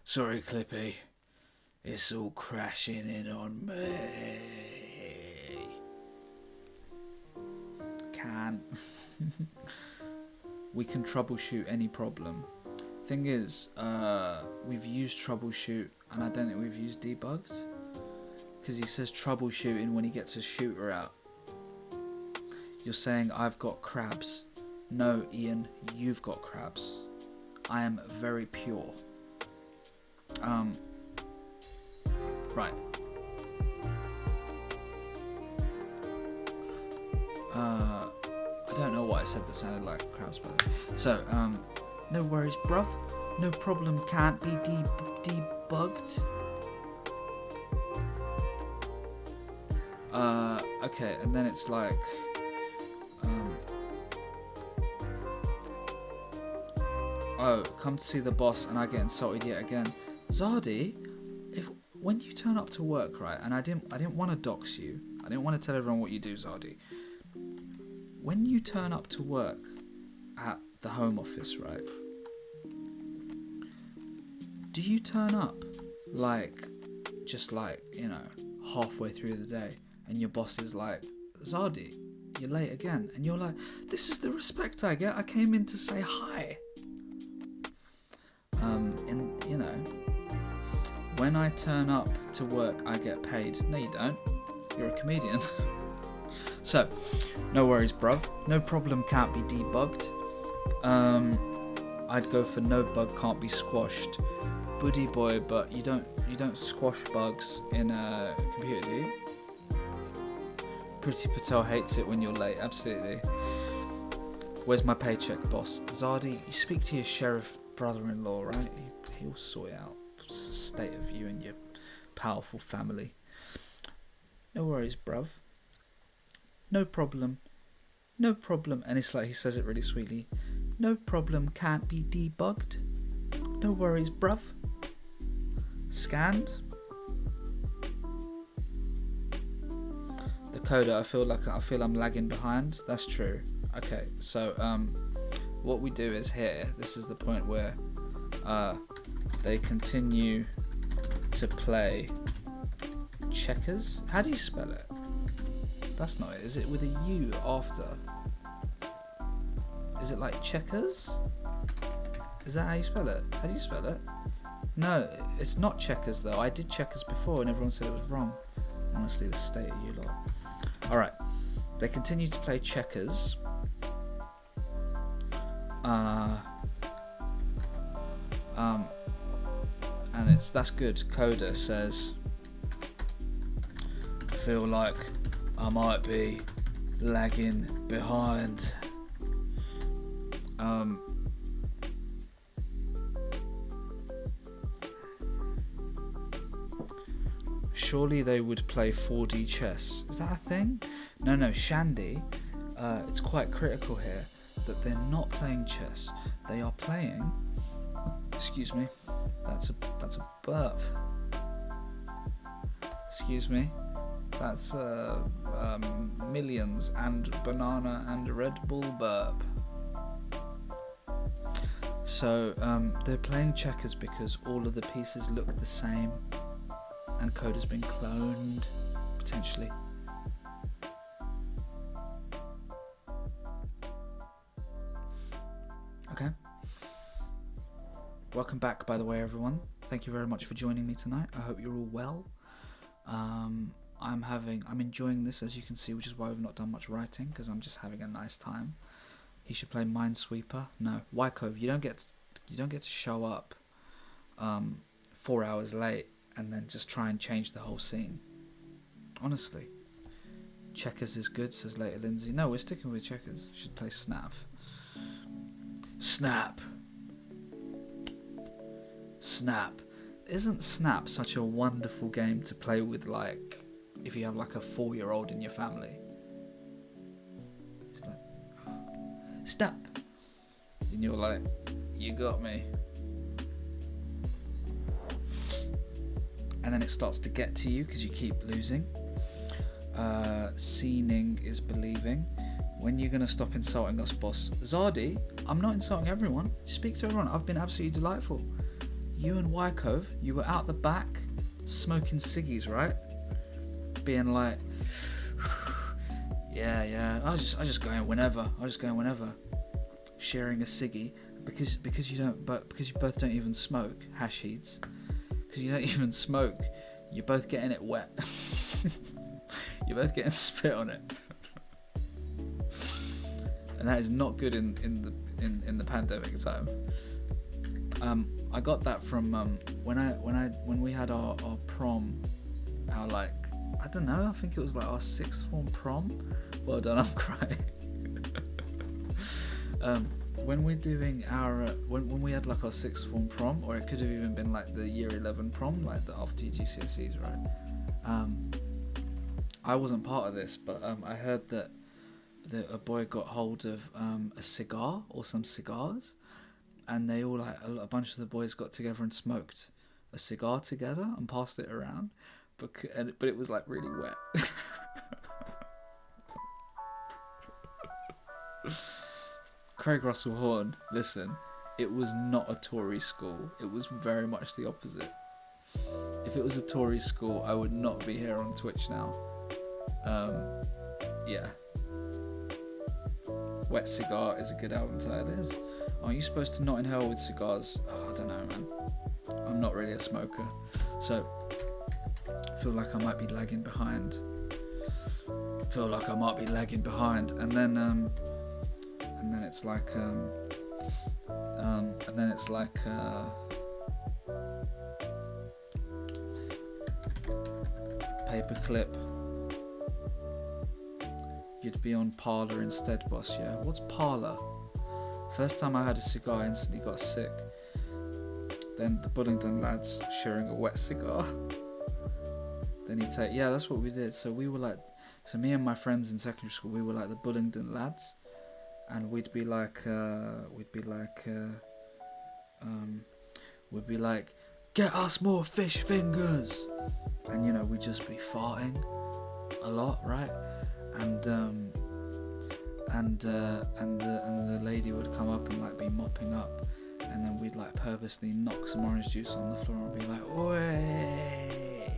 Sorry, Clippy. It's all crashing in on me. Can. We can troubleshoot any problem. Thing is, we've used troubleshoot, and I don't think we've used debugged. Because he says troubleshooting when he gets a shooter out. You're saying I've got crabs. No, Ian, you've got crabs. I am very pure. Right. I don't know what I said that sounded like crabs, by the way. So, no worries, bruv. No problem, can't be debugged. Okay, and then it's like, oh, come to see the boss and I get insulted yet again. Zardy, when you turn up to work, right, and I didn't want to dox you, I didn't want to tell everyone what you do, Zardy. When you turn up to work at the Home Office, right, do you turn up like, just like, you know, halfway through the day, and your boss is like, Zardy, you're late again, and you're like, this is the respect I get, I came in to say hi. And, you know, when I turn up to work, I get paid. No, you don't. You're a comedian. So, no worries, bruv. No problem, can't be debugged. I'd go for no bug can't be squashed. Buddy boy, but you don't squash bugs in a computer, do you? Pretty Patel hates it when you're late, absolutely. Where's my paycheck, boss? Zardy, you speak to your sheriff brother-in-law, right? He'll sort it out. It's the state of you and your powerful family. No worries, bruv. No problem. No problem. And it's like he says it really sweetly. No problem, can't be debugged. No worries, bruv. Scanned. The coder, I feel I'm lagging behind. That's true. Okay, so what we do is here, this is the point where they continue to play checkers. How do you spell it? That's not it. Is it with a U after? Is it like checkers? Is that how you spell it? How do you spell it? No, it's not checkers though. I did checkers before and everyone said it was wrong. Honestly, the state of you lot. Alright. They continue to play checkers. And that's good. Coda says, I feel like I might be lagging behind. Surely they would play 4D chess. Is that a thing? No, Shandy. It's quite critical here that they're not playing chess. They are playing. Excuse me. That's a burp. Excuse me. That's Millions and Banana and Red Bull burp. So they're playing checkers because all of the pieces look the same, and code has been cloned potentially. Okay. Welcome back, by the way, everyone. Thank you very much for joining me tonight. I hope you're all well. I'm enjoying this, as you can see, which is why we've not done much writing, because I'm just having a nice time. He should play Minesweeper. No, Wycove, you don't get to show up 4 hours late and then just try and change the whole scene. Honestly, Checkers is good, says later Lindsay. No, we're sticking with checkers. Should play Snap. Snap. Snap. Isn't Snap such a wonderful game to play with, like, if you have like a 4-year-old in your family? It's like, Snap. And you're like, you got me. And then it starts to get to you because you keep losing. Seeing is believing. When you're going to stop insulting us, boss? Zardi, I'm not insulting everyone. Speak to everyone. I've been absolutely delightful. You and Wycove, you were out the back smoking ciggies, right? Being like, yeah, I just go in whenever. Sharing a ciggy because you both don't even smoke hashids. Because you don't even smoke, you're both getting it wet. You're both getting spit on it, and that is not good in the pandemic time. I got that from when we had our prom, our like, I don't know, I think it was like our 6th form prom. Well done, I'm crying. When we're doing our when we had like our 6th form prom, or it could have even been like the year 11 prom, like the after GCSEs, right? I wasn't part of this, but I heard that a boy got hold of a cigar or some cigars, and they all, like, a bunch of the boys got together and smoked a cigar together and passed it around, but it was like really wet. Craig Russell Horn, listen, it was not a Tory school. It was very much the opposite. If it was a Tory school, I would not be here on Twitch now. Yeah. Wet Cigar is a good album title. It is. Are you supposed to not inhale with cigars? Oh, I don't know, man. I'm not really a smoker, so I feel like I might be lagging behind. And then it's like paperclip. You'd be on Parler instead, boss, yeah? What's Parler? First time I had a cigar, I instantly got sick. Then the Bullingdon lads sharing a wet cigar. Then he'd take, yeah, that's what we did. So we were like, so me and my friends in secondary school, we were like the Bullingdon lads. And we'd be like, get us more fish fingers. And, you know, we'd just be farting a lot, right? And the lady would come up and like be mopping up, and then we'd like purposely knock some orange juice on the floor and be like, "Oi!"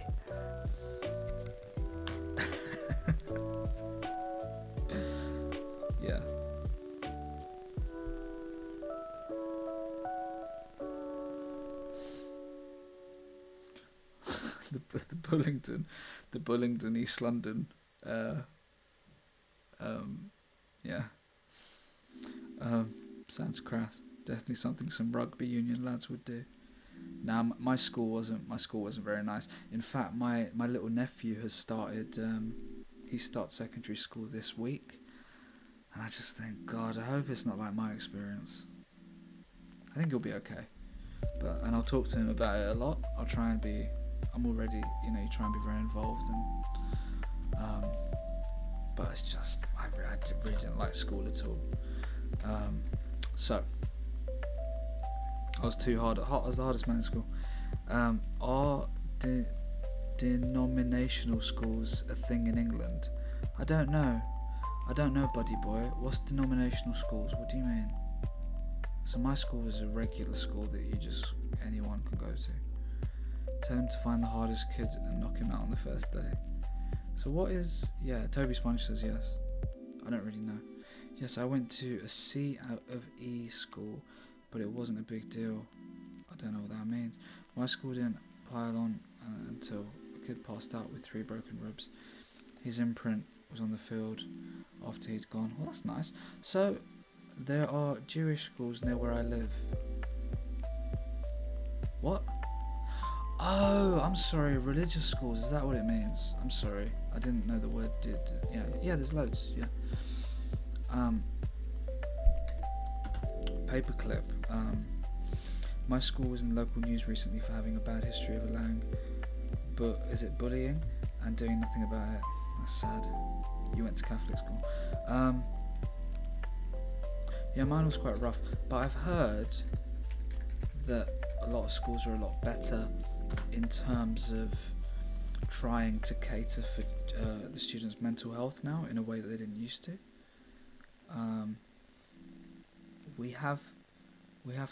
Yeah. the Bullingdon, East London. Yeah. Sounds crass. Definitely something some rugby union lads would do. Now, my school wasn't very nice. In fact, my little nephew has started. He starts secondary school this week, and I just think, God, I hope it's not like my experience. I think he'll be okay, and I'll talk to him about it a lot. I'll try and be. I'm already, you try and be very involved, and but it's just I really didn't like school at all. So I was too hard. I was the hardest man in school. Are denominational schools a thing in England? I don't know, buddy boy. What's denominational schools? What do you mean? So my school was a regular school that anyone can go to. Tell him to find the hardest kid and knock him out on the first day. So what is... Yeah, Toby Sponge says yes. I don't really know. Yes, I went to a C out of E school, but it wasn't a big deal. I don't know what that means. My school didn't pile on until a kid passed out with 3 broken ribs. His imprint was on the field after he'd gone. Well, that's nice. So, there are Jewish schools near where I live. What? Oh, I'm sorry. Religious schools. Is that what it means? I'm sorry. I didn't know the word did. Yeah. There's loads. Yeah. Paperclip. My school was in local news recently for having a bad history of allowing, bullying, and doing nothing about it. That's sad. You went to Catholic school. Yeah, mine was quite rough, but I've heard that a lot of schools are a lot better in terms of trying to cater for the students' mental health now in a way that they didn't used to. We have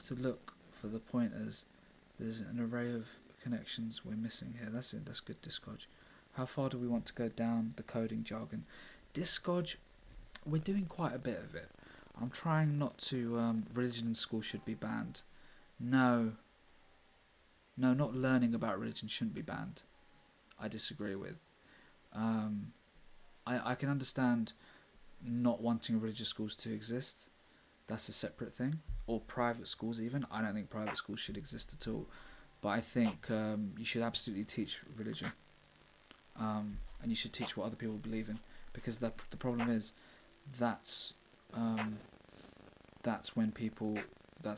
to look for the pointers. There's an array of connections we're missing here. That's it. That's good, Discog. How far do we want to go down the coding jargon? Discog, we're doing quite a bit of it. I'm trying not to. Religion in school should be banned. No, not learning about religion shouldn't be banned. I disagree with. I can understand not wanting religious schools to exist. That's a separate thing. Or private schools even. I don't think private schools should exist at all. But I think you should absolutely teach religion. And you should teach what other people believe in. Because the problem is, that's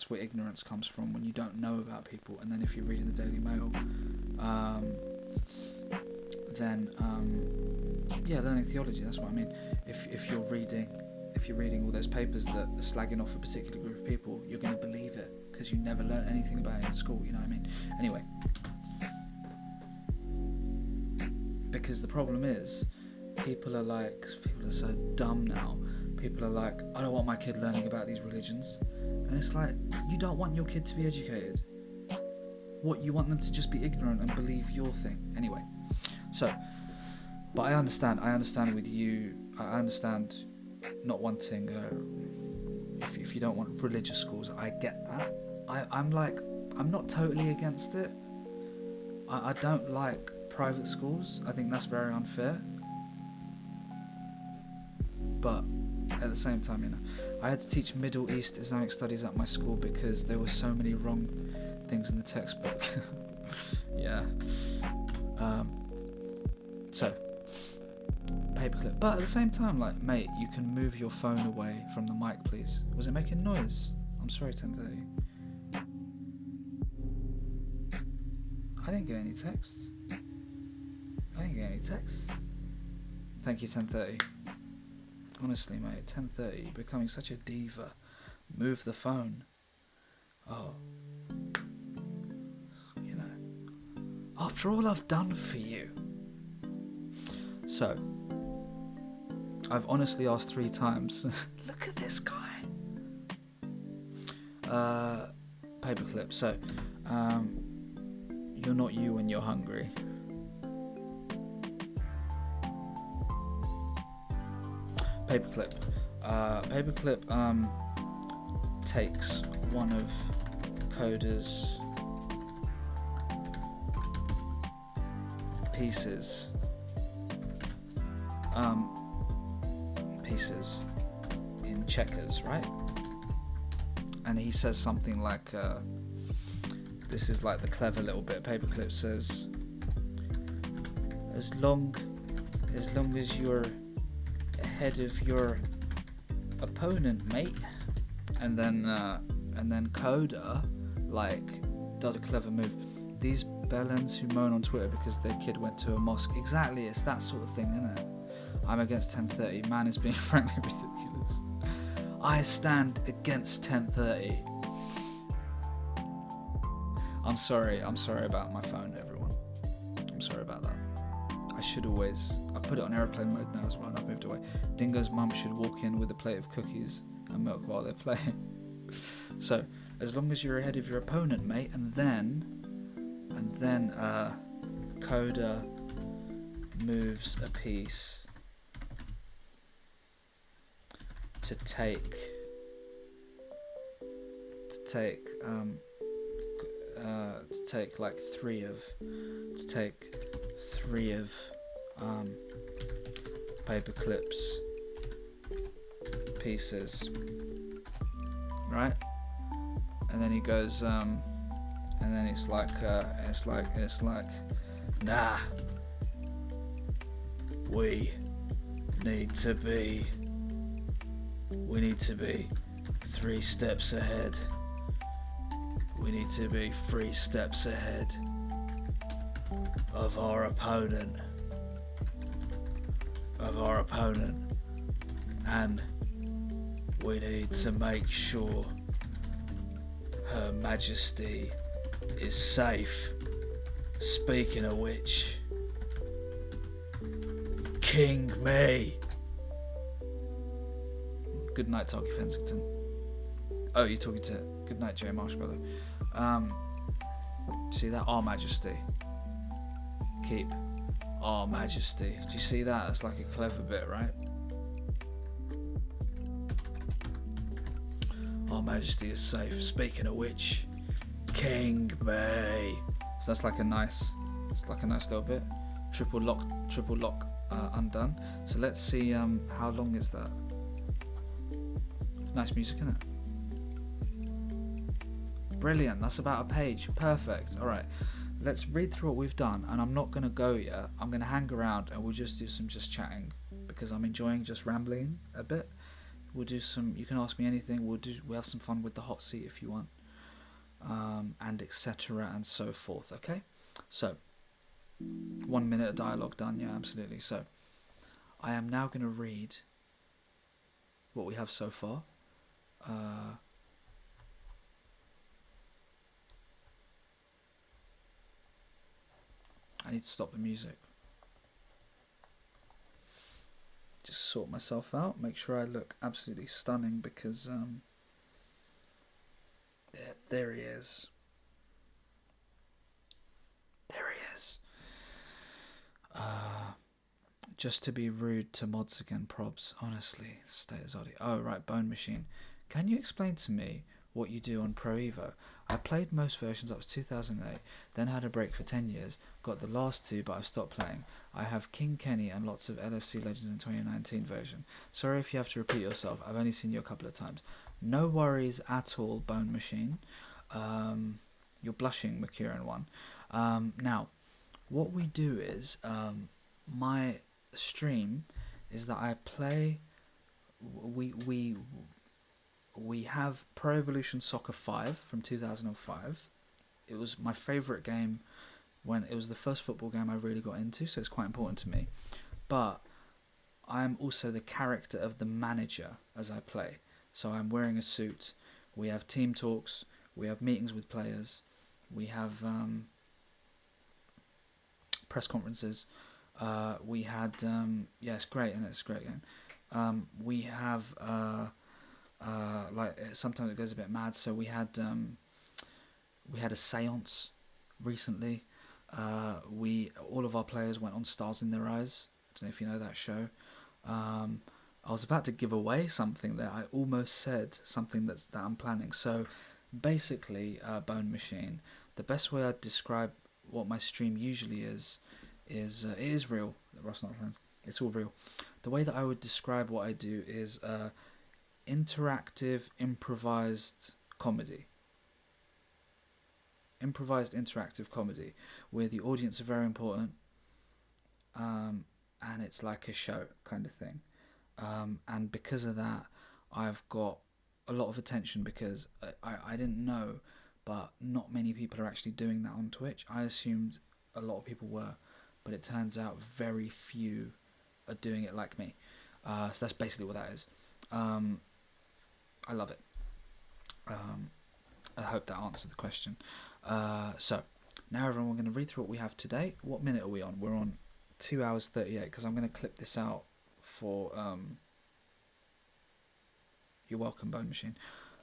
where ignorance comes from, when you don't know about people. And then if you're reading the Daily Mail, learning theology, that's what I mean. If you're reading all those papers that are slagging off a particular group of people, you're going to believe it because you never learned anything about it in school, you know what I mean? Anyway, because the problem is, people are so dumb now. People are like, I don't want my kid learning about these religions. And it's like, you don't want your kid to be educated. What, you want them to just be ignorant and believe your thing? Anyway, so, but I understand with you, I understand not wanting, if you don't want religious schools, I get that. I'm not totally against it. I don't like private schools. I think that's very unfair. But at the same time, I had to teach Middle East Islamic Studies at my school because there were so many wrong things in the textbook. Yeah. So, paperclip. But at the same time, mate, you can move your phone away from the mic, please. Was it making noise? I'm sorry, 10:30. I didn't get any texts. Thank you, 10:30. Honestly, mate, 10:30, you're becoming such a diva. Move the phone. Oh. After all I've done for you. So, I've honestly asked 3 times. Look at this guy. Paperclip. So, you're not you when you're hungry. Paperclip. Paperclip takes one of Coda's pieces in checkers, right? And he says something like, this is like the clever little bit. Paperclip says, as long as you're ahead of your opponent, mate. And then Coda does a clever move. These bellends who moan on Twitter because their kid went to a mosque. Exactly, it's that sort of thing, isn't it? I'm against 10:30. Man is being frankly ridiculous. I stand against 10:30. I'm sorry about my phone, everyone. I'm sorry about that. I've put it on airplane mode now as well, and I've moved away. Dingo's mum should walk in with a plate of cookies and milk while they're playing. So, as long as you're ahead of your opponent, mate, and then Coda moves a piece to take three of Paperclip's pieces, right? And then he goes, and then it's like, nah, we need to be 3 steps ahead. We need to be 3 steps ahead of our opponent. And we need to make sure Her Majesty is safe. Speaking of which, King me. Good night, Talkie Fensington. Oh, you're talking to... Good night, Joe Marshmallow. See that? Our Majesty. Keep Our Majesty. Do you see that? That's like a clever bit, right? Our Majesty is safe. Speaking of which, King me. So that's like a nice... It's like a nice little bit. Triple lock undone. So let's see how long is that. Nice music, isn't it? Brilliant, that's about a page. Perfect. Alright, let's read through what we've done, and I'm not going to go yet. I'm going to hang around and we'll just do some just chatting, because I'm enjoying just rambling a bit. We'll do some, you can ask me anything, we'll have some fun with the hot seat if you want, and etc. and so forth, okay? So, 1 minute of dialogue done, yeah, absolutely. So, I am now going to read what we have so far. I need to stop the music. Just sort myself out, make sure I look absolutely stunning, because there he is. There he is. Just to be rude to mods again, probs. Honestly, state is oddie. Oh, right, Bone Machine. Can you explain to me what you do on Pro Evo? I played most versions up to 2008, then had a break for 10 years, got the last 2 but I've stopped playing. I have King Kenny and lots of LFC Legends in 2019 version. Sorry if you have to repeat yourself, I've only seen you a couple of times. No worries at all, Bone Machine. You're blushing, Makiran one. Now, what we do is, my stream is that I play, we have Pro Evolution Soccer 5 from 2005. It was my favourite game when it was the first football game I really got into, so it's quite important to me. But I'm also the character of the manager as I play. So I'm wearing a suit, we have team talks, we have meetings with players, we have press conferences, we had, yeah, it's great, and it's a great game. We have... like sometimes it goes a bit mad, so we had a seance recently. All of our players went on Stars in Their Eyes. I don't know if you know that show. I was about to give away something there. I almost said something that I'm planning. So basically, Bone Machine, the best way I'd describe what my stream usually is it is real. Ross Not Friends. It's all real. The way that I would describe what I do is interactive, improvised comedy. Improvised, interactive comedy, where the audience are very important, and it's like a show kind of thing. And because of that, I've got a lot of attention, because I didn't know, but not many people are actually doing that on Twitch. I assumed a lot of people were, but it turns out very few are doing it like me. So that's basically what that is. I love it. I hope that answered the question. So, now everyone, we're going to read through what we have today. What minute are we on? We're on 2 hours 38, because I'm going to clip this out for... You're welcome, Bone Machine.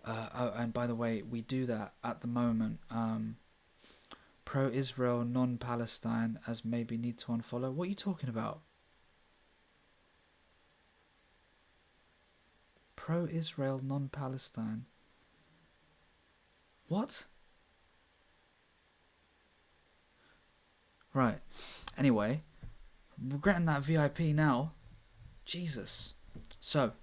Oh, and by the way, we do that at the moment. Pro-Israel, non-Palestine, as maybe need to unfollow. What are you talking about? Pro-Israel, non-Palestine. What? Right. Anyway, I'm regretting that VIP now. Jesus. So,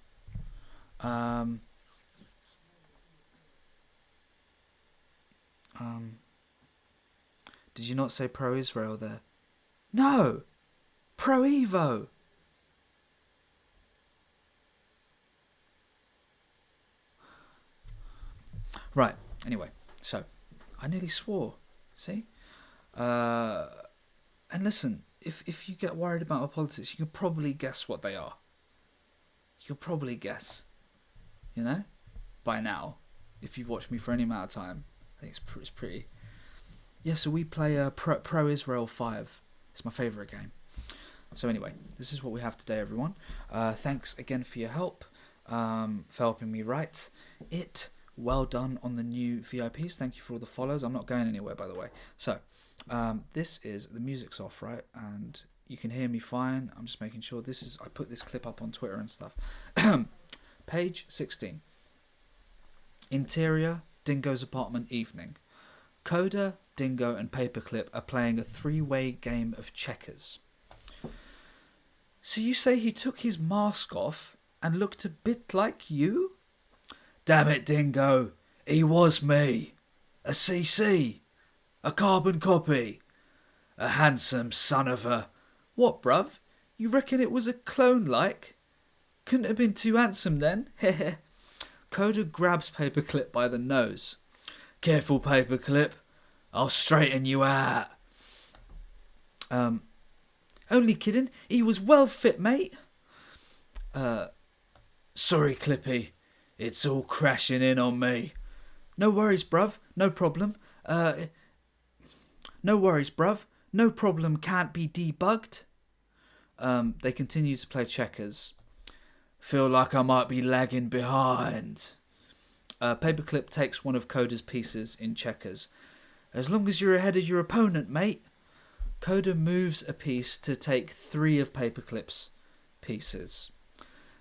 Did you not say Pro Israel there? No! Pro Evo! Right, anyway, so, I nearly swore, see? And listen, if you get worried about my politics, you can probably guess what they are. You can probably guess, you know, by now, if you've watched me for any amount of time. I think it's pretty... Yeah, so we play Pro Israel 5. It's my favourite game. So anyway, this is what we have today, everyone. Thanks again for your help, for helping me write it. Well done on the new VIPs. Thank you for all the follows. I'm not going anywhere, by the way. So, this is... The music's off, right? And you can hear me fine. I'm just making sure. This is... I put this clip up on Twitter and stuff. Page 16. Interior, Dingo's apartment evening. Coda, Dingo and Paperclip are playing a 3-way game of checkers. So you say he took his mask off and looked a bit like you? Damn it, Dingo. He was me. A CC. A carbon copy. A handsome son of a... What, bruv? You reckon it was a clone like? Couldn't have been too handsome then. Heh. Coda grabs Paperclip by the nose. Careful, Paperclip. I'll straighten you out. Only kidding. He was well fit, mate. Sorry, Clippy. It's all crashing in on me. No worries, bruv. No problem. No worries, bruv. No problem can't be debugged. They continue to play checkers. Feel like I might be lagging behind. Paperclip takes one of Coda's pieces in checkers. As long as you're ahead of your opponent, mate. Coda moves a piece to take 3 of Paperclip's pieces.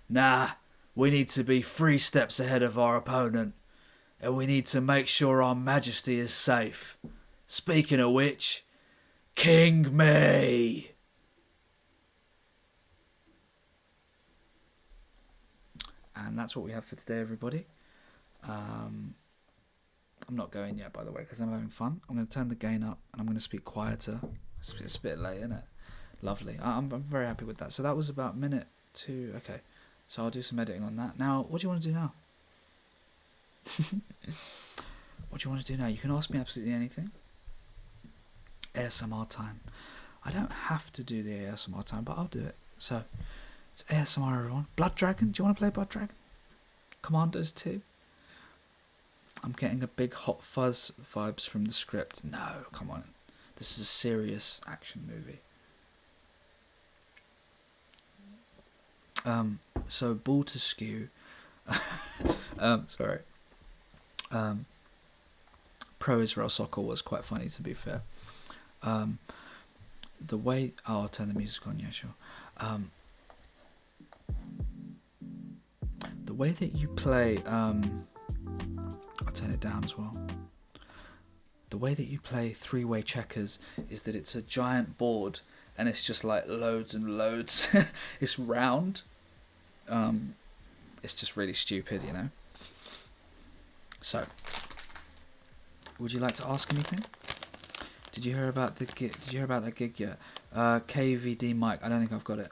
Nah, we need to be 3 steps ahead of our opponent. And we need to make sure our majesty is safe. Speaking of which, King me! And that's what we have for today, everybody. I'm not going yet, by the way, because I'm having fun. I'm going to turn the gain up and I'm going to speak quieter. It's a bit late, isn't it? Lovely. I'm very happy with that. So that was about minute 2. Okay. So I'll do some editing on that. Now, what do you want to do now? What do you want to do now? You can ask me absolutely anything. ASMR time. I don't have to do the ASMR time, but I'll do it. So, it's ASMR, everyone. Blood Dragon. Do you want to play Blood Dragon? Commandos 2. I'm getting a big Hot Fuzz vibes from the script. No, come on. This is a serious action movie. So Ball to Skew. Sorry. Pro Israel Soccer was quite funny, to be fair. The way... Oh, I'll turn the music on, yeah, sure. The way that you play... I'll turn it down as well. The way that you play 3-way checkers is that it's a giant board and it's just like loads and loads. It's round. It's just really stupid, you know. So, would you like to ask anything? Did you hear about the gig? Did you hear about that gig yet? KVD Mike. I don't think I've got it.